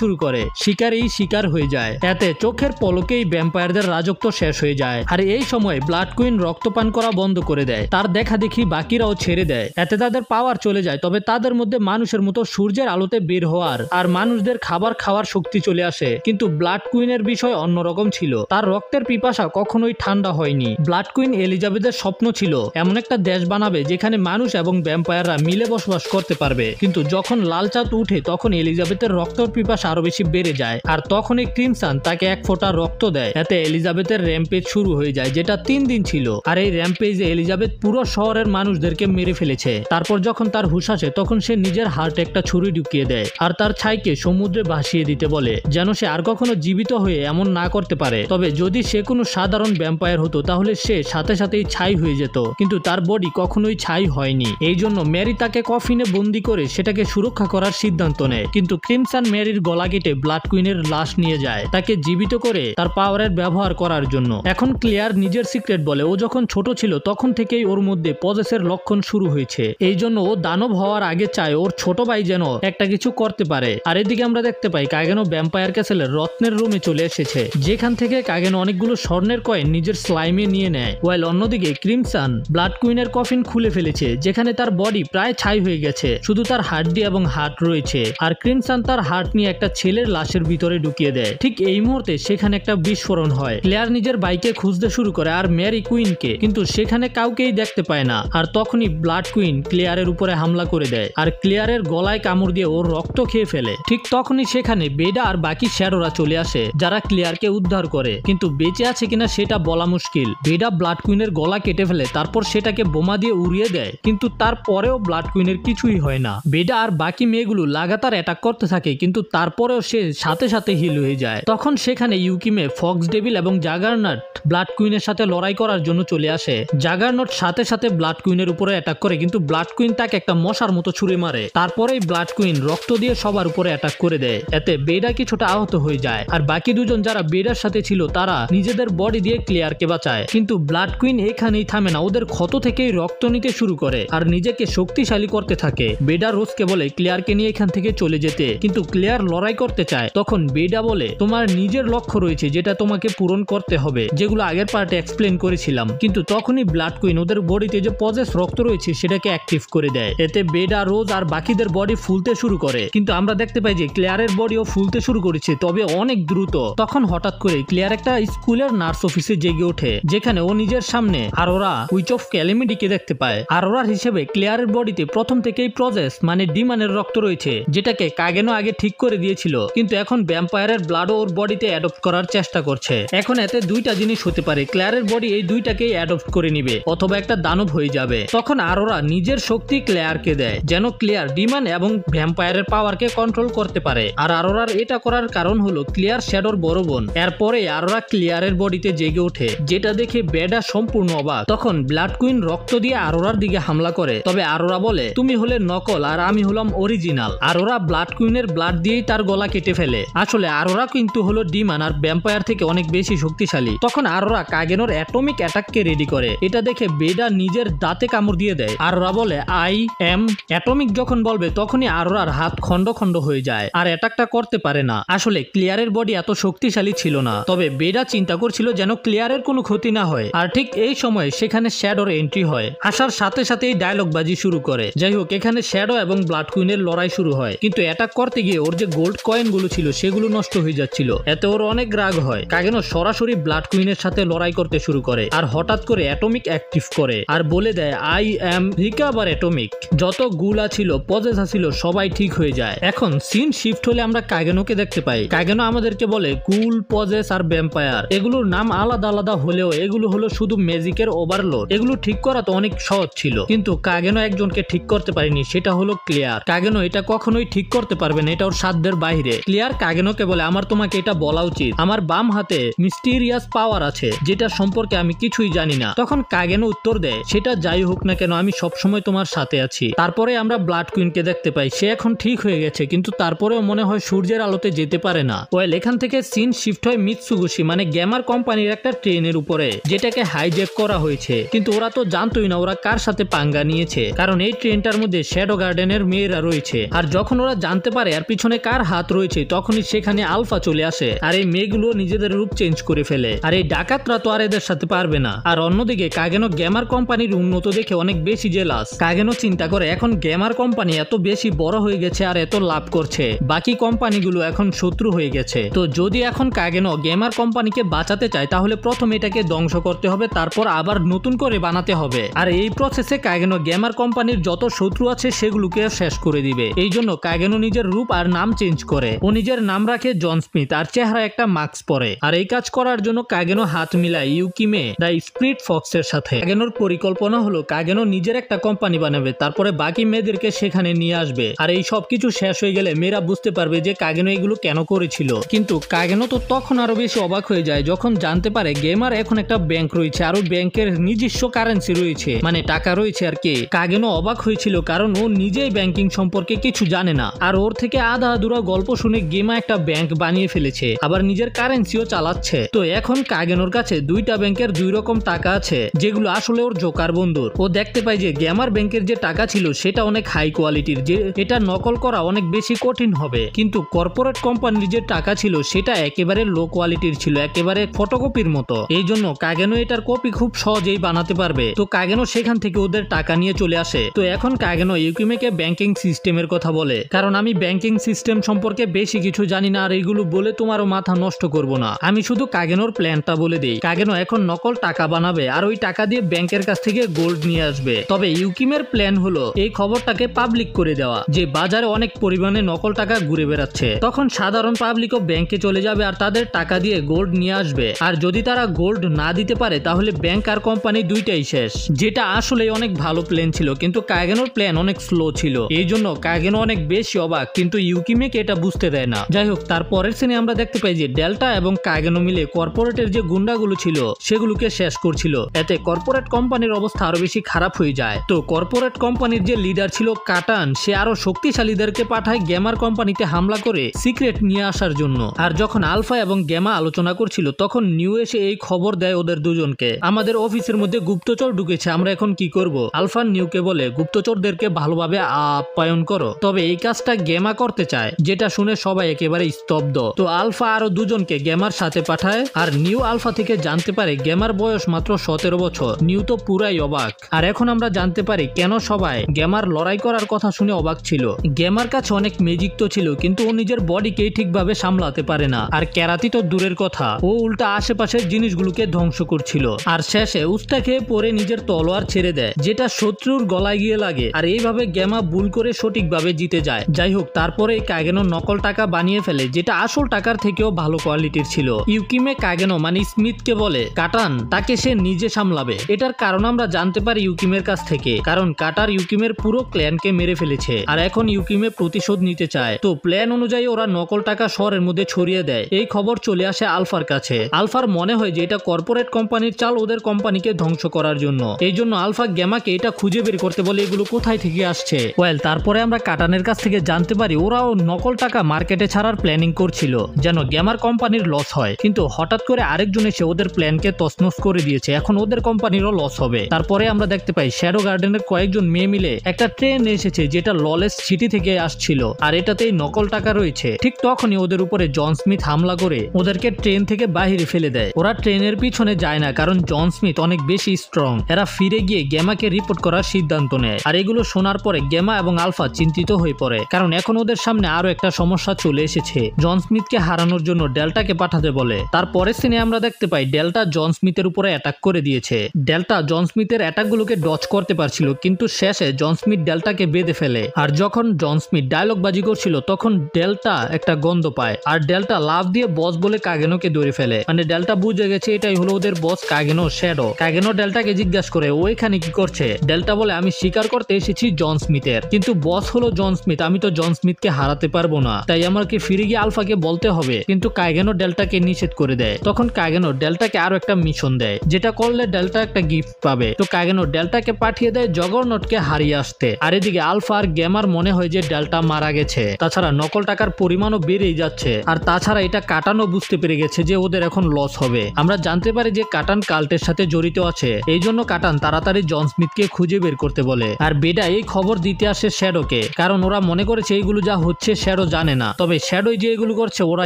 শুরু করে, শিকারেই শিকার হয়ে যায়। এতে চোখের পলকেই ভ্যাম্পায়ারদের রাজত্ব শেষ হয়ে যায়। আর এই সময় ব্লাড কুইন রক্তপান করা বন্ধ করে দেয়, তার দেখা দেখি বাকিরাও ছেড়ে দেয়। এতে তাদের পাওয়ার চলে যায়, তবে তাদের মধ্যে মানুষের মতো সূর্যের আলোতে বের হওয়ার আর মানুষদের খাবার খাওয়ার শক্তি চলে আসে। কিন্তু ব্লাড কুইনের বিষয় অন্যরকম ছিল, তার রক্তের পিপাসা কখনোই ঠান্ডা হয়নি। ব্লাড কুইন এলিজাবেথের স্বপ্ন ছিল এমন একটা দেশ বানাবে যেখানে মানুষ এবং ভ্যাম্পায়াররা মিলে বসবাস করতে পারবে। কিন্তু যখন লাল চাঁদ উঠে তখন এলিজাবেথের রক্তের পিপাসা আরো বেশি বেড়ে যায়। আর তখনই ক্রিমসন তাকে এক ফোঁটা রক্ত দেয়। এতে এলিজাবেথের র্যাম্পেজ শুরু হয়ে যায়, যেটা 3 দিন ছিল। আর এই র্যাম্পেজে এলিজাবেথ পুরো শহরের মানুষদেরকে মেরে ফেলেছে। তারপর যখন তার হুঁশ আসে তখন সে নিজের হার্টে একটা ছুরি ঢুকিয়ে দেয় আর তার ছাইকে সমুদ্রে ভাসিয়ে দিতে বলে, যেন সে আর কখনো জীবিত হয়ে এমন না করতে পারে। তবে যদি সে কোনো সাধারণ ভ্যাম্পায়ার হতো তাহলে সে সাথে সাথেই ছাই হয়ে যেত, কিন্তু তার বডি কখনোই ছাই হয়নি। এই জন্য মেরি তাকে কফিনে বন্দি করে সেটাকে সুরক্ষা করার সিদ্ধান্ত নেয়। কিন্তু ক্রিমসন মেরির গলা কেটে ব্লাড কুইনের লাশ নিয়ে যায়, তাকে জীবিত করে তার পাওয়ারের ব্যবহার করার জন্য। এখন ক্লেয়ার নিজের সিক্রেট বলে, ও যখন ছোট ছিল তখন থেকেই ওর মধ্যে পজেসের লক্ষণ শুরু হয়েছে। এই জন্য ও দানব হওয়ার আগে চায় ওর ছোট ভাই যেন একটা কিছু করতে পারে। আর এদিকে আমরা দেখতে পাই কাগেনো ভ্যাম্পায়ার ক্যাসেলের রত্নের রুমে চলে এসেছে, যেখান থেকে কাগেনো অনেকগুলো স্বর্ণের কয়েন নিজের স্লাইমে নিয়ে নেয়। ওয়াইল অন্যদিকে ক্রিমসন ব্লাড কুইনের কফিন খুলে ফেলেছে, যেখানে তার বডি প্রায় ছাই হয়ে গেছে, শুধু তার হাড্ডি এবং হার্ট রয়েছে। আর ক্রিমসন তার হার্ট নিয়ে একটা ছেলের লাশের ভিতরে ঢুকিয়ে দেয়। ঠিক এই মুহূর্তে সেখানে একটা বিস্ফোরণ হয়। ক্লেয়ার নিজের বাইকে খুঁজতে শুরু করে আর মেরি কুইনকে, কিন্তু সেখানে কাউকেই দেখতে পায় না। আর তখনই ব্লাড কুইন ক্লেয়ারের উপরে হামলা করে দেয় আর ক্লেয়ারের গলায় কামড় দিয়ে ওর রক্ত খেয়ে ফেলে। ঠিক তখনই সেখানে বেডা আর বাকি শ্যাডোরা চলে আসে, যারা ক্লেয়ারকে উদ্ধার করে, কিন্তু বেঁচে আছে কিনা সেটা বলা মুশকিল। বেডা ব্লাড কুইনের গলা কেটে ফেলে, তারপর সেটাকে বোমা দিয়ে উড়িয়ে দেয়, কিন্তু তারপরেও ব্লাড কুইনের কিছুই হয় না। বেডা আর বাকি মেয়েগুলো লাগাতার অ্যাটাক করতে থাকে, কিন্তু তারপরেও সে সাথে সাথে হিল হয়ে যায়। তখন সেখানে ইউকিমে, ফক্স ডেভিল এবং জাগারনট ব্লাড কুইনের সাথে লড়াই করার জন্য চলে আসে। জাগারনট সাথে সাথে ব্লাড কুইনের উপরে অ্যাটাক করে, কিন্তু ব্লাড কুইন তাকে একটা মশার মতো ছুরি মারে। তারপরেই ব্লাড কুইন রক্ত দিয়ে সবার উপরে অ্যাটাক করে দেয়। এতে বেডা কিছুটা আহত হয়ে যায়, আর বাকি দুজন যারা বেডার সাথে ছিল তারা নিজেদের বডি দিয়ে ক্লেয়ারকে বাঁচায়। কিন্তু ব্লাড কুইন এখানেই থামে না, ওদের ক্ষত থেকেই রক্ত নিতে শুরু করে আর নিজেকে শক্তিশালী করতে থাকে। বেডা রোজকে বলে ক্লেয়ারকে নিয়ে এখান থেকে চলে যেতে, কিন্তু ক্লেয়ার লড়াই করতে চায়। তখন বেডা বলে তোমার নিজের লক্ষ্য রয়েছে যেটা তোমাকে পূরণ করতে হবে, যেগুলো আগের পার্টে এক্সপ্লেন করেছিলাম। কিন্তু তখনই ব্লাড কুইন ওদের বডিতে যে পজেস রক্ত রয়েছে সেটাকে অ্যাক্টিভ করে দেয়। এতে বেডা, রোজ আর বাকিদের বডি ফুলতে শুরু করে, কিন্তু আমরা দেখতে পাই যে ক্লেয়ারের বডিও ফুলতে শুরু করেছে, তবে অনেক দ্রুত। তখন হঠাৎ করে ক্লেয়ার একটা স্কুলের নার্স অফিসে জেগে ওঠে, যেখানে ও নিজের সামনে আরোরা উইচ অফ ক্যালেমিডিকে দেখতে পায়। আরোরার হিসেবে বাস্তবে ক্লিয়ারের বডিতে প্রথম থেকেই প্রজেস মানে ডিমানের রক্ত রয়েছে, যেটাকে কাগেনো আগে ঠিক করে দিয়েছিল, কিন্তু এখন ভ্যাম্পায়ারের ব্লাডও ওর বডিতে অ্যাডপ্ট করার চেষ্টা করছে। এখন এতে দুইটা জিনিস হতে পারে, ক্লিয়ারের বডি এই দুইটাকেই অ্যাডপ্ট করে নিবে অথবা একটা দানব হয়ে যাবে। তখন আরোরা নিজের শক্তি ক্লিয়ারকে দেয় যেন ক্লিয়ার ডিমান এবং ভ্যাম্পায়ারের পাওয়ারকে কন্ট্রোল করতে পারে। আর আরোরার এটা করার কারণ হলো ক্লিয়ার শ্যাডোর বড় বোন। এরপরে আরোরা ক্লিয়ারের বডিতে জেগে ওঠে, যেটা দেখে বেডা সম্পূর্ণ অবাক। তখন ব্লাড কুইন রক্ত দিয়ে আরোরার দিকে হামলা করে, তবে আরোরা বলে তুমি হলে নকল আর আমি হলাম অরিজিনাল। আরোরা ব্লাড কুইনের ব্লাড দিয়েই তার গলা কেটে ফেলে। আসলে আরোরা কিন্তু হলো ডিমান আর ভ্যাম্পায়ার থেকে অনেক বেশি শক্তিশালী। তখন আরোরা কাগেনোর অ্যাটমিক অ্যাটাককে রেডি করে, এটা দেখে বেডা নিজের দাঁতে কামড় দিয়ে দেয়। আরোরা বলে আই এম অ্যাটমিক যখন বলবে তখনই আরোরার হাত খন্ড খন্ড হয়ে যায় আর অ্যাটাকটা করতে পারে না। আসলে ক্লিয়ারের বডি এত শক্তিশালী ছিল না, তবে বেডা চিন্তা করছিল যেন ক্লিয়ারের কোনো ক্ষতি না হয়। আর ঠিক এই সময় সেখানে শ্যাডোর এন্ট্রি হয়। আসার সাথে সাথেই ডায়লগ বাজি শুরু করে। যাই হোক, এখানে শ্যাডো এবং ব্লাড কুইনের লড়াই শুরু হয়, কিন্তু অ্যাটাক করতে গিয়ে ওর যে গোল্ড কয়েন গুলো ছিল সেগুলো নষ্ট হয়ে যাচ্ছিল, এতে ওর অনেক রাগ হয়। কাগেনো সরাসরি ব্লাড কুইনের সাথে লড়াই করতে শুরু করে আর হঠাৎ করে অ্যাটমিক অ্যাক্টিভ করে আর বলে দেয় আই এম রিকাভার অ্যাটমিক। যত গুলা ছিল পজেসা ছিল সবাই ঠিক হয়ে যায়। এখন সিন শিফট হলে আমরা কাগেনোকে দেখতে পাই। কাগেনো আমাদেরকে বলে গুল, পজেস আর ভ্যাম্পায়ার এগুলোর নাম আলাদা আলাদা হলেও এগুলো হলো শুধু ম্যাজিকের ওভারলোড। এগুলো ঠিক করা তো অনেক সহজ ছিল, কিন্তু কাগেনো একজনকে ঠিক করতে পারেনি, সেটা হলো ক্লিয়ার। কাগেনো এটা কখনোই ঠিক করতে পারবে না, এটা ওর সাধ্যের বাইরে। ক্লিয়ার কাগেনোকে বলে আমার তোমাকে এটা বলা উচিত, আমার বাম হাতে মিস্টিরিয়াস পাওয়ার আছে যেটা সম্পর্কে আমি কিছুই জানি না। তখন কাগেনো উত্তর দেয় সেটা যাই হোক না কেন আমি সবসময় তোমার সাথে আছি। তারপরে আমরা ব্লাড কুইনকে দেখতে পাই, সে এখন ঠিক হয়ে গেছে, কিন্তু তারপরেও মনে হয় সূর্যের আলোতে যেতে পারে না। ওয়েল, এখান থেকে সিন শিফট হয় মিৎসুগুশি মানে গ্যামার কোম্পানির একটা ট্রেনের উপরে, যেটাকে হাইজ্যাক করা হয়েছে। কিন্তু ওরা তো জানতোই না ওরা কার সাথে পাঙ্গা নিয়েছে, কারণ এই ট্রেনটার মধ্যে শ্যাডো গার্ডেনের মেয়েরা রয়েছে। আর যখন ওরা জানতে পারে আর পিছনে কার হাত রয়েছে, তখনই সেখানে আলফা চলে আসে আর এই মেয়েগুলো নিজেদের রূপ চেঞ্জ করে ফেলে। আর এই ডাকাতরা তো আর এদের সাথে পারবে না। আর অন্যদিকে কাগেনো গ্যামার কোম্পানির উন্নত দেখে অনেক বেশি জেলাস। কাগেনো চিন্তা করে এখন গ্যামার কোম্পানি এত বেশি বড় হয়ে গেছে আর এত লাভ করছে, বাকি কোম্পানিগুলো এখন শত্রু হয়ে গেছে। তো যদি এখন কাগেনো গ্যামার কোম্পানিকে বাঁচাতে চায় তাহলে প্রথমে এটাকে ধ্বংস করতে হবে, তারপর আবার নতুন করে বানাতে হবে। আর এই প্রসেসে কাগেনো গ্যামার কোম্পানির যত শত্রু আছে সেগুলোকে শেষ করে দিবে। এই জন্য কাগেনো নিজের রূপ আর নাম চেঞ্জ করে। ও নিজের নাম রাখে জন স্মিথ আর চেহারা একটা মাস্ক পরে। আর এই কাজ করার জন্য কাগেনো হাত মিলায় ইউকিমে দ্য স্প্রিট ফক্সের সাথে। কাগেনোর পরিকল্পনা হলো কাগেনো নিজের একটা কোম্পানি বানাবে, তারপরে বাকি মেয়েদেরকে সেখানে নিয়ে আসবে। আর এই সবকিছু শেষ হয়ে গেলে মেয়েরা বুঝতে পারবে যে কাগেনো এগুলো কেন করেছিল। কিন্তু কাগেনো তো তখন আরো বেশি অবাক হয়ে যায় যখন জানতে পারে গেমার এখন একটা ব্যাংক রয়েছে আর ওই ব্যাংকের নিজস্ব কারেন্সি রয়েছে, মানে টাকা রয়েছে আর কি। কাগেনো অবাক হয়েছিল কারণ ও নিজেই ব্যাংকিং সম্পর্কে কিছু জানে না, আর ওর থেকে আধা আধুরা গল্প শুনে গেমা একটা ব্যাংক বানিয়ে ফেলেছে, আবার নিজের কারেন্সিও চালাচ্ছে। তো এখন কাগেনোর কাছে দুইটা ব্যাংকের দুই রকম টাকা আছে যেগুলো আসলে ওর জোকার বন্ধুর। ও দেখতে পায় যে গেমার ব্যাংকের যে টাকা ছিল সেটা অনেক হাই কোয়ালিটির, যে এটা নকল করা অনেক বেশি কঠিন হবে। কিন্তু কর্পোরেট কোম্পানির যে টাকা ছিল সেটা একেবারে লো কোয়ালিটির ছিল, একেবারে ফটোকপির মতো। এই জন্য কাগেনো এটার কপি খুব সহজেই বানাতে পারবে। তো কাগেনো সেখান থেকে ওদের টাকা নিয়ে চলে আসে। তো এখন কাগেনো ইউকিমেকে ব্যাংকিং সিস্টেমের কথা বলে, কারণ আমি ব্যাংকিং সিস্টেম সম্পর্কে বেশি কিছু জানি না আর এইগুলো বলে তোমারও মাথা নষ্ট করব না, আমি শুধু কাগেনোর প্ল্যানটা বলে দিই। কাগেনো এখন নকল টাকা বানাবে আর ওই টাকা দিয়ে ব্যাংকের কাছ থেকে গোল্ড নিয়ে আসবে। তবে ইউকিমের প্ল্যান হলো এই খবরটাকে পাবলিক করে দেওয়া যে বাজারে অনেক পরিমাণে নকল টাকা ঘুরে বেড়াচ্ছে। তখন সাধারণ পাবলিকও ব্যাংকে চলে যাবে আর তাদের টাকা দিয়ে গোল্ড নিয়ে আসবে। আর যদি তারা গোল্ড না দিতে পারে তাহলে ব্যাংক আর কোম্পানি দুইটাই শেষ, যেটা আসলে অনেক ভালো প্ল্যান ছিল। কিন্তু কাগেনোর প্ল্যান অনেক স্লো ছিল, এই জন্য কাগেনো অনেক বেশি অবাক, কিন্তু ইউকিমেকে এটা বুঝতে দেয় না। যাই হোক, তারপরের সিনে আমরা দেখতে পাই যে ডেল্টা এবং কাগেনো মিলে কর্পোরেটের যে গুন্ডাগুলো ছিল সেগুলোকে শেষ করছিল। এতে কর্পোরেট কোম্পানির অবস্থা আরো বেশি খারাপ হয়ে যায়। তো কর্পোরেট কোম্পানির যে লিডার ছিল কাটান, সে আরো শক্তিশালীদেরকে পাঠায় গেমার কোম্পানিতে হামলা করে সিক্রেট নিয়ে আসার জন্য। আর যখন আলফা এবং গেমা আলোচনা করছিল তখন নিউ এসে এই খবর দেয় ওদের দুজনকে, আমাদের অফিসের মধ্যে গুপ্তচর ঢুকেছে, আমরা এখন কি করব। আলফা নিউকে বলে গুপ্তচরদেরকে ভালোভাবে আপ্যায়ন করো। তবে এই কাজটা গেমা করতে চায়, যেটা শুনে সবাই একেবারে স্তব্ধ। তো আলফা আরো দুজনকে গেমার সাথে পাঠায় আর নিউ আলফা থেকে জানতে পারে গেমার বয়স মাত্র 17 বছর। নিউ তো পুরাই অবাক। আর এখন আমরা জানতে পারি কেন সবাই গেমার লড়াই করার কথা শুনে অবাক ছিল। গেমার কাছে অনেক ম্যাজিক তো ছিল, কিন্তু ও নিজের বডিকেই ঠিকভাবে সামলাতে পারে না। আর ক্যারাতি তো দূরের কথা, ও উল্টা আশেপাশের জিনিসগুলোকে ধ্বংস করছিল। আর শেষে উস্তা খেয়ে পরে নিজের তলোয়ার ছেড়ে দেয়, যেটা শত্রুর গলায় গিয়ে লাগে আর এইভাবে গেমা ভুল করে সঠিকভাবে জিতে যায়। যাই হোক, তারপরে কাগেনো নকল টাকা বানিয়ে ফেলে যেটা আসল টাকার থেকেও ভালো কোয়ালিটির ছিল। ইউকিমে কাগেনো মানে স্মিথকে বলে কাটান তাকে সে নিজে সামলাবে। এটার কারণ আমরা জানতে পারি ইউকিমের কাছ থেকে, কারণ কাটার ইউকিমের পুরো ক্ল্যানকে মেরে ফেলেছে আর এখন ইউকিমে প্রতিশোধ নিতে চায়। তো প্ল্যান অনুযায়ী ওরা নকল টাকা শহরের মধ্যে ছড়িয়ে দেয়। এই খবর চলে আসে আলফার কাছে। আলফার মনে হয় যে এটা কর্পোরেট কোম্পানির চাল ওদের কোম্পানিকে ধ্বংস করার জন্য। এই জন্য আলফা গেমাকে এটা খুঁজে বের করতে বলে এগুলো কোথায় থেকে আসছে। তারপরে আমরা কাটানের কাছ থেকে জানতে পারি ওরাও নকল টাকা মার্কেটে ছাড়ার প্ল্যানিং করছিল যেন গেমার কোম্পানির লস হয়, কিন্তু হঠাৎ করে আরেকজন এসে ওদের প্ল্যানকে তছনছ করে দিয়েছে। এখন ওদের কোম্পানিরও লস হবে। তারপরে আমরা দেখতে পাই শ্যাডো গার্ডেনের কয়েকজন মেয়ে মিলে একটা ট্রেন এসেছে যেটা ললেস সিটি থেকে আসছিল আর এটাতেই নকল টাকা রয়েছে। ঠিক তখনই ওদের উপরে জন স্মিথ হামলা করে ওদেরকে ট্রেন থেকে বাহিরে ফেলে দেয়। ওরা ট্রেনের পিছনে যায় না কারণ জন স্মিথ অনেক বেশি স্ট্রং। এরা ফিরে গিয়ে গেমাকে রিপোর্ট করার সিদ্ধান্ত নেয় আর এগুলো শোনার পরে গেমা এবং আলফা চিন্তিত হয়ে পড়ে, কারণ এখন ওদের সামনে আরো একটা সমস্যা চলে এসেছে। জন স্মিথকে হারানোর জন্য ডেল্টাকে পাঠাতে বলে। তারপরের সিনে আমরা দেখতে পাই ডেল্টা জন স্মিথের উপরে অ্যাটাক করে দিয়েছে। ডেল্টা জন স্মিথের অ্যাটাকগুলোকে ডজ করতে পারছিল, কিন্তু শেষে জন স্মিথ ডেল্টাকে বেঁধে ফেলে। আর যখন জন স্মিথ ডায়লগ বাজি করছিল তখন ডেল্টা একটা গন্ধ পায় আর ডেল্টা লাফ দিয়ে বস বলে কাগেনোকে ধরে ফেলে। মানে ডেল্টা বুঝে গেছে এটাই হলো ওদের বস কাগেনো শ্যাডো। কাগেনো ডেল্টাকে জিজ্ঞাসা করে ও এখানে কি করছে। ডেল্টা বলে আমি স্বীকার করতে এসেছি জন স্মিথের, কিন্তু বস হলো জন স্মিথ, আমি তো জন স্মিথকে হারাতে পারবো না, তাই আমাকে ফিরে গিয়ে আলফাকে বলতে হবে। কিন্তু কাগেনো ডেল্টাকে নিষেধ করে দেয়। তখন কাগেনো ডেল্টাকে আরো একটা মিশন দেয় যেটা করলে ডেল্টা একটা গিফট পাবে। তো কাগেনো ডেল্টাকে পাঠিয়ে দেয় জগরনটকে হারিয়ে আসতে। আর এদিকে আলফা আর গেমার মনে হয় যে ডেল্টা মারা গেছে, তাছাড়া নকল টাকার পরিমাণও বেড়েই যাচ্ছে। আর তাছাড়া এটা কাটানো বুঝতে পেরে গেছে যে ওদের এখন লস হবে। আমরা জানতে পারি যে কাটান কাল্টের সাথে জড়িত আছে, এই জন্য কাটান তাড়াতাড়ি জন স্মিথকে খুঁজে বের করতে বলে। আর বেডা এই খবর দিতে আসে শ্যাডোকে, কারণ ওরা মনে করেছে এইগুলো যা হচ্ছে শ্যাডো জানে না, তবে শ্যাডো যে এগুলো করছে ওরা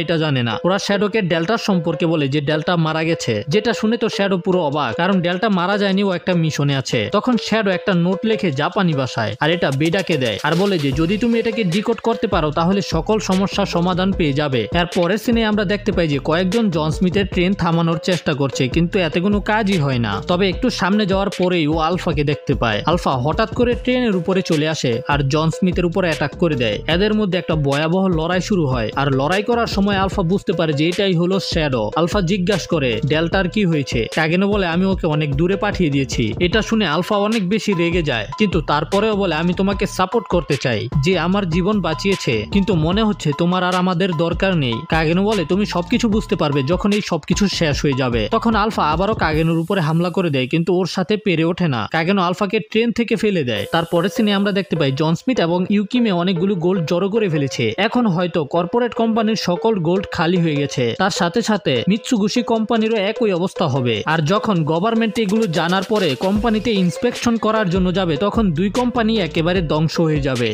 এটা জানে না। ওরা শ্যাডোকে ডেল্টার সম্পর্কে বলে যে ডেল্টা মারা গেছে, যেটা শুনে তো শ্যাডো পুরো অবাক, কারণ ডেল্টা মারা যায়নি, ও একটা মিশনে আছে। তখন শ্যাডো একটা নোট লেখে জাপানি ভাষায় আর এটা বেডাকে দেয় আর বলে যে যদি তুমি এটাকে ডিকোড করতে পারো তাহলে সকল সমস্যার সমাধান পেয়ে যাবে। এর পরের সিনে আমরা দেখতে পাই যে কয়েকজন জন স্মিথের ট্রেন থামানোর চেষ্টা করছে, কিন্তু এতে কোনো কাজই হয় না। তবে একটু সামনে যাওয়ার পরেই ও আলফাকে দেখতে পায়। আলফা হঠাৎ করে ট্রেনের উপরে চলে আসে আর জন স্মিথের উপরে অ্যাটাক করে দেয়। এদের মধ্যে একটা ভয়াবহ লড়াই শুরু হয় আর লড়াই করার সময় আলফা বুঝতে পারে যে এটাই হলো শ্যাডো। আলফা জিজ্ঞাসা করে ডেল্টার কি হয়েছে। কাগেনো বলে আমি ওকে অনেক দূরে পাঠিয়ে দিয়েছি। এটা শুনে আলফা অনেক বেশি রেগে যায়, কিন্তু তারপরেও বলে আমি তোমাকে সাপোর্ট করতে চাই, যে আমার জীবন বাঁচিয়েছে, কিন্তু মনে হচ্ছে তোমার আর আমাদের দরকার নেই। কাগেনো বলে তুমি সবকিছু বুঝতে পারবে যখন এই সবকিছু শেষ হয়ে যাবে। তখন আলফা আবারও কাগেনোর উপরে হামলা করে দেয়, কিন্তু ওর সাথে পেরে ওঠে না। কাগেনো আলফাকে ট্রেন থেকে ফেলে দেয়। তারপরের সিনে আমরা দেখতে পাই জন স্মিথ এবং ইউকিমে অনেকগুলো গোল্ড জড়ো করে ফেলেছে। এখন হয়তো কর্পোরেট কোম্পানির সকল গোল্ড খালি হয়ে গেছে, তার সাথে সাথে মিৎসুবিশি কোম্পানিরও একই অবস্থা হবে। আর যখন গভর্নমেন্ট এগুলো জানার পরে কোম্পানিতে ইন্সপেকশন করার জন্য যাবে তখন দুই কোম্পানি একেবারে ধ্বংস হয়ে যাবে।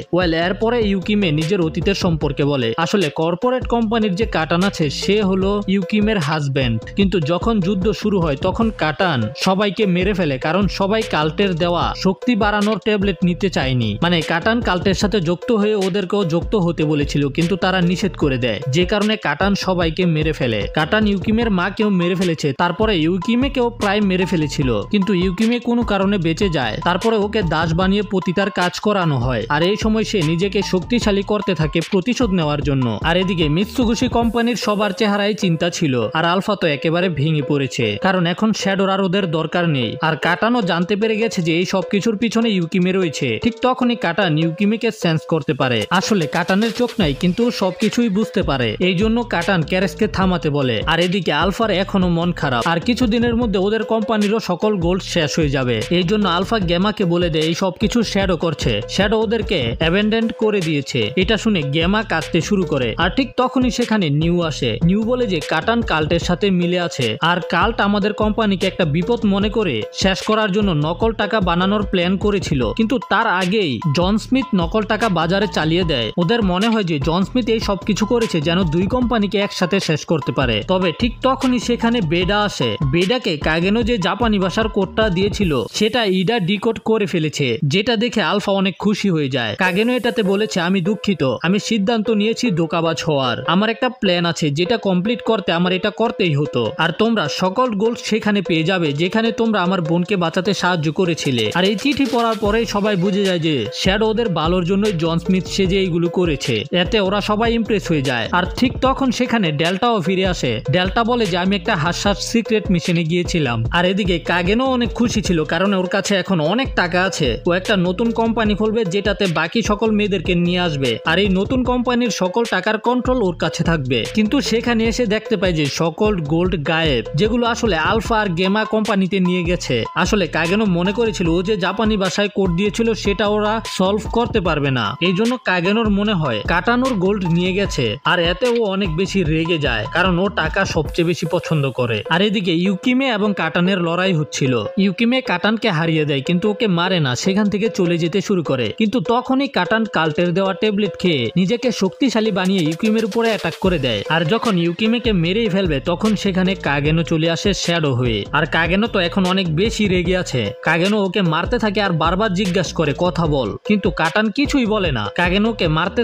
এরপরে ইউকিমে নিজের অতীতের সম্পর্কে বলে। আসলে কর্পোরেট কোম্পানির যে কাটান আছে সে হলো ইউকিমের হাজব্যান্ড, কিন্তু যখন যুদ্ধ শুরু হয় তখন কাটান সবাইকে মেরে ফেলে, কারণ সবাই কাল্টের দেওয়া শক্তি বাড়ানোর ট্যাবলেট নিতে চায়নি। মানে কাটান কাল্টের সাথে যুক্ত হয়ে ওদেরকেও যুক্ত হতে বলেছিল, কিন্তু তারা নিষেধ করে দেয়, যে কারণে কাটান সবাইকে মেরে ফেলে। কাটান ইউকিমের মাকেও মেরে ফেলেছে, তারপরে ইউকিমেকেও প্রায় মেরে ফেলেছিল, কিন্তু ইউকিমে কোনো কারণে বেঁচে যায়। তারপরে ওকে দাস বানিয়ে পতিতার কাজ করানো হয় আর এই সময় সে নিজেকে শক্তিশালী করতে থাকে প্রতিশোধ নেওয়ার জন্য। আর এদিকে মিৎসুবিশি কোম্পানির সবার চেহারায় চিন্তা ছিল আর আলফা তো একেবারে ভেঙে পড়েছে, কারণ এখন শ্যাডোর আর ওদের দরকার নেই। আর কাটানও জানতে পেরে গেছে যে এই সবকিছুর পিছনে ইউকিমে রয়েছে। ঠিক তখনই কাটান ইউকিমেকে সেন্স করতে পারে। আসলে কাটানের চোখ নাই, কিন্তু সবকিছুই বুঝতে পারে, এই জন্য কাটান ক্যারেসকে থামাতে বলে। আর এদিকে আলফার এখনো মন খারাপ, আর কিছুদিনের মধ্যে ওদের কোম্পানিরও সকল গোল্ড শেষ হয়ে যাবে। এই জন্য আলফা গেমাকে বলে দেয় এই সবকিছু শ্যাডো করছে, শ্যাডো ওদেরকে অ্যাবেন্ডেন্ট করে দিয়েছে। এটা শুনে গেমা কাঁদতে শুরু করে। আর ঠিক তখনই সেখানে নিউ আসে। নিউ বলে যে কাটান কাল্টের সাথে মিলে আছে আর কাল্ট আমাদের কোম্পানিকে একটা বিপদ মনে করে শেষ করার জন্য নকল টাকা বানানোর প্ল্যান করেছিল, কিন্তু তার আগেই জন স্মিথ নকল টাকা বাজারে চালিয়ে দেয়। ওদের মনে হয় যে জন স্মিথ এই সবকিছু করেছে যেন দুই কোম্পানিকে একসাথে শেষ করতে পারে। তবে ঠিক তখনই সেখানে বেডা আসে। বেডাকে কাগেনো যে জাপানি ভাষার কোডটা দিয়েছিল সেটা ইডা ডিকোড করে ফেলেছে, যেটা দেখে আলফা অনেক খুশি হয়ে যায়। কাগেনো এটাতে বলেছে আমি দুঃখিত, আমি সিদ্ধান্ত নিয়েছি ধোঁকাবাজ হওয়ার। আমার একটা প্ল্যান আছে যেটা কমপ্লিট করতে আমার এটা করতেই হতো। আর তোমরা সকল গোল্ড সেখানে পেয়ে যাবে যেখানে তোমরা আমার বোনকে বাঁচাতে সাহায্য করেছিলে। আর এই চিঠি পড়ার পরেই সবাই বুঝে যায় যে শ্যাডো ওদের ভালোর জন্যই জন স্মিথ সেজে এইগুলো করেছে। এতে ওরা সবাই ইমপ্রেস হয়ে যায়। আর ঠিক তখন সেখানে ডেল্টাও ফিরে আসে। ডেল্টা বলে যে আমি একটা হাস্যাস সিক্রেট মিশনে গিয়েছিলাম। আর এদিকে কাগেনও অনেক খুশি ছিল, কারণ ওর কাছে এখন অনেক টাকা আছে। ও একটা নতুন কোম্পানি খুলবে যেটাতে বাকি সকল মেয়েদেরকে নিয়ে আসবে, আর এই নতুন কোম্পানির সকল টাকার কন্ট্রোল ওর কাছে থাকবে। কিন্তু সেখানে এসে দেখতে পায় যে সকল গোল্ড গায়েব, যেগুলো আসলে আলফা আর গেমা কোম্পানিতে নিয়ে গেছে। আসলে কাগেনো মনে করেছিল ও যে জাপানি ভাষায় কোড দিয়েছিল সেটা ওরা সলভ করতে পারবে না, এই জন্য কাগেনোর মনে হয় কাটানোর গোল্ড নিয়ে গেছে। আর এতে ও অনেক বেশি রেগে যায়, কারণ ও টাকা সবচেয়ে বেশি পছন্দ করে। আর এদিকে ইউকিমে এবং কাটানের লড়াই হচ্ছিল। ইউকিমে কাটানকে হারিয়ে দেয়, কিন্তু ওকে মারে না, সেখান থেকে চলে যেতে শুরু করে। কিন্তু তখনই কাটান কাল্টের দেওয়া ট্যাবলেট খেয়ে নিজেকে শক্তিশালী বানিয়ে ইউকিমের উপরে অ্যাটাক করে দেয়। আর যখন ইউকিমেকে মেরেই ফেলবে তখন সেখানে কাগেনো চলে আসে শ্যাডো হয়ে। আর কাগেনো তো এখন অনেক বেশি রেগে আছে। কাগেনো ওকে মারতে থাকে আর বারবার জিজ্ঞাসা করে কথা বল, কিন্তু কাটান কিছুই বলে না। কাগেনোকে মারতে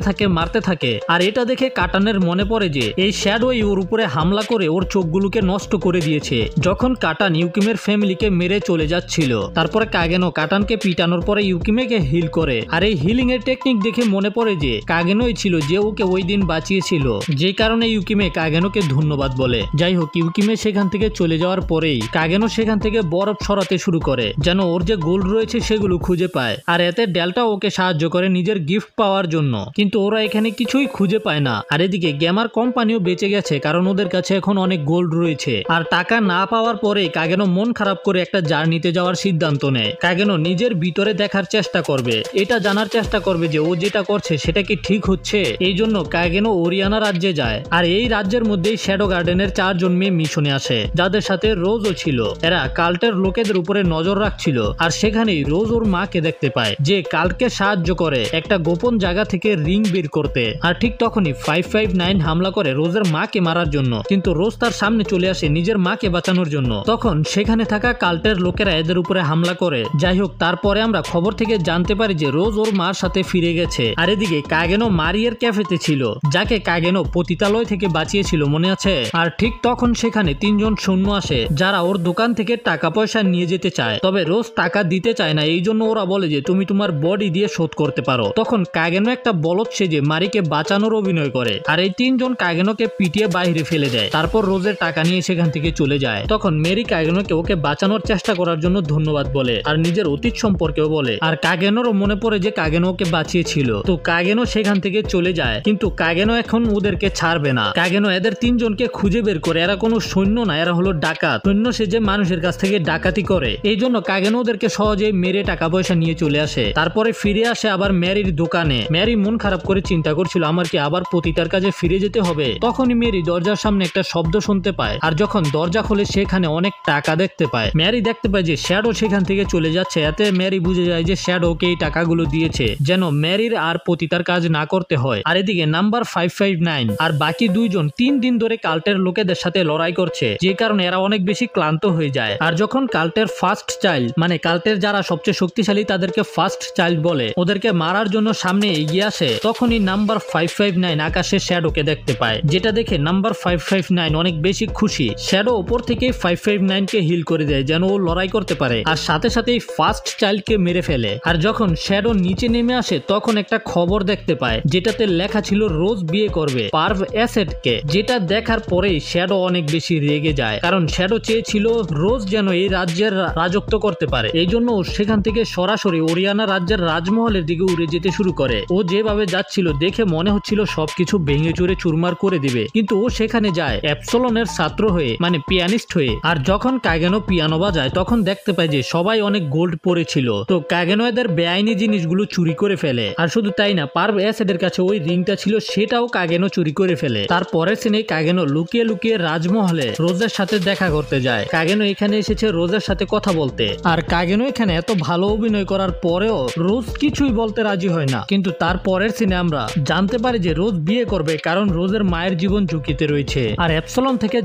থাকে। আর এটা দেখে কাটানের মনে পড়ে যে এই শ্যাডোই ওর উপরে হামলা করে ওর চোখগুলোকে নষ্ট করে দিয়েছে যখন কাটান ইউকিমের ফ্যামিলিকে মেরে চলে যাচ্ছিল। তারপরে কাগেনো কাটানকে পিটানোর পরে ইউকিমেকে হিল করে। আর এই হিলিং এর টেকনিক দেখে মনে পড়ে যে কাগেনোই ছিল যে ওকে ওই দিন বাঁচিয়েছিল, যে কারণে ইউকিমে কাগেনোকে ধন্যবাদ বলে। যাই হোক, ইউকিমে সেখান থেকে চলে যাওয়ার পরেই কাগেনো সেখান থেকে বরফ সরাতে শুরু করে যেন ওর যে গোল্ড রয়েছে সেগুলো খুঁজে পায়। আর এতে ডেল্টা ওকে সাহায্য করে নিজের গিফট পাওয়ার জন্য, কিন্তু ওরা এখানে কিছুই খুঁজে পায় না। আর এদিকে গেমার কোম্পানিও বেঁচে গেছে, কারণ ওদের কাছে এখন অনেক গোল্ড রয়েছে। আর টাকা না পাওয়ার পরে কাগেনো মন খারাপ করে একটা জার্নিতে যাওয়ার সিদ্ধান্ত নেয়। কাগেনো নিজের ভিতরে দেখার চেষ্টা করবে, এটা জানার চেষ্টা করবে যে ও যেটা করছে সেটা কি ঠিক হচ্ছে। এই জন্য কাগেনো ওরিয়ানা রাজ্যে যায়। আর এই রাজ্যের মধ্যেই শ্যাডো গার্ডেনের 4 জন মেয়ে মিশনে আসে, যাদের সাথে রোজও ছিল। এরা কাল্টের লোকেদের উপরে নজর রাখছিল। আর সেখানেই রোজ ওর মাকে দেখতে পায়, যে কাল্টকে সাহায্য করে একটা গোপন জায়গা থেকে রিং বের করতে। আর ঠিক তখনই 559 হামলা করে রোজের মাকে মারার জন্য, কিন্তু রোজ তার সামনে চলে আসে নিজের মাকে বাঁচানোর জন্য। তখন সেখানে থাকা কাল্টের লোকেরা এদের উপরে হামলা করে। যাই হোক, তারপরে আমরা খবর থেকে জানতে পারি যে রোজ ওর মার সাথে ফিরে গেছে। আর এদিকে কাগেনো মারিয়ের ক্যাফেতে ছিল, যাকে কাগেনো পতিতালয় থেকে বাঁচিয়েছিল, মনে আছে? আর ঠিক তখন সেখানে 3 জন সৈন্য আসে, যারা ওর দোকান থেকে টাকা পয়সা নিয়ে যেতে চায়। তবে রোজ টাকা দিতে চায় না, এই জন্য ওরা বলে যে তুমি তোমার বডি দিয়ে শোধ করতে পারো। তখন কাগেনো একটা বলদ সেজে মারিকে বাঁচানোর অভিনয় করে। আর এই 3 জন কাগেনোকে পিটিয়ে বাইরে ফেলে দেয়। তারপর রোজের টাকা নিয়ে সেখান থেকে চলে যায়। তখন মেরি কাগেনোকে ওকে বাঁচানোর চেষ্টা করার জন্য ধন্যবাদ বলে, আর নিজের অতীত সম্পর্কেও বলে। আর কাগেনোরও মনে পড়ে যে কাগেনো ওকে বাঁচিয়েছিল। তো কাগেনো সেখান থেকে চলে যায়, কিন্তু কাগেনো এখন ওদেরকে ছাড়বে না। কাগেনো এদের 3 জনকে খুঁজে বের করে, এরা কোনো সৈন্য না, এরা হলো ডাকাত। সৈন্য সেজে মানুষের কাছ থেকে ডাকাতি করে। এই জন্য কাগেনো ওদেরকে সহজেই মেরে টাকা পয়সা নিয়ে চলে আসে। তারপরে ফিরে আসে আবার মেরির দোকানে। মেরি মন খারাপ করে চিন্তা করছিল আমার কি আবার পতিতার কাজে ফিরে যেতে হবে। তখনই মেরি দরজার সামনে একটা শব্দ শুনতে পায়। আর যখন দরজা খোলে সেখানে অনেক টাকা দেখতে পায়। মেরি দেখতে পায় যে শ্যাডো সেখান থেকে চলে যাচ্ছে। এতে মেরি বুঝে যায় যে শ্যাডোকে এই টাকাগুলো দিয়েছে যেন মেরির আর পতিতার কাজ না করতে হয়। আর এদিকে নাম্বার 559 আর বাকি 2 জন 3 দিন ধরে কাল্টের লোকেদের সাথে লড়াই করছে, যে কারণে এরা অনেক বেশি ক্লান্ত হয়ে যায়। আর যখন কাল্টের ফার্স্ট চাইল্ড, মানে কাল্টের যারা সবচেয়ে শক্তিশালী তাদেরকে ফার্স্ট চাইল্ড বলে, ওদেরকে মারার জন্য সামনে এগিয়ে আসে, তখনই নাম্বার 559 আকাশে শ্যাডোকে দেখতে পায়, যেটা দেখে নাম্বার 559 অনেক বেশি খুশি। শ্যাডো উপর থেকে 559 কে হিল করে দেয় যেন ও লড়াই করতে পারে, আর সাথে সাথেই ফার্স্ট চাইল্ডকে মেরে ফেলে। আর যখন শ্যাডো নিচে নেমে আসে তখন একটা খবর দেখতে পায়, যেটাতে লেখা ছিল রোজ বিয়ে করবে পার্ভ অ্যাসেটকে। যেটা দেখার পরেই শ্যাডো অনেক বেশি রেগে যায়, কারণ শ্যাডো চেয়েছিল রোজ যেন এই রাজ্যের রাজত্ব করতে পারে। এই জন্য সেখান থেকে সরাসরি ওরিয়ানা রাজ্যের রাজমহলের দিকে উড়ে যেতে শুরু করে। ও যেভাবে যাচ্ছিল দেখে মনে হচ্ছিল সবকিছু ভেঙে চুরে চুরমার করে দিবে, কিন্তু ও সেখানে যায় অ্যাপসলনের ছাত্র হয়ে, মানে পিয়ানিস্ট হয়ে। আর যখন কাগেনো পিয়ানো বাজায় তখন দেখতে পায় যে সবাই অনেক গোল্ড পড়েছিল। তো কাগেনো এদের বেআইনি জিনিসগুলো চুরি করে ফেলে। আর শুধু তাই না, পার্ভ অ্যাসেডের কাছে ওই রিংটা ছিল, সেটাও কাগেনো চুরি করে ফেলে। তারপরের সিনে কাগেনো লুকিয়ে লুকিয়ে রাজমহলে রোজের সাথে দেখা করতে যায়। কাগেনো এখানে এসেছে রোজের সাথে কথা বলতে। আর কাগেনো এখানে এত ভালো অভিনয় করার পরেও রোজ কিছুই বলতে রাজি হয় না। কিন্তু তারপরের সিনে আমরা জানতে পারি যে রোজ বিয়ে করবে, কারণ রোজের মায়ের জীবন ঝুঁকিতে রয়েছে। আর অ্যাপসলন থেকে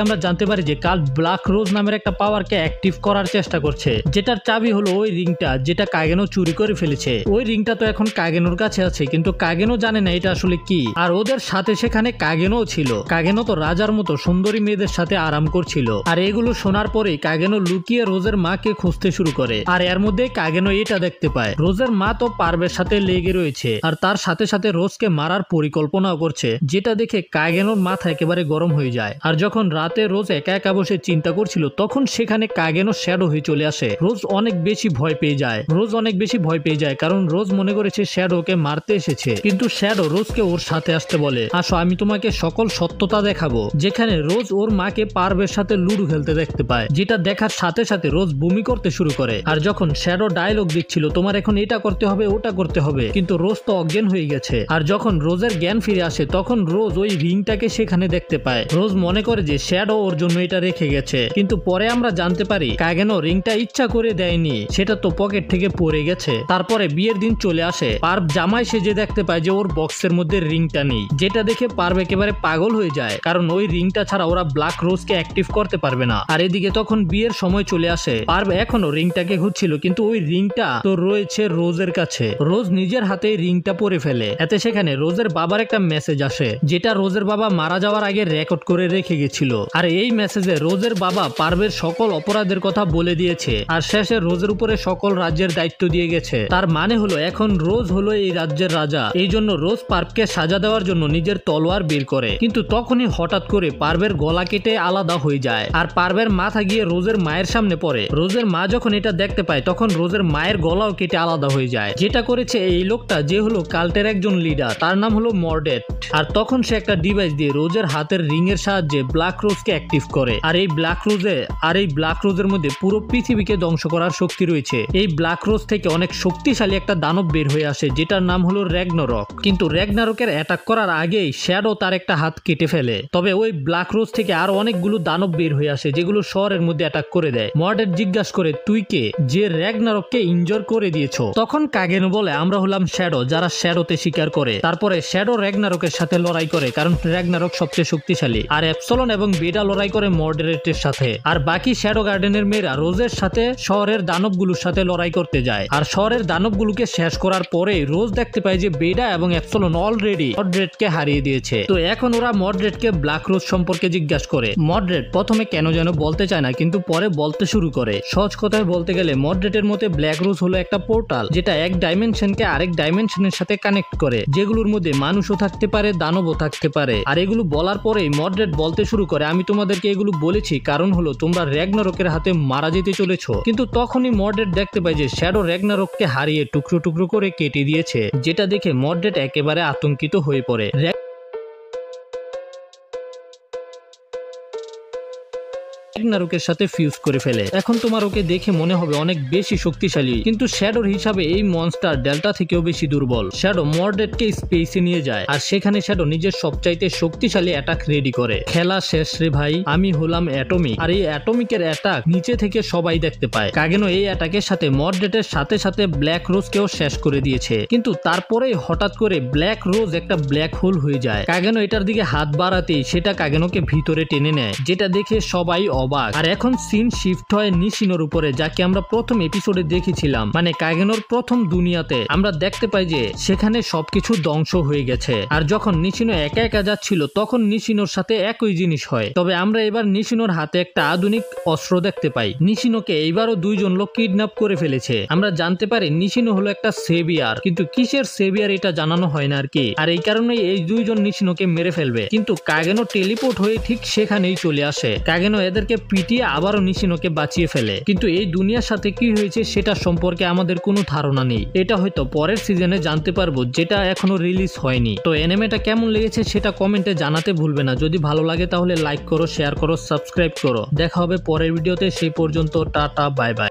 আমরা জানতে পারি যে কাল ব্ল্যাক রোজ নামের একটা পাওয়ারকে অ্যাক্টিভ করার চেষ্টা করছে, যেটার চাবি হলো ওই রিংটা যেটা কাগেনো চুরি করে ফেলেছে। ওই রিংটা তো এখন কাগেনোর কাছে আছে, কিন্তু কাগেনো জানে না এটা আসলে কি। আর ওদের সাথে সেখানে কাগেনো ছিল। কাগেনো তো রাজার মতো সুন্দরী মেয়েদের সাথে আরাম করছিল। আর এগুলো শোনার পরেই কাগেনো লুকিয়ে রোজের রোজের মাকে খুঁজতে শুরু করে। আর এর মধ্যে কাগেনো এটা দেখতে পায় রোজের মা তো পার্বের সাথে লেগে রয়েছে আর তার সাথে সাথে রোজকে মারার পরিকল্পনাও করছে, যেটা দেখে কাগেনোর মাথা একেবারে গরম হয়ে যায়। আর যখন রাতে রোজ একা একা বসে চিন্তা করছিল তখন সেখানে কাগেনো শ্যাডো হয়ে চলে আসে। রোজ অনেক বেশি ভয় পেয়ে যায় কারণ রোজ মনে করেছে শ্যাডোকে মারতে এসেছে, কিন্তু শ্যাডো রোজকে ওর সাথে আসতে বলে, আসো আমি তোমাকে সকল সত্যতা দেখাবো। যেখানে রোজ ওর মাকে পার্বের সাথে লুডো খেলতে দেখতে পায়, যেটা দেখার সাথে সাথে রোজ বমি করতে শুরু করে। আর যখন শ্যাডো ডায়লগ দিচ্ছিল তোমার এখন এটা করতে হবে ওটা করতে হবে, কিন্তু রোজ তো অজ্ঞান হয়ে গেছে। আর যখন রোজের জ্ঞান ফিরে আসে তখন রোজ ওই রিংটাকে সেখানে দেখতে পায়। রোজ মনে করে যে শ্যাডো ওর জন্য এটা রেখে গেছে, কিন্তু পরে আমরা জানতে পারি কাগেনো রিংটা ইচ্ছা করে দেয়নি, সেটা তো পকেট থেকে পড়ে গেছে। তারপরে বিয়ের দিন চলে আসে, পার্ব জামাই সেজে দেখতে পায় যে ওর বক্সের মধ্যে রিংটা নেই, যেটা দেখে পার্ব একেবারে পাগল হয়ে যায়, কারণ ওই রিংটা ছাড়া ওরা ব্ল্যাক রোজকে অ্যাক্টিভ করতে পারবে না। আর এদিকে তখন বিয়ের সময় চলে আসে, পার্ব এখনো রিংটাকে খুঁজছিল, কিন্তু ওই রিংটা তো রয়েছে রোজের কাছে। রোজ নিজের হাতে রিংটা পরে ফেলে। এতে সেখানে রোজের বাবার একটা মেসেজ আসে, যেটা রোজের বাবা মারা যাওয়ার আগে রেকর্ড করে রেখে গেছিল। আর এই মেসেজে রোজের বাবা পার্বের সকল অপরাধের কথা বলে দিয়েছে, আর শেষে রোজের উপরে সকল রাজ্যের দায়িত্ব দিয়ে গেছে। তার মানে হলো এখন রোজ হলো এই রাজ্যের রাজা। এই জন্য রোজ পার্বকে সাজা দেওয়ার জন্য নিজের তলোয়ার বের করে, কিন্তু তখনই হঠাৎ করে পার্বের গলা কেটে আলাদা হয়ে যায় আর পার্বের মাথা গিয়ে রোজের মায়ের সামনে পড়ে। রোজের মা যখন এটা দেখতে পায় তখন রোজের মায়ের গলাও কেটে আলাদা হয়ে যায়। যেটা করেছে এই লোকটা, যে হলো কাল্টের একজন লিডার, তার নাম হলো মর্ডেট। আর তখন সে একটা ডিভাইস দিয়ে রোজের হাতের রিং এর সাহায্যে ব্ল্যাক রোজকে অ্যাক্টিভ করে। আর এই ব্ল্যাক রোজের মধ্যে পুরো পৃথিবীকে ধ্বংস করার শক্তি রয়েছে। এই ব্ল্যাক রোজ থেকে অনেক শক্তিশালী একটা দানব বের হয়ে আসে, যেটার নাম হলো র্যাগনারক। কিন্তু র্যাগনারকের অ্যাটাক করার আগেই শ্যাডো তার একটা হাত কেটে ফেলে। তবে ওই ব্ল্যাক রোজ থেকে আরো অনেকগুলো দানব বের হয়ে আসে, যেগুলো শহরের মধ্যে অ্যাটাক করে দেয়। মর্ডেট জিজ্ঞাসা করে তুই কে, যে র্যাগনারককে ইনজোর করে দিয়েছো? তখন কাগেনো বলে আমরা হলাম শ্যাডো, যারা শ্যাডোতে শিকার করে। তারপরে শ্যাডো র্যাগনারকের সাথে লড়াই করে, কারণ র্যাগনারক সবচেয়ে শক্তিশালী। আর অ্যাপসলন এবং বেডা লড়াই করে মর্ডেরেটের সাথে। আর বাকি শ্যাডো গার্ডেনের মেয়েরা রোজের সাথে শহরের দানবগুলোর সাথে লড়াই করতে যায়। আর শহরের দানবগুলোকে শেষ করার পরে রোজ দেখতে পায় যে বেডা এবং অ্যাপসলন অলরেডি মর্ডরেটকে হারিয়ে দিয়েছে। তো এখন ওরা মর্ডরেটকে ব্ল্যাক রোজ সম্পর্কে জিজ্ঞাসা করে। মর্ডরেট প্রথমে কেন যেন বলতে চায় না, কিন্তু পরে বলতে শুরু করে। সহজ কথায় বলতে গেলে মর্ডরেটের মতে ব্ল্যাক রোজ হলো একটা পোর্টাল, যেটা এক ডাইমেনশনকে আরেক ডাইমেনশনের সাথে কানেক্ট করে, যেগুলোর মধ্যে মানুষও থাকতে পারে দানবও থাকতে পারে। আর এগুলো বলার পরেই মর্ডরেট বলতে শুরু করে আমি তোমাদেরকে এগুলো বলেছি কারণ হলো তোমরা র্যাগনারকের হাতে মারা যেতে চলেছো। কিন্তু তখনই মর্ডরেট দেখতে পায় যে শ্যাডো র্যাগনারককে হারিয়ে টুকরো টুকরো করে কেটে দিয়েছে, যেটা দেখে মর্ডরেট একেবারে আতঙ্কিত হয়ে পড়ে। র্যাগনারকের সাথে ফিউজ করে ফেলে। এখন তোমার ওকে দেখে মনে হবে অনেক বেশি শক্তিশালী, কিন্তু শ্যাডোর হিসাবে এই মনস্টার ডেল্টা থেকেও বেশি দুর্বল। শ্যাডো মর্ডরেটকে স্পেসে নিয়ে যায়, আর সেখানে শ্যাডো নিজের সবচাইতে শক্তিশালী অ্যাটাক রেডি করে। খেলা শেষ রে ভাই, আমি হলাম অ্যাটমিক। আর এই অ্যাটমিকের অ্যাটাক নিচে থেকে সবাই দেখতে পায়। কাগেনো এই অ্যাটাকের সাথে মর্ডরেটের সাথে সাথে ব্ল্যাক রোজকেও শেষ করে দিয়েছে, কিন্তু তারপরেই হঠাৎ করে ব্ল্যাক রোজ একটা ব্ল্যাক হোল হয়ে যায়। কাগেনো এটার দিকে হাত বাড়াতেই সেটা কাগেনোকে ভিতরে টেনে নেয়, যেটা দেখে সবাই অবাক। আর এখন সিন শিফট হয় নিশিনোর উপরে, যাকে আমরা প্রথম এপিসোডে দেখেছিলাম, মানে কাগেনোর প্রথম দুনিয়াতে। আমরা দেখতে পাই যে সেখানে সবকিছু ধ্বংস হয়ে গেছে। আর যখন নিশিনো একা একা যাচ্ছিল তখন নিশিনোর সাথে একই জিনিস হয়। তবে আমরা এবার নিশিনোর হাতে একটা আধুনিক অস্ত্র দেখতে পাই। নিশিনোকে এইবারও দুইজন লোক কিডন্যাপ করে ফেলেছে। আমরা জানতে পারি নিশিনো হলো একটা সেভিয়ার, কিন্তু কিসের সেভিয়ার এটা জানানো হয় না আর কি। আর এই কারণেই এই দুইজন নিশিনোকে মেরে ফেলবে, কিন্তু কাগেনো টেলিপোর্ট হয়ে ঠিক সেখানেই চলে আসে। কাগেনো এদেরকে পিটিয়ে আবারও নিশিনোকে বাঁচিয়ে ফেলে, কিন্তু এই দুনিয়ার সাথে কি হয়েছে সেটা সম্পর্কে আমাদের কোনো ধারণা নেই। এটা হয়তো পরের সিজনে জানতে পারবো, যেটা এখনো রিলিজ হয়নি। তো অ্যানিমেটা কেমন লেগেছে সেটা কমেন্টে জানাতে ভুলবে না। যদি ভালো লাগে তাহলে লাইক করো, শেয়ার করো, সাবস্ক্রাইব করো। দেখা হবে পরের ভিডিওতে, সেই পর্যন্ত টাটা বাই বাই।